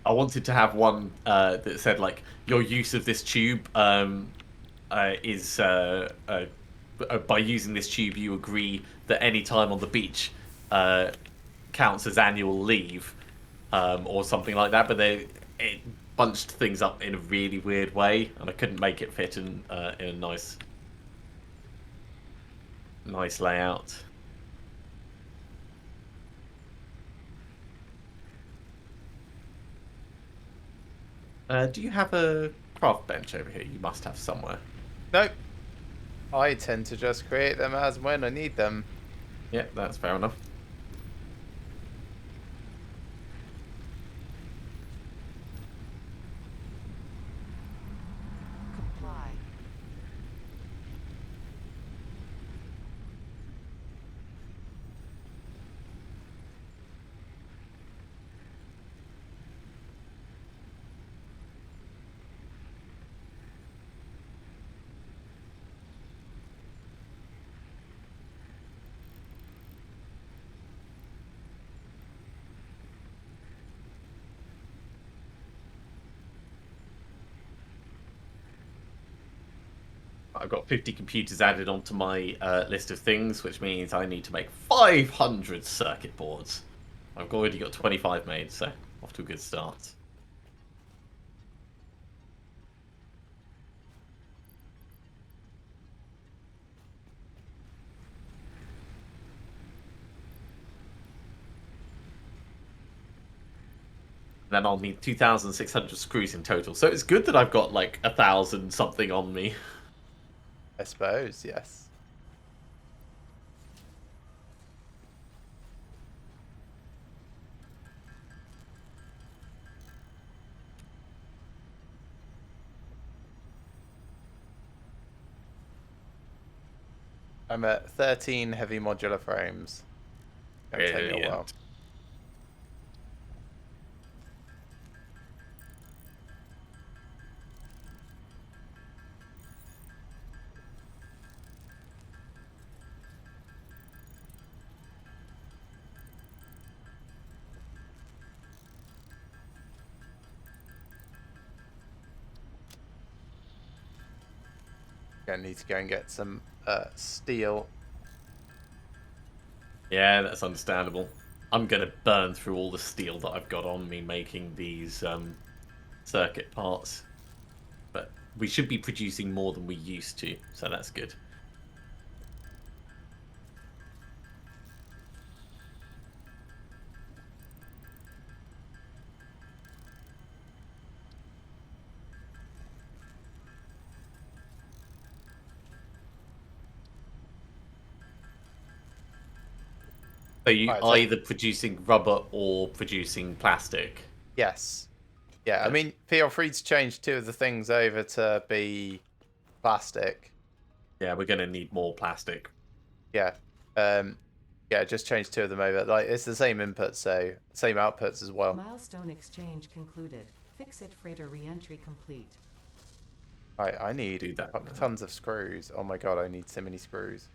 I wanted to have one that said like your use of this tube is by using this tube you agree that any time on the beach counts as annual leave or something like that. But it bunched things up in a really weird way, and I couldn't make it fit in a nice Nice layout. Do you have a craft bench over here? You must have somewhere. Nope. I tend to just create them as and when I need them. Yeah, that's fair enough. Comply. I've got 50 computers added onto my list of things, which means I need to make 500 circuit boards. I've already got 25 made, so off to a good start. Then I'll need 2,600 screws in total. So it's good that I've got like 1,000 something on me. I suppose, yes. I'm at 13 heavy modular frames. Gonna take me a Brilliant. while. Gonna need to go and get some steel. Yeah, that's understandable. I'm going to burn through all the steel that I've got on me making these circuit parts. But we should be producing more than we used to, so that's good. So you Right, so either producing rubber or producing plastic. yes. Yeah, I Okay. mean, feel free to change two of the things over to be plastic. Yeah, we're going to need more plastic. Yeah. Um, yeah, just change two of them over. Like, it's the same inputs, so same outputs as well. Milestone exchange concluded. Fix-it freighter re-entry complete. Right, I need Do that now. tons of screws. Oh my god, I need so many screws.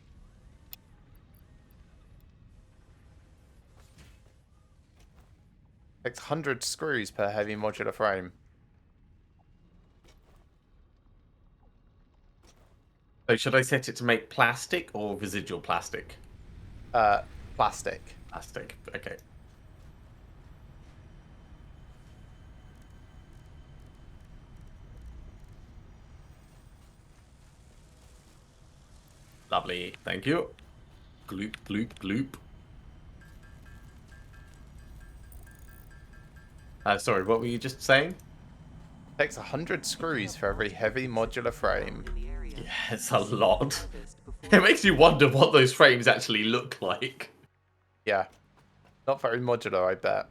Takes 100 screws per heavy modular frame. So should I set it to make plastic or residual plastic? Plastic. Plastic, okay. Lovely, thank you. Gloop, gloop, gloop. Sorry, what were you just saying? Takes 100 screws for every heavy modular frame. Yeah, it's a lot. It makes you wonder what those frames actually look like. Yeah. Not very modular, I bet.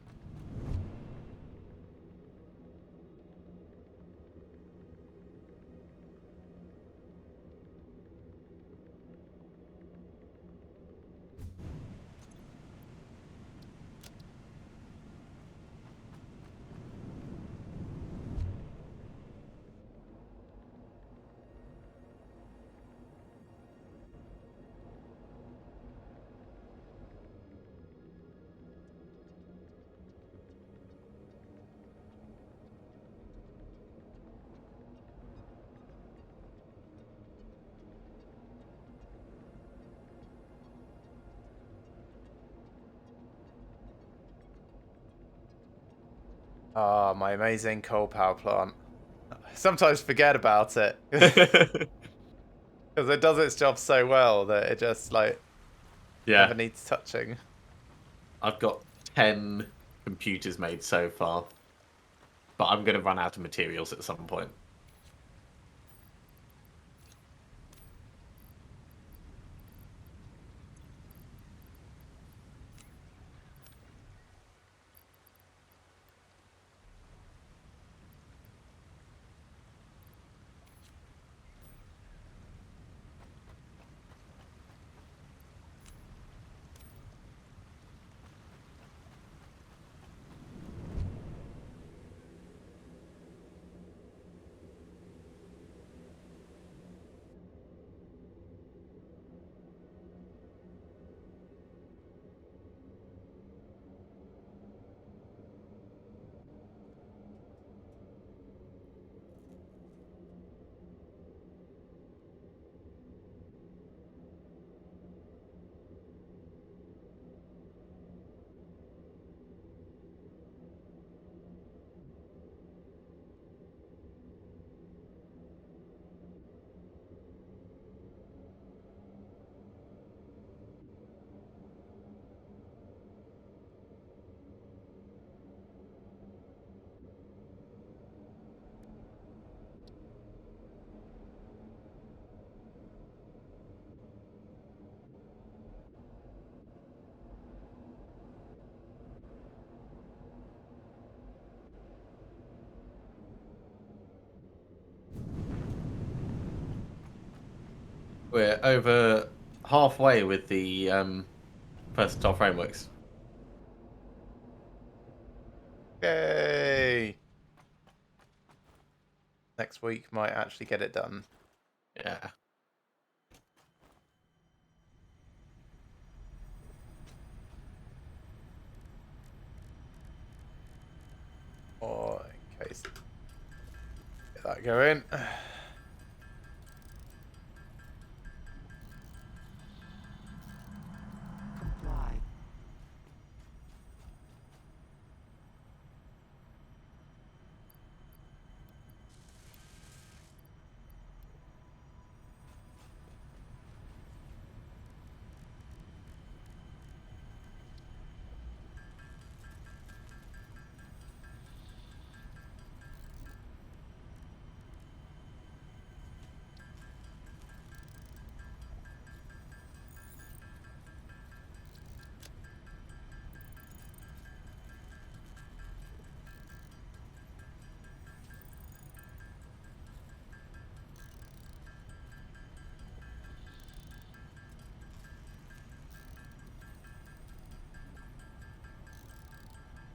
Ah, my amazing coal power plant. I sometimes forget about it. Because it does its job so well that it just, like, never Yeah, needs touching. I've got 10 computers made so far, but I'm going to run out of materials at some point. We're over halfway with the versatile frameworks. Yay! Next week might actually get it done. Yeah. Or in case. Get that going. Comply.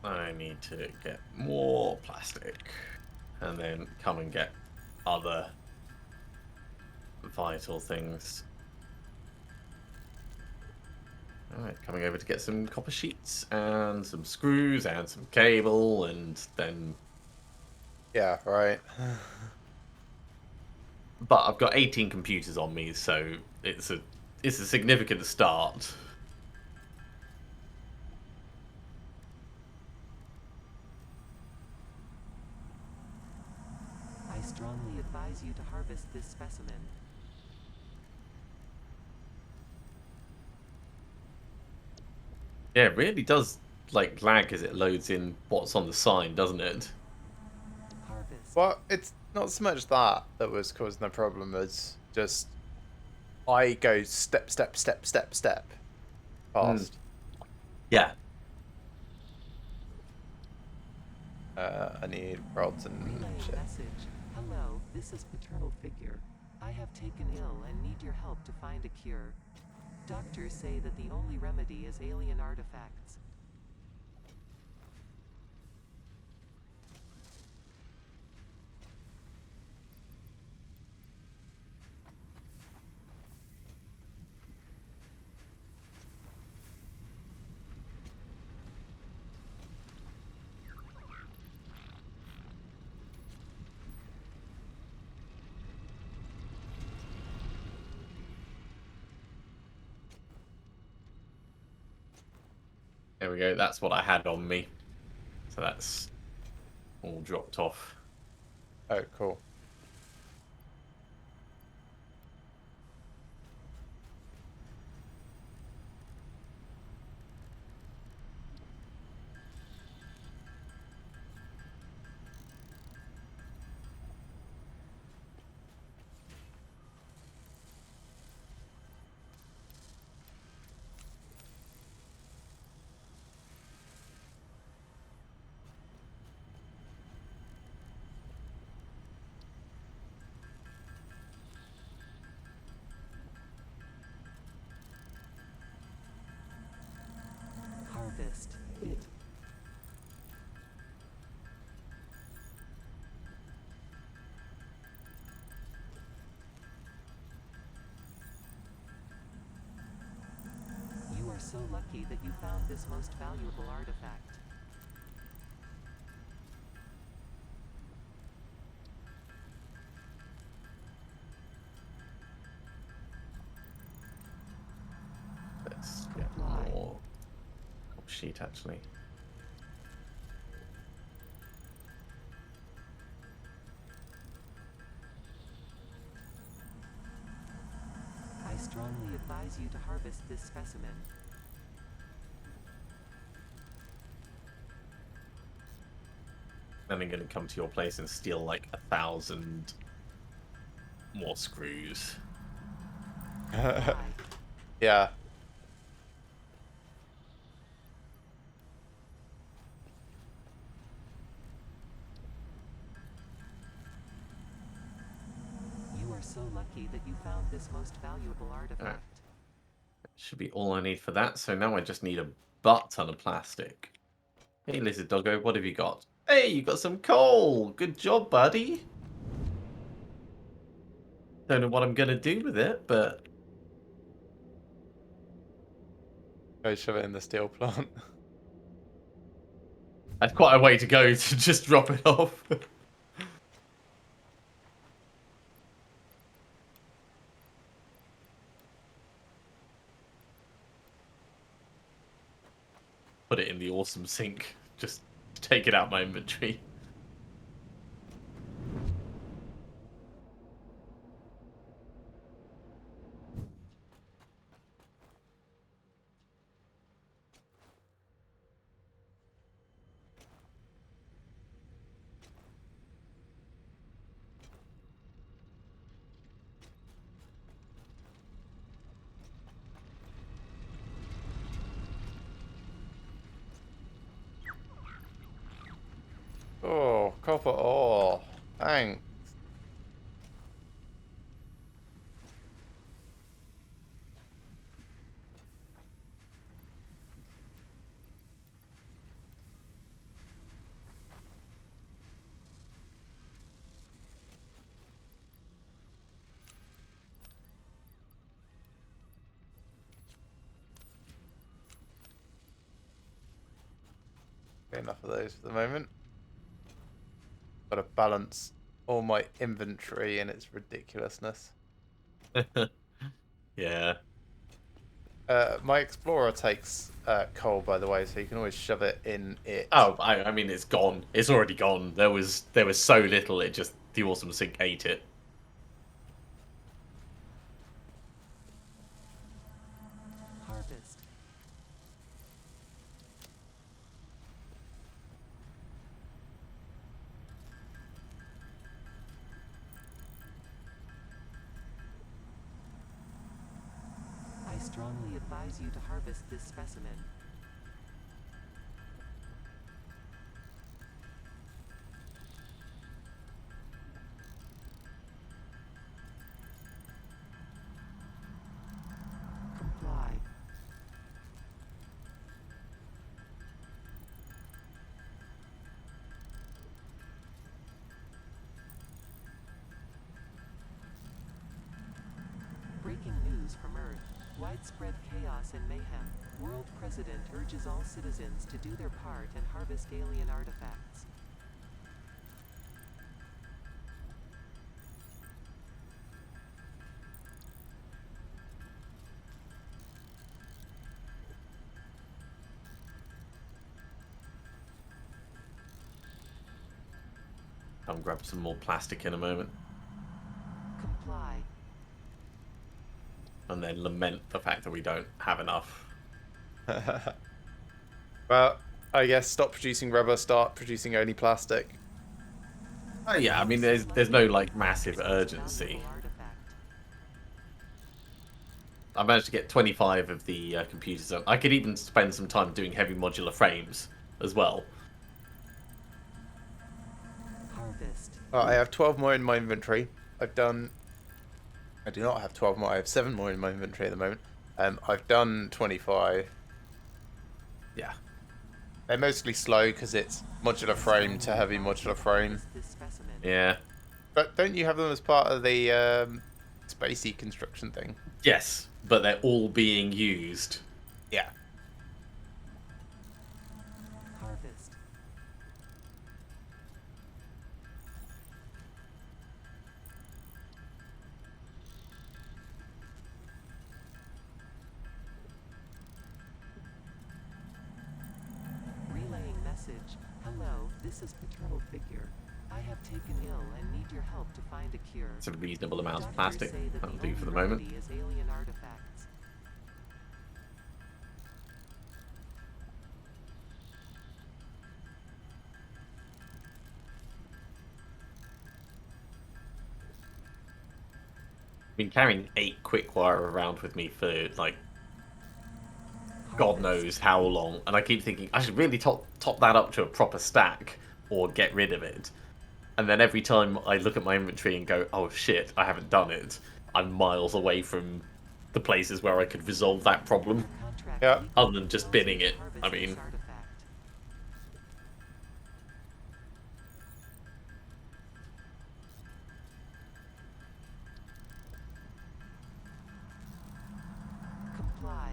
I need to get more plastic and then come and get other vital things. Alright, coming over to get some copper sheets and some screws and some cable, and then... Yeah, right. But I've got 18 computers on me, so it's a significant start. I strongly advise you to harvest this specimen. Yeah, it really does like lag as it loads in what's on the sign, doesn't it? Harvest. Well, it's not so much that was causing the problem as just I go step, step, step, step, step fast. Yeah. I need rods and Relay shit. message. Hello, this is paternal figure. I have taken ill and need your help to find a cure. Doctors say that the only remedy is alien artifacts. There we go. That's what I had on me. So that's all dropped off. Oh, cool. Hit. You are so lucky that you found this most valuable artifact. Let's get Comply. more sheet actually. I strongly advise you to harvest this specimen. Then I'm going to come to your place and steal like 1,000 more screws. Comply. Yeah. You are so lucky that you found this most valuable artifact. Should be all I need for that. So now I just need a butt ton of plastic. Hey, lizard doggo, what have you got? Hey, you got some coal. Good job, buddy. Don't know what I'm gonna do with it, but Go shove it in the steel plant. that's quite a way to go to just drop it off. Put it in the awesome sink. Just take it out my inventory. Oh, copper ore. Thanks. Okay, enough of those for the moment. Got to balance all my inventory and its ridiculousness. Yeah. My explorer takes coal, by the way, so you can always shove it in it. Oh, I mean, it's gone. It's already gone. There was so little. It just the awesome sink ate it. Harvest. I strongly advise you to harvest this specimen. Comply. Breaking news from Earth. Widespread chaos and mayhem. World President urges all citizens to do their part and harvest alien artifacts. I'll grab some more plastic in a moment, Comply. and then lament the fact that we don't have enough. Well, I guess stop producing rubber, start producing only plastic. Oh yeah, I mean, there's no like massive urgency. I managed to get 25 of the computers on. I could even spend some time doing heavy modular frames as well. Harvest. I have 12 more in my inventory. I do not have 12 more. I have 7 more in my inventory at the moment. I've done 25. Yeah. They're mostly slow because it's modular frame to heavy modular frame. Yeah. But don't you have them as part of the spacey construction thing? Yes, but they're all being used. Yeah. Harvest. Relaying message. Hello, this is Paternal Figure. I have taken ill and need your help to find a cure. It's a reasonable amount of Doctors plastic. say that That'll the do for the only moment. remedy is alien artifacts. Been carrying 8 quick wire around with me for like God knows how long, and I keep thinking I should really top that up to a proper stack or get rid of it. And then every time I look at my inventory and go, oh shit, I haven't done it, I'm miles away from the places where I could resolve that problem, Contract Yeah. legally other than just allows binning you to it. harvest I this mean, artifact. Comply.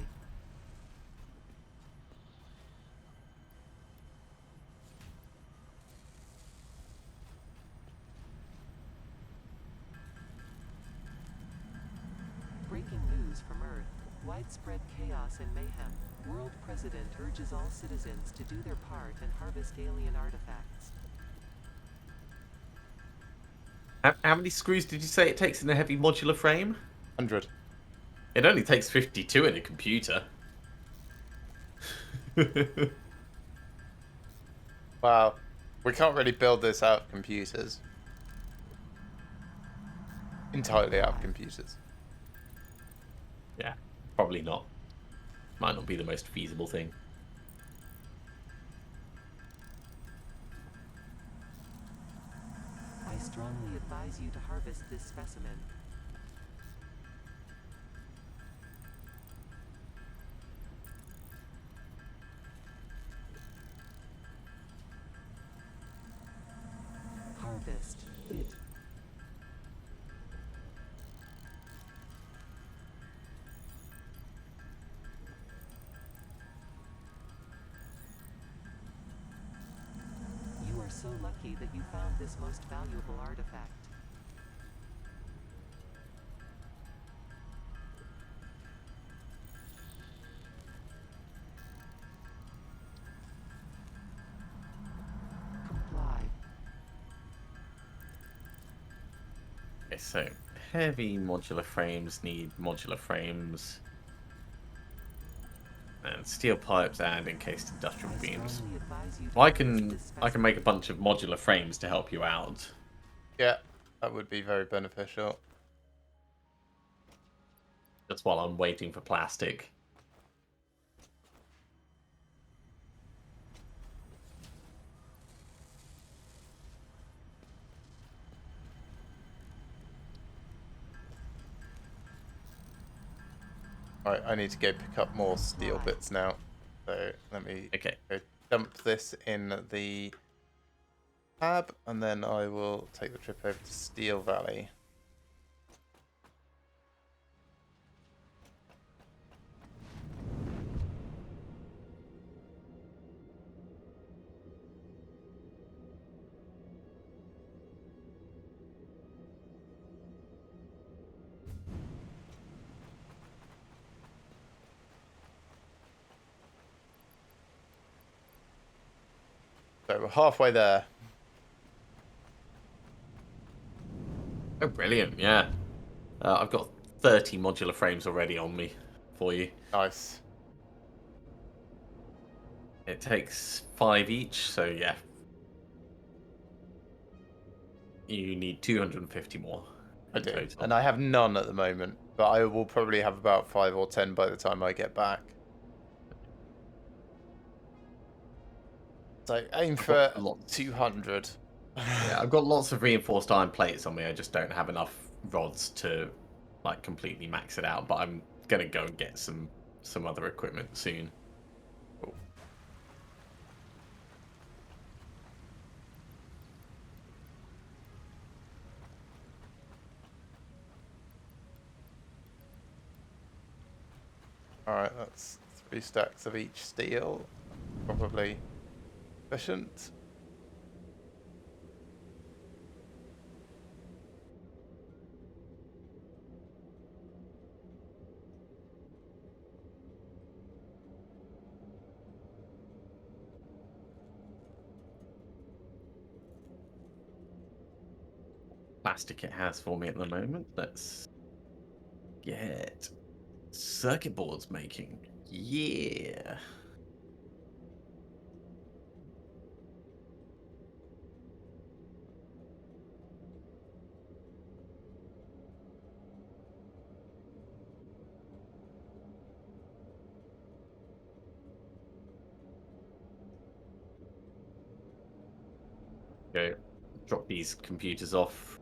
Breaking news from Earth. Widespread chaos and mayhem. World President urges all citizens to do their part and harvest alien artifacts. how many screws did you say it takes in a heavy modular frame? 100. It only takes 52 in a computer. Wow. We can't really build this out of computers. Entirely out of computers. Yeah, probably not. Might not be the most feasible thing. I strongly advise you to harvest this specimen. Harvest it. You are so lucky that you found this most valuable artifact. Comply. Okay, so heavy modular frames need modular frames. And steel pipes and encased industrial I beams. strongly advise you to Well, I harvest this can make a specimen. bunch of modular frames to help you out. Yeah, that would be very beneficial. That's while I'm waiting for plastic. Right, I need to go pick up more steel bits now. So let me Okay. go dump this in the tab, and then I will take the trip over to Steel Valley. So we're halfway there. Oh, brilliant! Yeah, I've got 30 modular frames already on me for you. Nice. It takes 5 each, so yeah. You need 250 more I in do. total. And I have none at the moment, but I will probably have about 5 or 10 by the time I get back. So aim for got lots. 200. Yeah, I've got lots of reinforced iron plates on me. I just don't have enough rods to like completely max it out. But I'm gonna go and get some other equipment soon. Cool. Alright, that's 3 stacks of each steel. Probably efficient. Plastic it has for me at the moment. Let's get circuit boards making. Yeah. Go drop these computers off.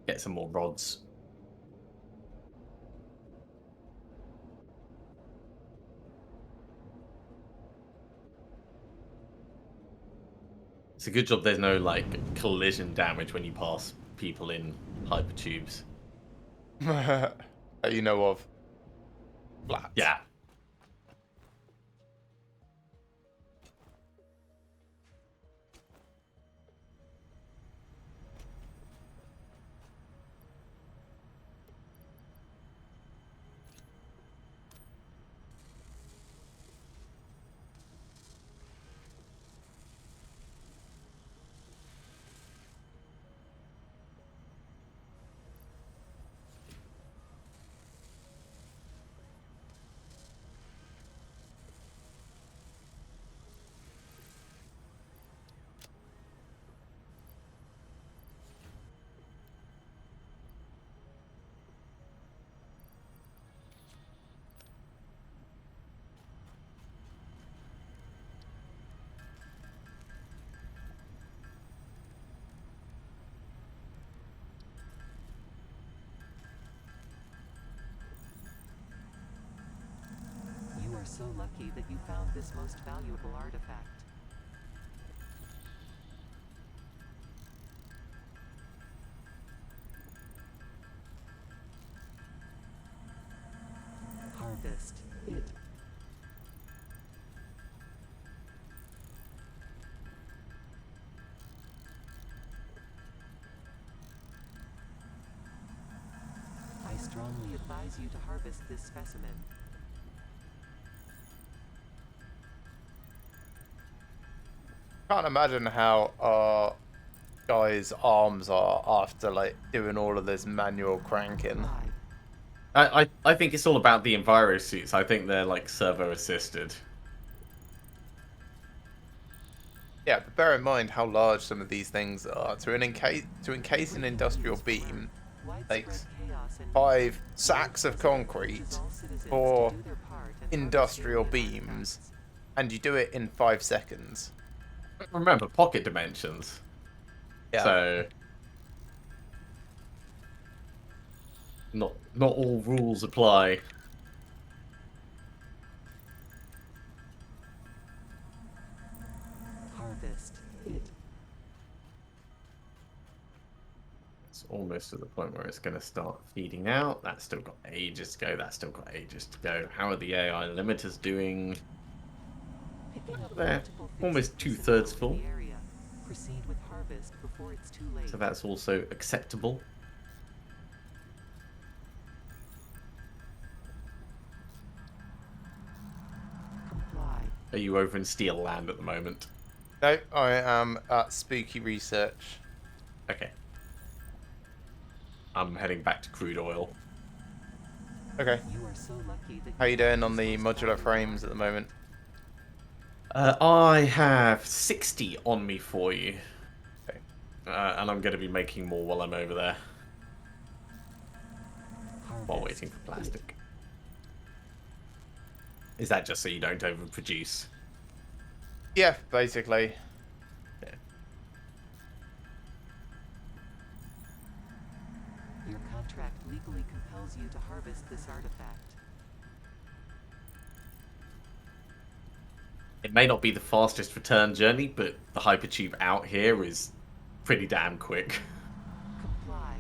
Get some more rods. It's a good job there's no like collision damage when you pass people in hypertubes. That you know of. Flat. Yeah. You are so lucky that you found this most valuable artifact. Harvest it. I strongly advise you to harvest this specimen. Can't imagine how our guys' arms are after like doing all of this manual cranking. I think it's all about the enviro suits. I think they're like servo assisted. Yeah, but bear in mind how large some of these things are. To encase an industrial beam takes 5 sacks of concrete for industrial beams, and you do it in 5 seconds. Remember pocket dimensions. Yeah. So not all rules apply. Harvest it. It's almost to the point where it's going to start feeding out. That's still got ages to go. That's still got ages to go. How are the AI limiters doing? They're almost 2/3 full. Proceed with harvest before it's too late. So that's also acceptable. Comply. Are you over in Steel Land at the moment? No, I am at Spooky Research. Okay. I'm heading back to crude oil. Okay. You are so lucky that How you doing on the modular frames at the moment? I have 60 on me for you. Okay. And I'm going to be making more while I'm over there. While harvest waiting for plastic. Is that just so you don't overproduce? Yeah, basically. Yeah. Your contract legally compels you to harvest this artifact. It may not be the fastest return journey, but the hypertube out here is pretty damn quick. Comply.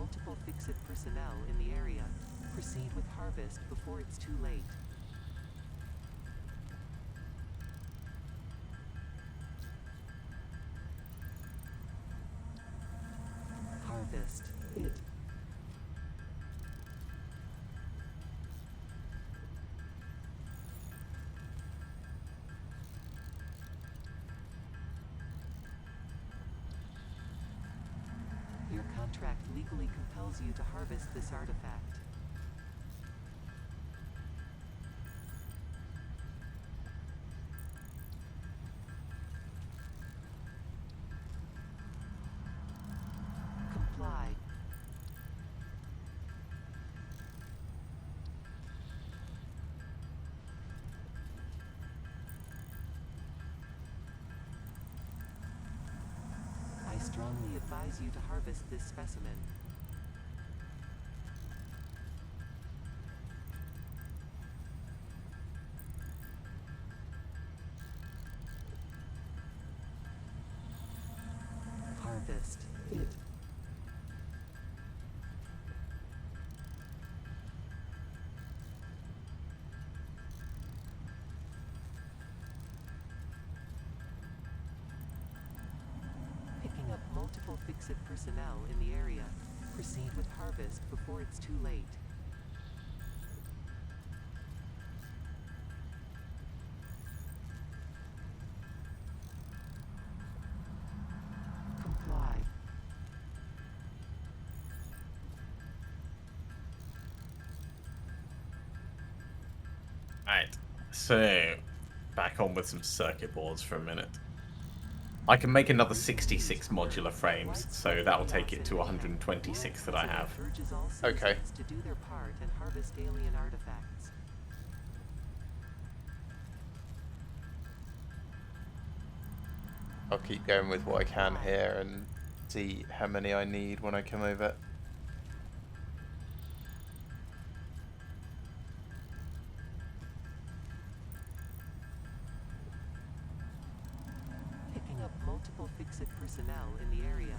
multiple fixed personnel in the area. Proceed with harvest before it's too late. Harvest it. Your contract legally compels you to harvest this artifact. Comply. I strongly advise you to harvest this specimen. Harvest it. Picking up multiple fixed personnel in the area. Proceed with harvest before it's too late. Comply. Right, so back on with some circuit boards for a minute. I can make another 66 modular frames, so that will take it to 126 that I have. Urges all Okay. citizens to do their part and harvest alien artifacts. I'll keep going with what I can here and see how many I need when I come over. Picking up multiple fixed personnel in the area.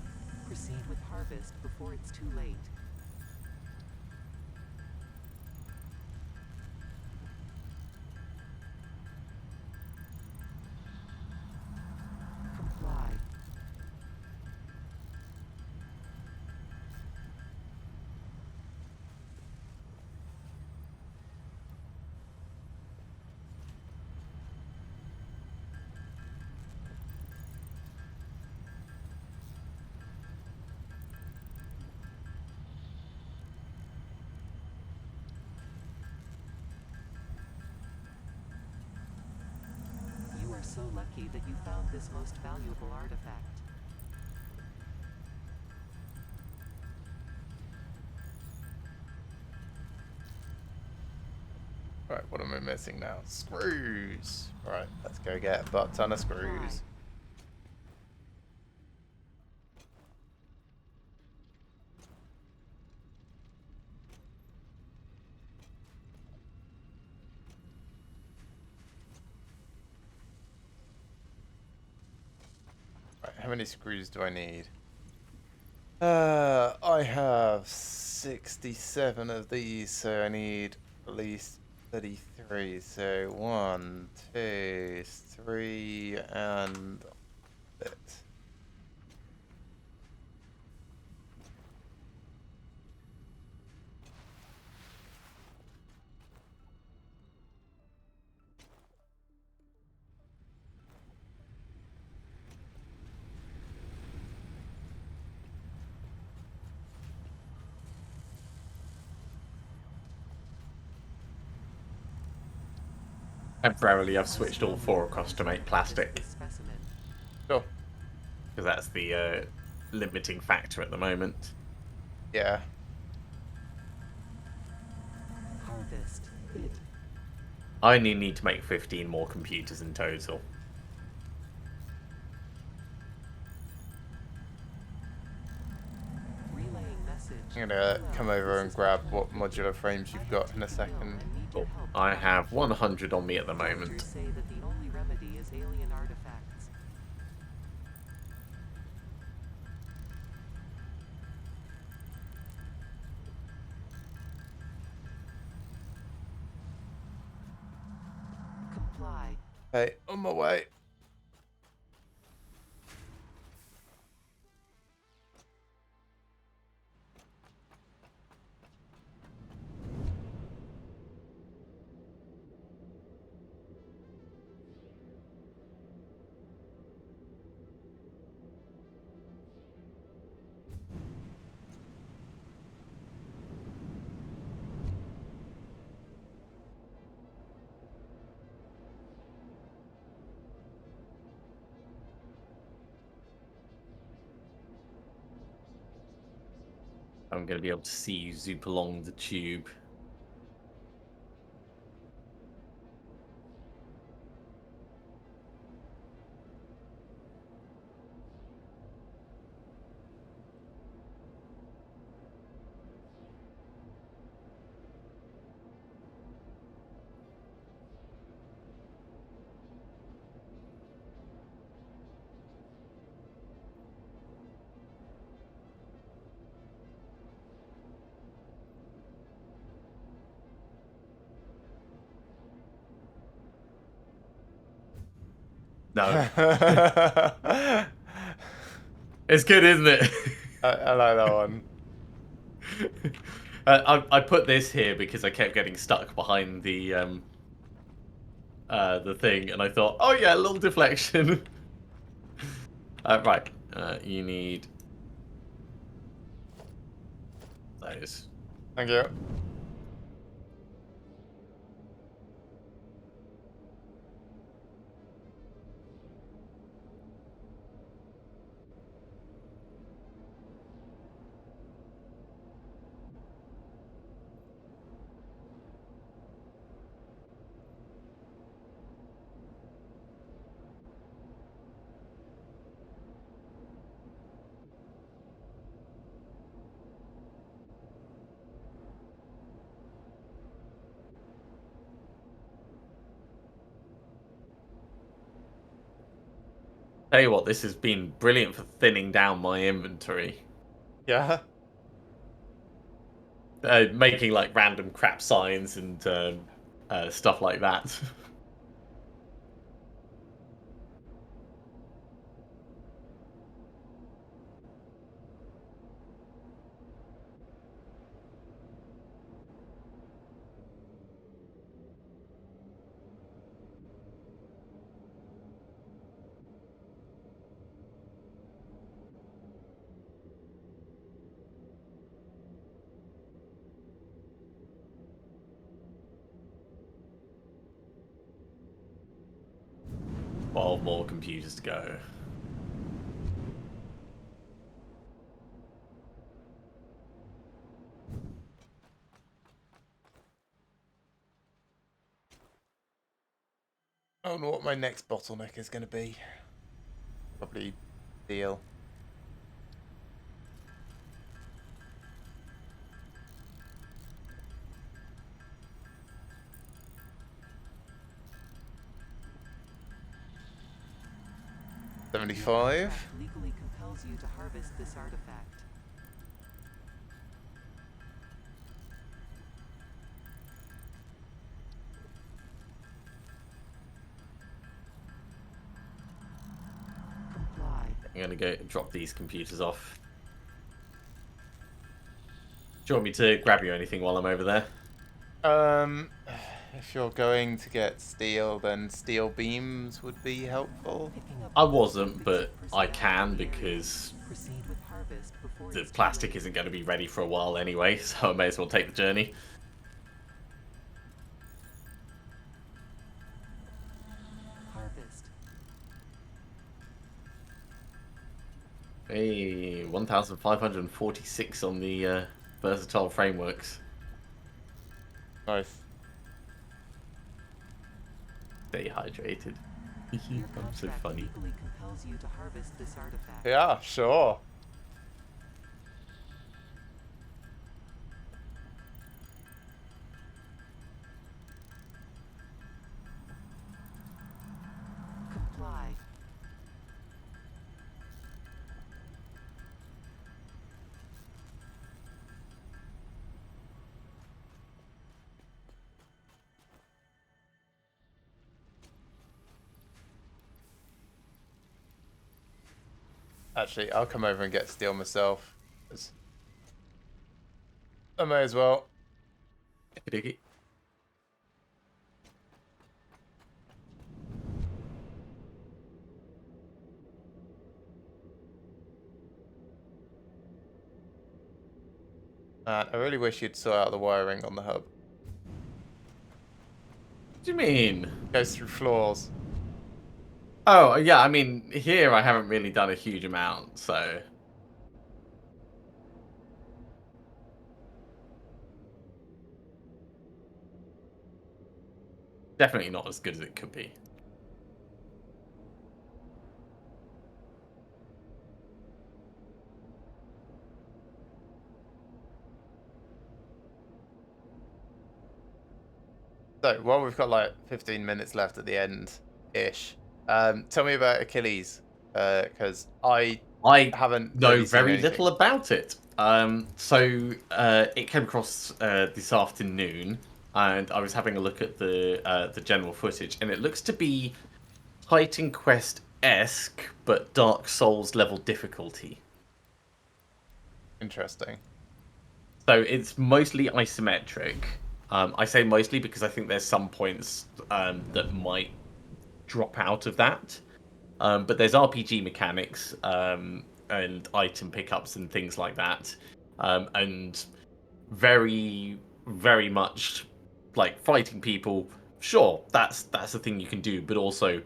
Proceed with harvest before it's too late. Comply. You are so lucky that you found this most valuable artifact. Right, what am I missing now? Screws! Right, let's go get a butt ton of screws. Right, how many screws do I need? I have 67 of these, so I need at least 33. So 1, 2, 3, and a bit. Temporarily, I've switched all 4 across to make plastic, This specimen. Sure. because that's the limiting factor at the moment. Yeah. Harvest it. I only need to make 15 more computers in total. Relaying message. I'm gonna come over and grab what modular frames you've got in a second. Cool. I have 100 on me at the moment. Doctors say that the only remedy is alien artifacts. Comply. Hey, on my way. I'm going to be able to see you zoop along the tube. No. It's good, isn't it? I like that one. I put this here because I kept getting stuck behind the thing, and I thought, oh yeah, a little deflection. Right, you need those. Thank you. Tell you what, this has been brilliant for thinning down my inventory. Yeah. Making like random crap signs and stuff like that. Well, more computers to go. I don't know what my next bottleneck is going to be. Probably steel. Your 75. contract legally compels you to harvest this artifact. Comply. I'm gonna go drop these computers off. Do you want me to grab you anything while I'm over there? If you're going to get steel, then steel beams would be helpful. Picking up I wasn't, but 56% I can of the area. because Proceed with harvest before the it's too plastic late. isn't going to be ready for a while anyway, so I may as well take the journey. Harvest. Hey, 1,546 on the versatile frameworks. Nice. Stay hydrated. Your I'm so contract funny. legally compels you to harvest this artifact. Yeah, sure. Comply. Actually, I'll come over and get steel myself. 'Cause I may as well. Okey-dokey. Man, I really wish you'd sort out the wiring on the hub. What do you mean? Goes through floors. Oh, yeah, I mean, here I haven't really done a huge amount, so... Definitely not as good as it could be. So, while we've got like 15 minutes left at the end-ish, tell me about Achilles, because I I haven't know really seen very anything. little about it. It came across this afternoon, and I was having a look at the general footage, and it looks to be Titan Quest-esque, but Dark Souls level difficulty. Interesting. So it's mostly isometric. I say mostly because I think there's some points that might drop out of that. But there's RPG mechanics and item pickups and things like that. And very, very much like fighting people. Sure, that's a thing you can do, but also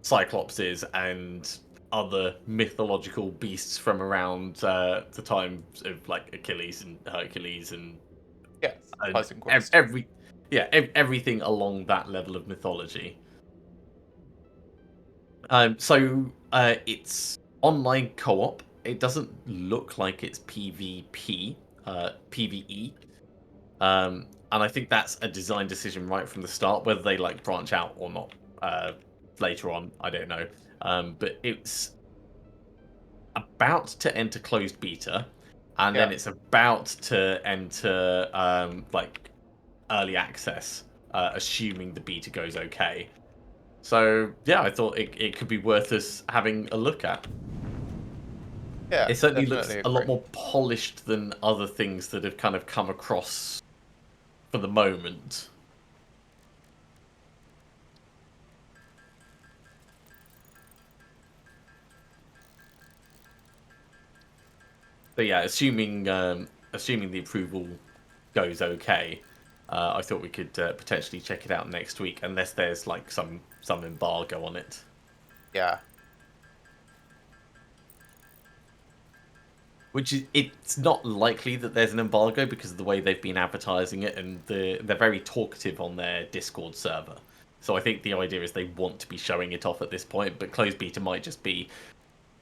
cyclopses and other mythological beasts from around the times of like Achilles and Hercules Yes, and Titan Quest. everything along that level of mythology. It's online co-op. It doesn't look like it's PvP, PvE. And I think that's a design decision right from the start. Whether they like branch out or not later on, I don't know. But it's about to enter closed beta, and then Yeah. it's about to enter like early access, assuming the beta goes okay. So yeah, I thought it could be worth us having a look at. Yeah, It certainly looks definitely a lot agree. more polished than other things that have kind of come across for the moment. So yeah, assuming the approval goes okay, I thought we could potentially check it out next week, unless there's like some embargo on it. Yeah. Which is, it's not likely that there's an embargo because of the way they've been advertising it, and they're very talkative on their Discord server. So I think the idea is they want to be showing it off at this point, but closed beta might just be,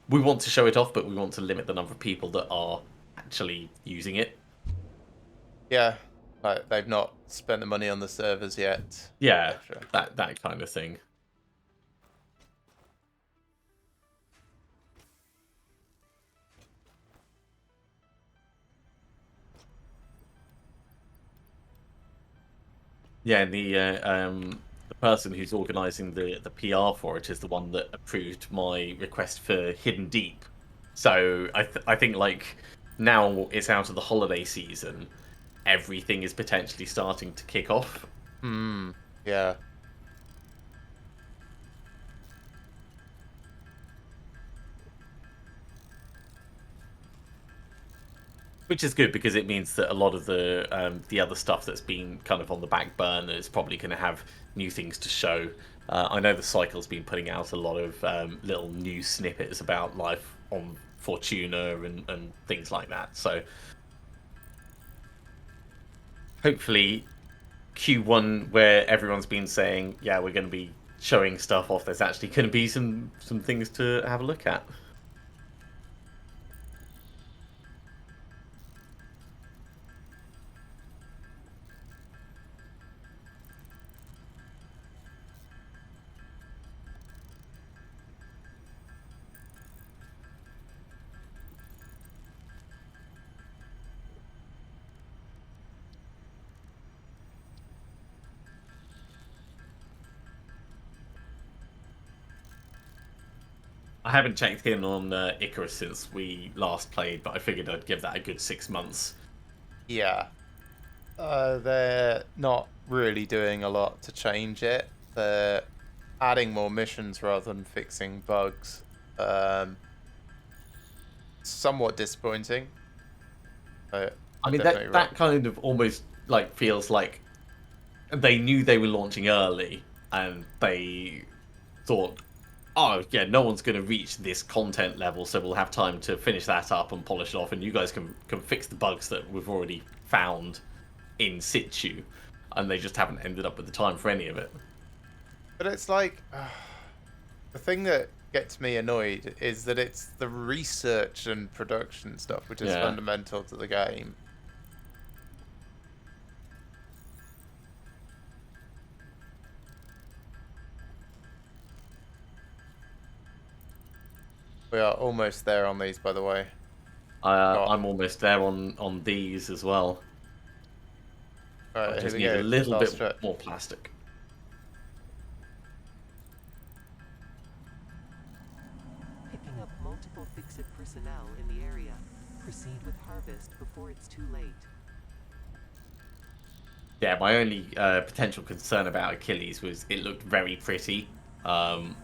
we want to show it off, but we want to limit the number of people that are actually using it. Yeah. Like, they've not spent the money on the servers yet, Yeah, etc. that kind of thing. Yeah, and the person who's organising the PR for it is the one that approved my request for Hidden Deep. So I think like now it's out of the holiday season, everything is potentially starting to kick off. Hmm. Yeah. Which is good because it means that a lot of the other stuff that's been kind of on the back burner is probably going to have new things to show. I know the Cycle's been putting out a lot of little new snippets about life on Fortuna and things like that. So hopefully Q1, where everyone's been saying, yeah, we're going to be showing stuff off, there's actually going to be some things to have a look at. I haven't checked in on Icarus since we last played, but I figured I'd give that a good 6 months. Yeah. They're not really doing a lot to change it. They're adding more missions rather than fixing bugs. Somewhat disappointing. But I mean, definitely that kind of almost like feels like they knew they were launching early, and they thought, oh yeah, no one's going to reach this content level, so we'll have time to finish that up and polish it off, and you guys can fix the bugs that we've already found in situ, and they just haven't ended up with the time for any of it. But it's like the thing that gets me annoyed is that it's the research and production stuff which is Yeah. fundamental to the game. We are almost there on these, by the way. I'm almost there on these as well. Right, I here just we need go. a little Last bit stretch. more plastic. Picking up multiple Fix-It personnel in the area. Proceed with harvest before it's too late. Yeah, my only potential concern about Achilles was it looked very pretty,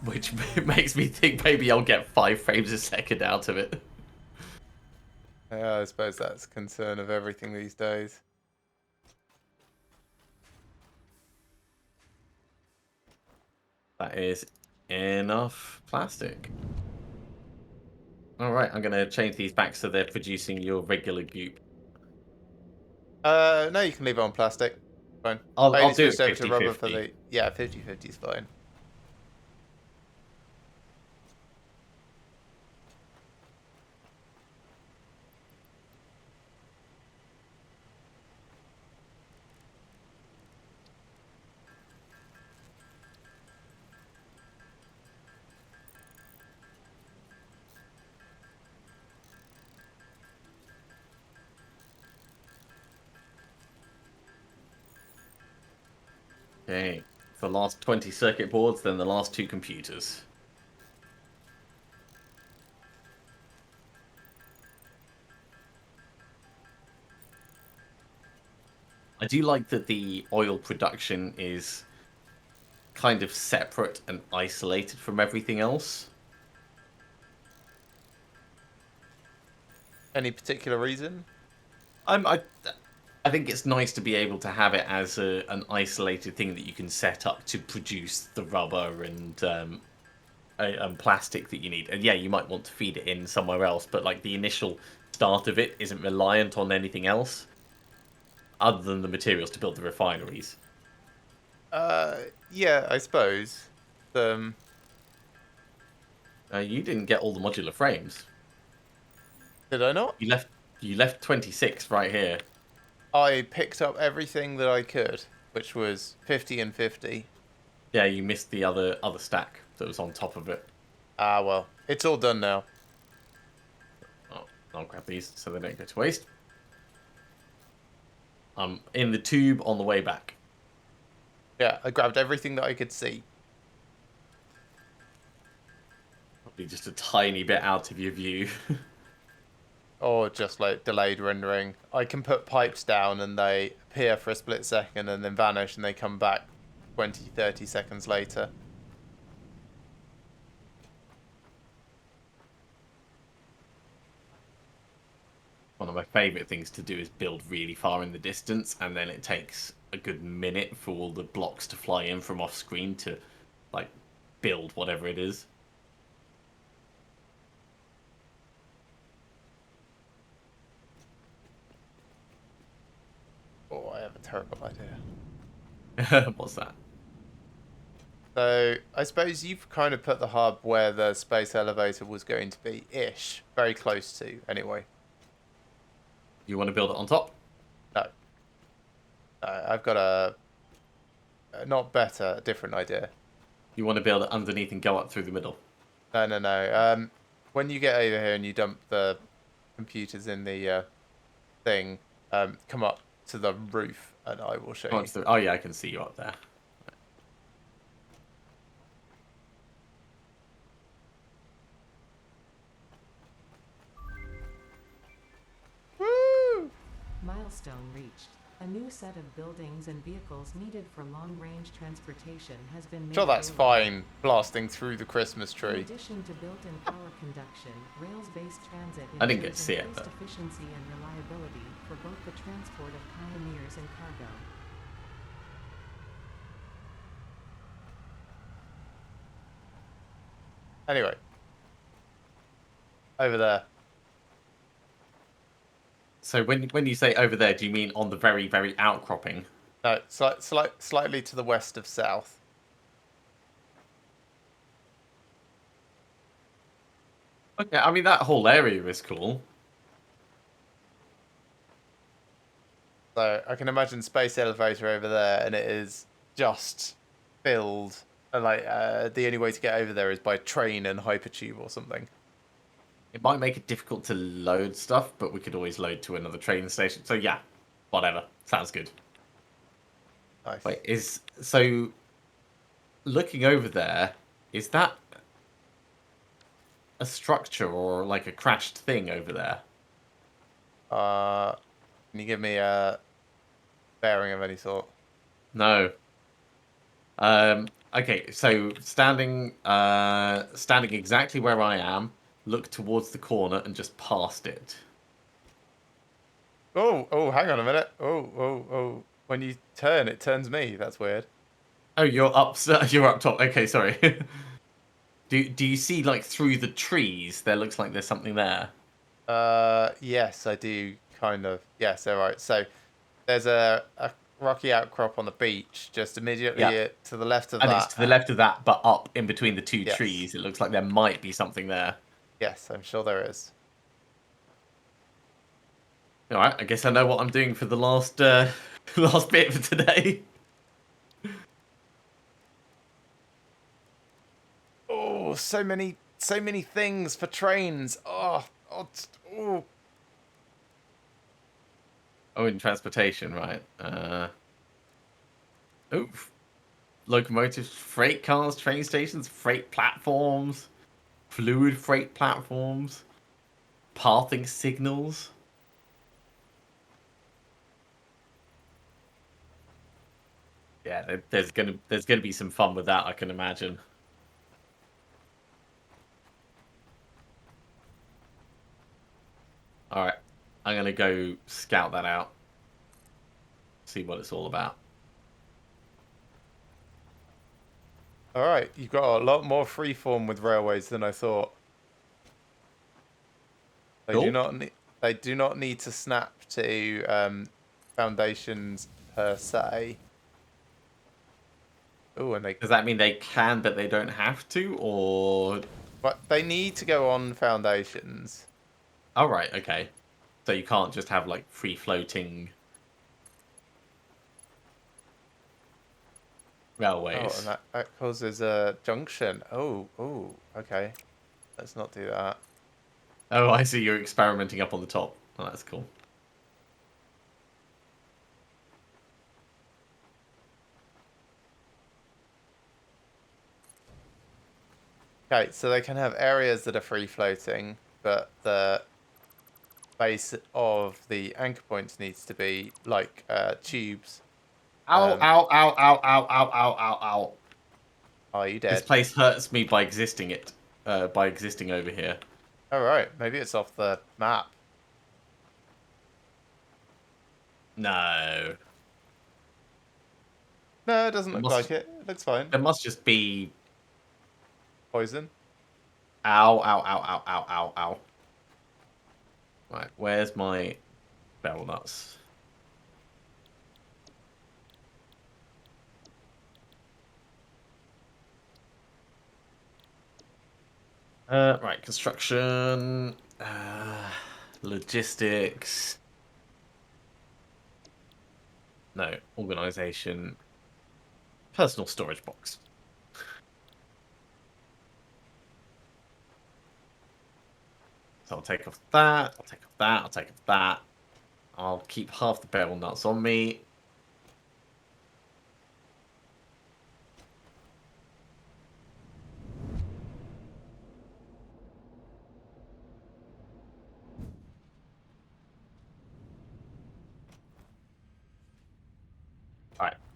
which makes me think maybe I'll get 5 frames a second out of it. Yeah, I suppose that's a concern of everything these days. That is enough plastic. Alright, I'm going to change these back so they're producing your regular goop. No, you can leave it on plastic. Fine. I'll I only do it switched over to rubber for 50-50. the... Yeah, 50-50 is fine. Okay, the last 20 circuit boards, then the last 2 computers. I do like that the oil production is kind of separate and isolated from everything else. Any particular reason? I think it's nice to be able to have it as an isolated thing that you can set up to produce the rubber and plastic that you need. And yeah, you might want to feed it in somewhere else, but like the initial start of it isn't reliant on anything else other than the materials to build the refineries. Yeah, I suppose. You didn't get all the modular frames. Did I not? You left 26 right here. I picked up everything that I could, which was 50 and 50. Yeah, you missed the other stack that was on top of it. Ah, well. It's all done now. Oh, I'll grab these so they don't go to waste. I'm in the tube on the way back. Yeah, I grabbed everything that I could see. Probably just a tiny bit out of your view. Or just like delayed rendering. I can put pipes down and they appear for a split second and then vanish and they come back 20, 30 seconds later. One of my favourite things to do is build really far in the distance, and then it takes a good minute for all the blocks to fly in from off screen to, like, build whatever it is. Oh, I have a terrible idea. What's that? So, I suppose you've kind of put the hub where the space elevator was going to be, ish. Very close to, anyway. You want to build it on top? No. I've got a not better, a different idea. You want to build it underneath and go up through the middle? No. When you get over here and you dump the computers in the thing, come up to the roof and I will show you. Oh yeah, I can see you up there. Milestone reached. A new set of buildings and vehicles needed for long-range transportation has been made Sure, that's available. fine. Blasting through the Christmas In tree. addition to built-in power conduction, rails-based transit I didn't get ensures to see it, increased but efficiency and reliability for both the transport of pioneers and cargo. Anyway, over there. so when you say over there, do you mean on the very, very outcropping? No, slightly to the west of south. Okay, I mean that whole area is cool. So I can imagine space elevator over there, and it is just filled. And like the only way to get over there is by train and hypertube or something. It might make it difficult to load stuff, but we could always load to another train station. So yeah, whatever. Sounds good. Nice. Wait, so looking over there, is that a structure or like a crashed thing over there? Can you give me a bearing of any sort? No. Okay, so standing exactly where I am, look towards the corner and just past it. Oh, hang on a minute. Oh. When you turn, it turns me. That's weird. Oh, you're up. You're up top. Okay, sorry. Do you see like through the trees? There looks like there's something there. Yes, I do, kind of. Yes, all right. So there's a rocky outcrop on the beach just immediately Yeah, to the left of and it's that. to the left of that, but up in between the two Yes. trees. It looks like there might be something there. Yes, I'm sure there is. All right, I guess I know what I'm doing for the last last bit for today. Oh, so many things for trains. Oh. Oh, in transportation, right? Oof. Locomotives, freight cars, train stations, freight platforms, fluid freight platforms, pathing signals. Yeah, there's gonna be some fun with that, I can imagine. All right, I'm gonna go scout that out, see what it's all about. All right, you've got a lot more freeform with railways than I thought. They do Cool. not need. They do not need to snap to foundations per se. Oh, and they. Does that mean they can, but they don't have to, or? But they need to go on foundations. All right, okay. So you can't just have like free floating Oh, railways. and that causes a junction. Oh, okay. Let's not do that. Oh, I see. You're experimenting up on the top. Oh, that's cool. Okay, so they can have areas that are free floating, but the base of the anchor points needs to be like tubes. Ow, ow, ow, ow, ow, ow, ow, ow, ow. Are you This dead? place hurts me by existing over here. All right, maybe it's off the map. No. No, it doesn't It look must, like it. It looks fine. there must just be... Poison. Ow, ow, ow, ow, ow, ow, ow. Right, where's my bell nuts? Right, construction, logistics. No, organization. Personal storage box. So I'll take off that, I'll take off that, I'll take off that. I'll keep half the barrel nuts on me.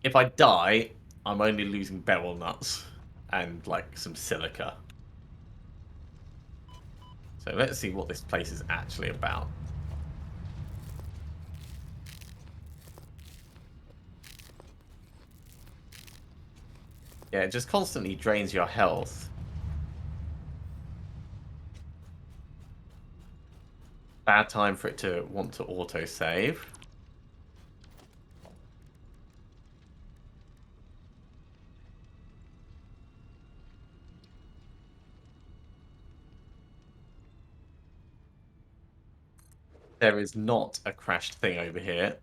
if I die, I'm only losing beryl nuts and like some silica. So let's see what this place is actually about. Yeah, it just constantly drains your health. Bad time for it to want to autosave. There is not a crashed thing over here.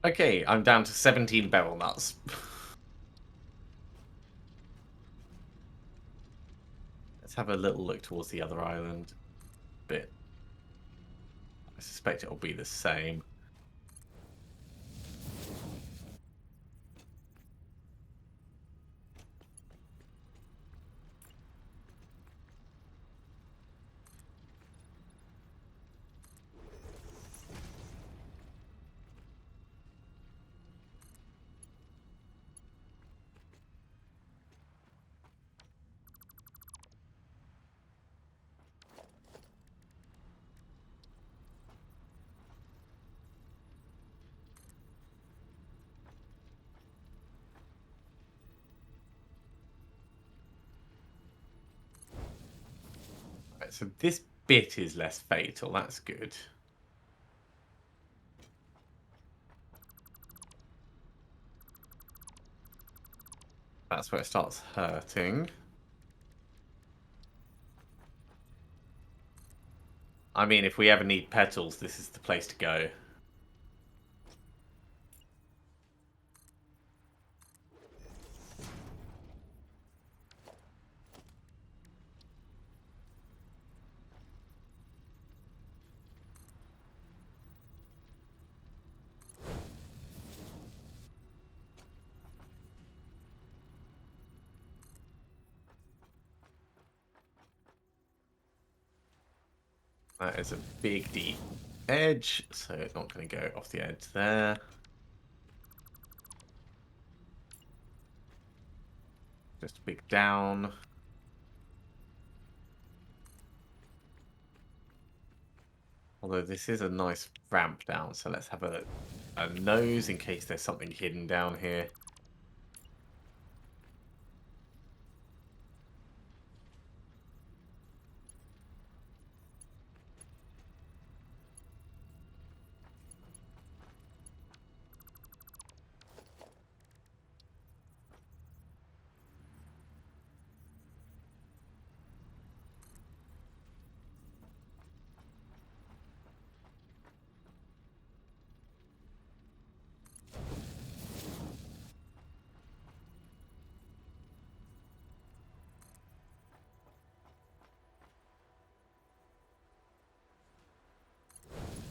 Okay, I'm down to 17 beryl nuts. Let's have a little look towards the other island bit. I suspect it'll be the same. Right, so this bit is less fatal. That's good. That's where it starts hurting. I mean, if we ever need petals, this is the place to go. That is a big, deep edge, so it's not going to go off the edge there. Just a big down. Although this is a nice ramp down, so let's have a nose in case there's something hidden down here.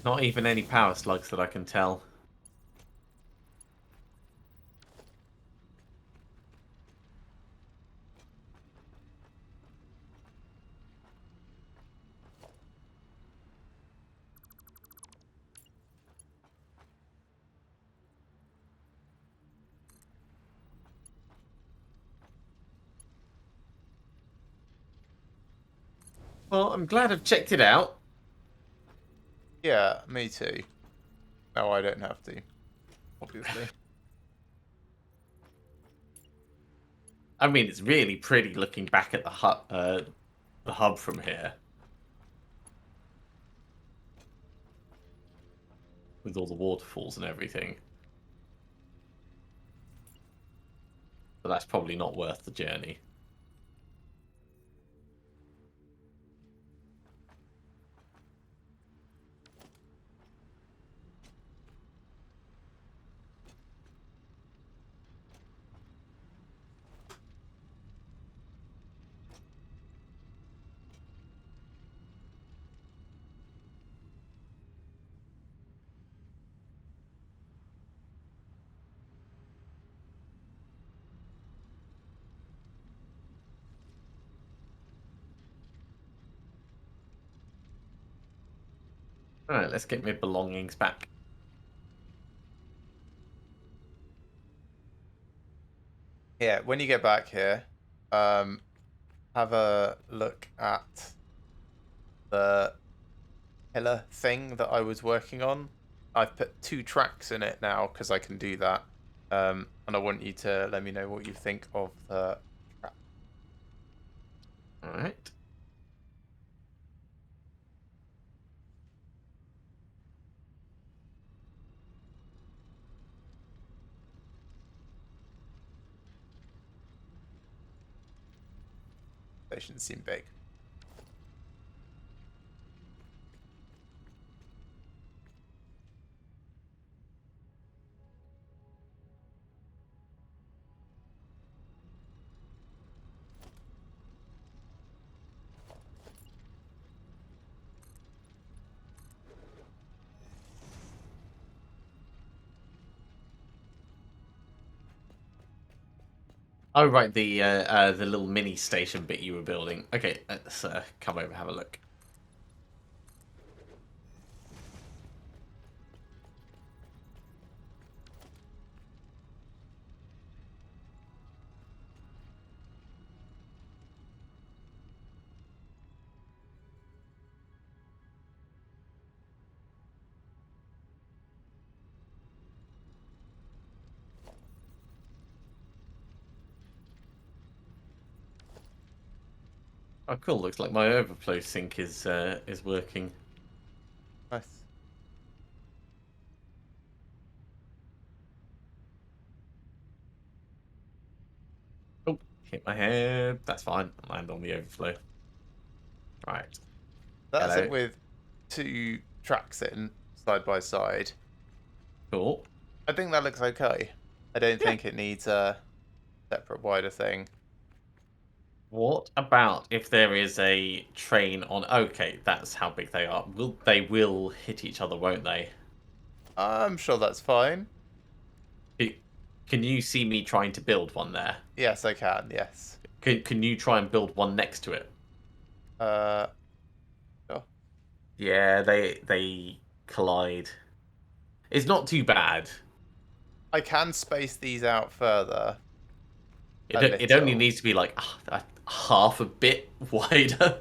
Not even any power slugs that I can tell. Well, I'm glad I've checked it out. Yeah, me too. No, I don't have to, obviously. I mean, it's really pretty looking back at the hub from here. With all the waterfalls and everything. But that's probably not worth the journey. Alright, let's get my belongings back. Yeah, when you get back here, have a look at the pillar thing that I was working on. I've put 2 tracks in it now because I can do that. And I want you to let me know what you think of the track. Alright. Stations seem big. Oh, right, the little mini station bit you were building. Okay, let's come over and have a look. Oh, cool. Looks like my overflow sink is working. Nice. Oh, hit my head. That's fine. Land on the overflow. Right. That's Hello. it with 2 tracks in side by side. Cool. I think that looks okay. I don't Yeah. think it needs a separate wider thing. What about if there is a train on? Okay, that's how big they are. They will hit each other, won't they? I'm sure that's fine. It- Can you see me trying to build one there? Yes, I can. Yes. Can you try and build one next to it? Uh, sure. Yeah, they collide. It's not too bad. I can space these out further a It only little. needs to be like half a bit wider.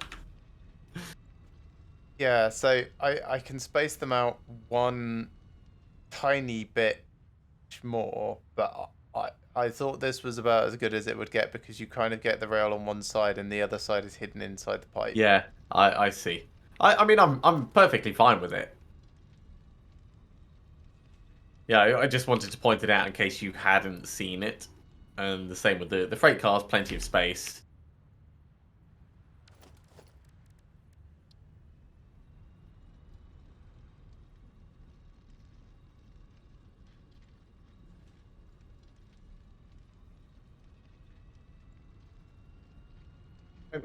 Yeah, so I can space them out one tiny bit more, but I thought this was about as good as it would get because you kind of get the rail on one side and the other side is hidden inside the pipe. Yeah, I see. I mean I'm perfectly fine with it. Yeah, I just wanted to point it out in case you hadn't seen it. And the same with the freight cars, plenty of space.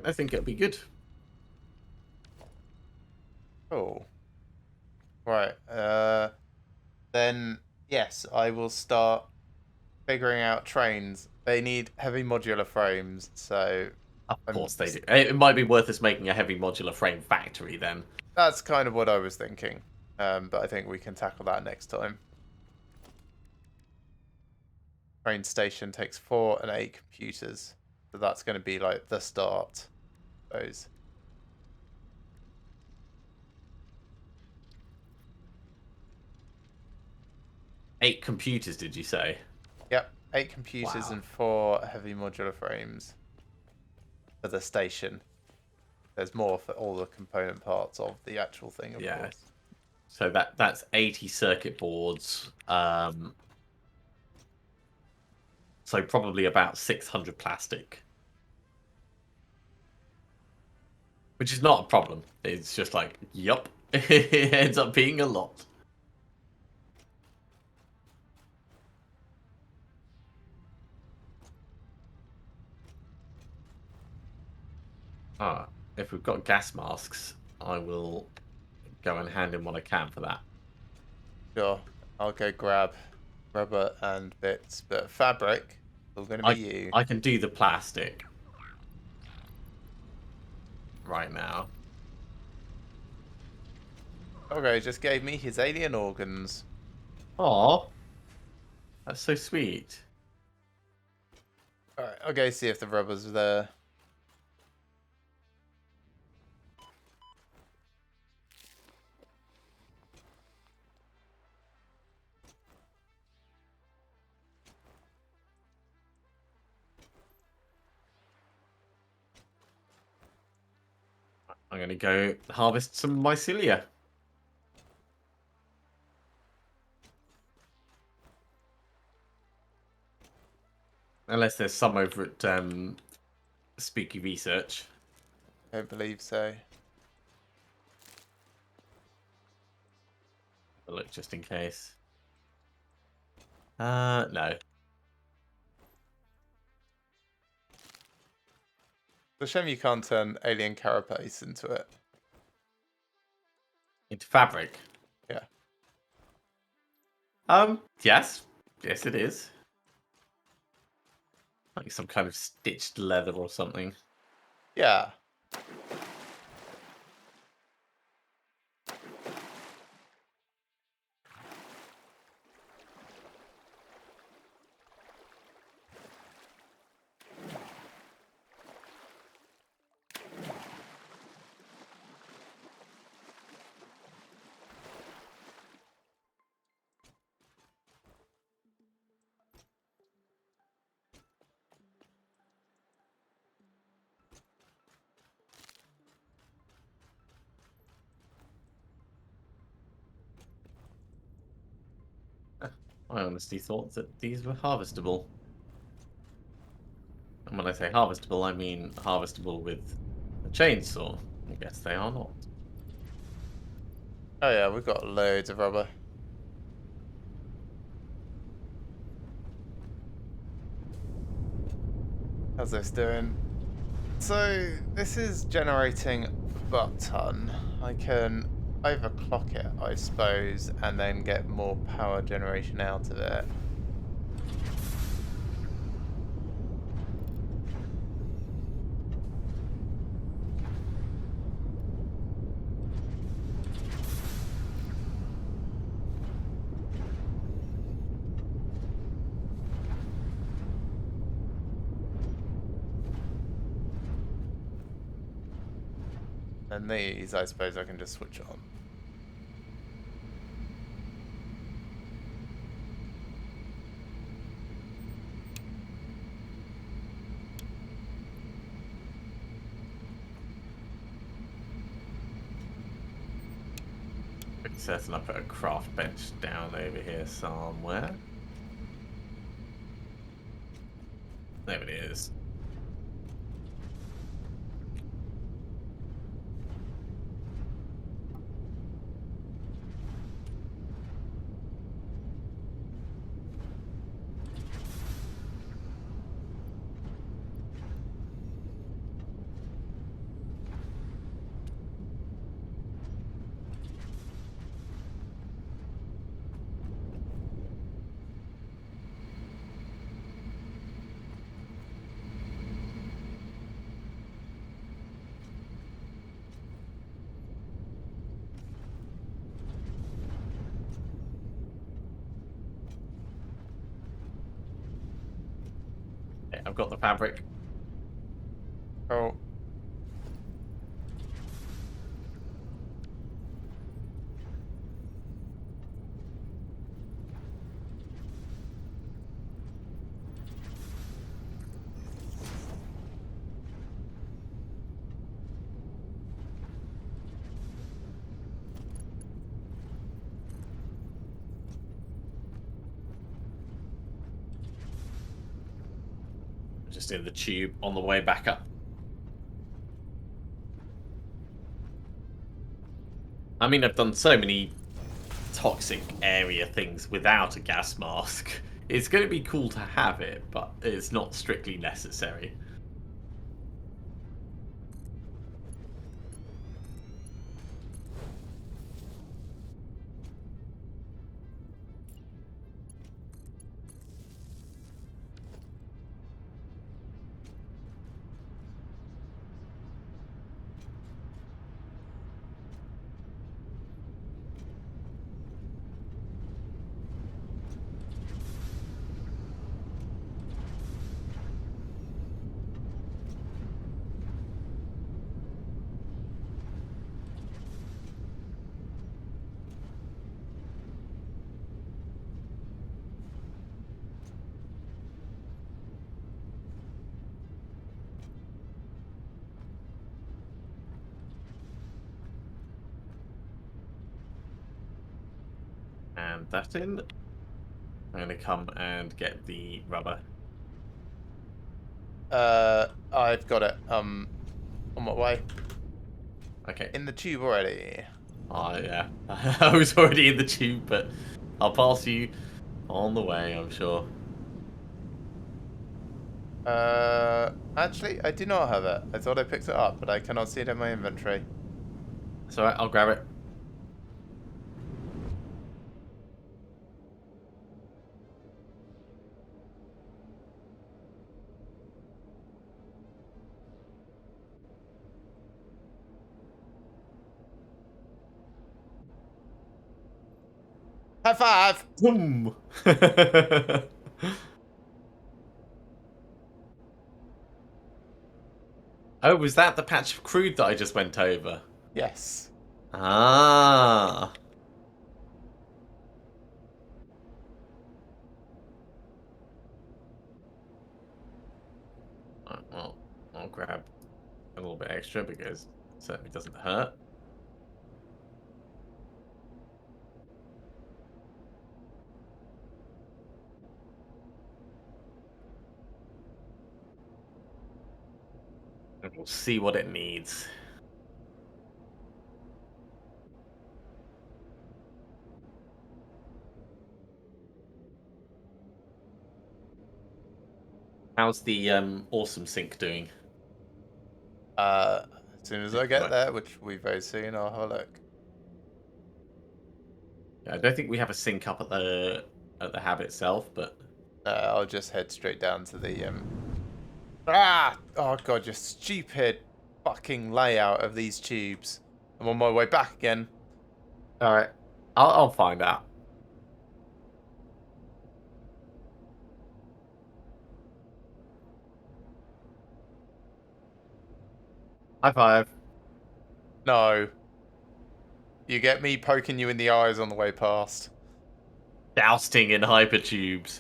I think it'll be good. Cool. Right. Then yes, I will start figuring out trains. They need heavy modular frames, so Of I'm course they do. It might be worth us making a heavy modular frame factory then. that's kind of what I was thinking. But I think we can tackle that next time. Train station takes 4 and 8 computers. So that's going to be like the start. Those. Eight computers, did you say? Yep, 8 computers Wow. and 4 heavy modular frames for the station. There's more for all the component parts of the actual thing, of Yeah. course. So that's 80 circuit boards. So probably about 600 plastic. Which is not a problem. It's just like, yup. It ends up being a lot. Ah, if we've got gas masks, I will go and hand in what I can for that. Sure, I'll go grab rubber and bits, but fabric, all going to be you. I can do the plastic right now. Okay, just gave me his alien organs. Aw, that's so sweet. Alright, I'll go see if the rubber's there. I'm gonna go harvest some mycelia. Unless there's some over at Spooky Research. Don't believe so. I'll look just in case. No. It's a shame you can't turn alien carapace into it. Into fabric. Yeah. Yes. Yes, it is. Like some kind of stitched leather or something. Yeah. I honestly thought that these were harvestable. And when I say harvestable, I mean harvestable with a chainsaw. I guess they are not. Oh yeah, we've got loads of rubber. How's this doing? So this is generating a butt ton. I can overclock it, I suppose, and then get more power generation out of it. And these, I suppose I can just switch on. Pretty certain I put a craft bench down over here somewhere. There it is. Okay, I've got the fabric. Oh, Just in the tube on the way back up. I mean, I've done so many toxic area things without a gas mask. It's going to be cool to have it, but it's not strictly necessary. and that in. I'm going to come and get the rubber. I've got it. On my way. Okay. In the tube already. Oh, yeah. I was already in the tube, but I'll pass you on the way, I'm sure. Actually, I do not have it. I thought I picked it up, but I cannot see it in my inventory. It's alright, I'll grab it. High five! Boom! Oh, was that the patch of crude that I just went over? Yes. Ah. Right, well, I'll grab a little bit extra because it certainly doesn't hurt. And we'll see what it needs. How's the awesome sink doing? As soon as I get Right. there, which will be very soon, I'll have a look. Yeah, I don't think we have a sink up at the hab itself, but I'll just head straight down to the Ah! Oh god, your stupid fucking layout of these tubes. I'm on my way back again. all right, I'll find out. High five. No. You get me poking you in the eyes on the way past. Jousting in hypertubes.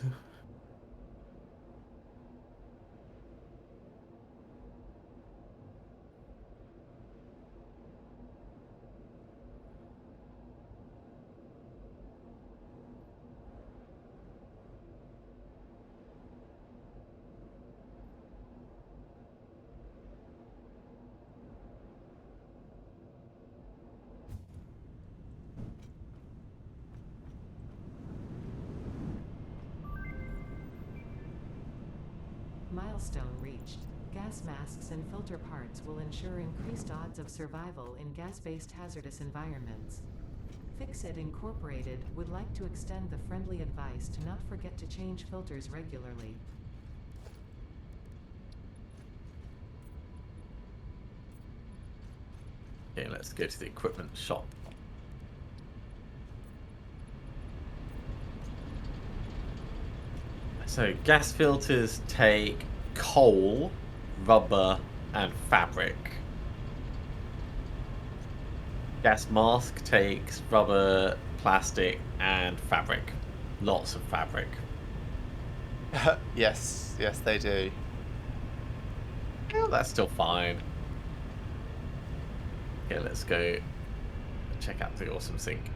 Milestone reached. Gas masks and filter parts will ensure increased odds of survival in gas-based hazardous environments. Fixit Incorporated would like to extend the friendly advice to not forget to change filters regularly. Okay, let's go to the equipment shop. So gas filters take coal, rubber, and fabric. Gas mask takes rubber, plastic, and fabric. Lots of fabric. Yes, yes they do. Well, that's still fine. Okay, let's go check out the awesome sink.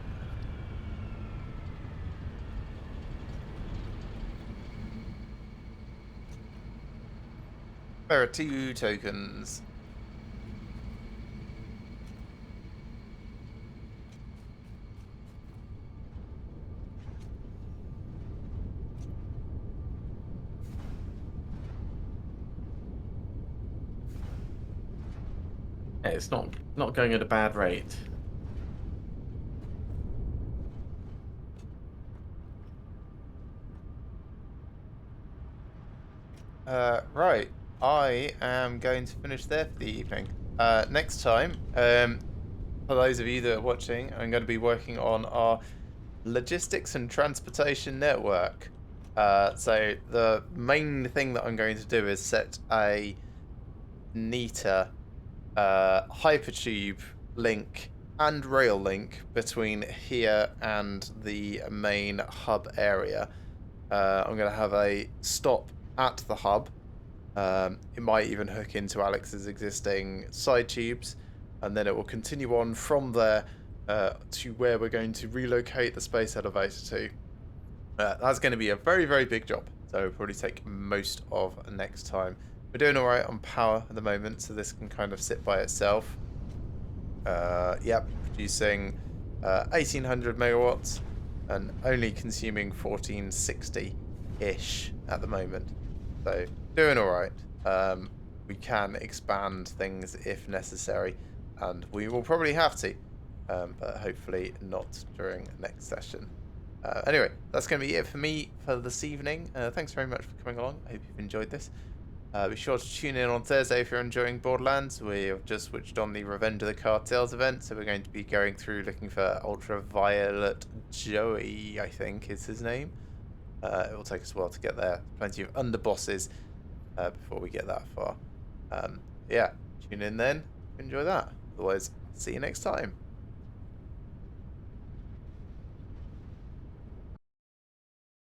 There are 2 tokens. Hey, it's not going at a bad rate. Right. I am going to finish there for the evening. Next time, for those of you that are watching, I'm going to be working on our logistics and transportation network. So the main thing that I'm going to do is set a neater hypertube link and rail link between here and the main hub area. I'm going to have a stop at the hub. It might even hook into Alex's existing side tubes, and then it will continue on from there to where we're going to relocate the space elevator to. That's going to be a very, very big job, so it'll probably take most of next time. We're doing alright on power at the moment, so this can kind of sit by itself. Yep, producing 1800 megawatts and only consuming 1460-ish at the moment. So, doing alright. We can expand things if necessary, and we will probably have to, but hopefully not during next session. Anyway, that's going to be it for me for this evening. Thanks very much for coming along. I hope you've enjoyed this. Be sure to tune in on Thursday if you're enjoying Borderlands. We have just switched on the Revenge of the Cartels event, so we're going to be going through looking for Ultraviolet Joey, I think is his name. It will take us a while to get there. Plenty of underbosses before we get that far. Yeah, tune in then. Enjoy that. Otherwise, see you next time.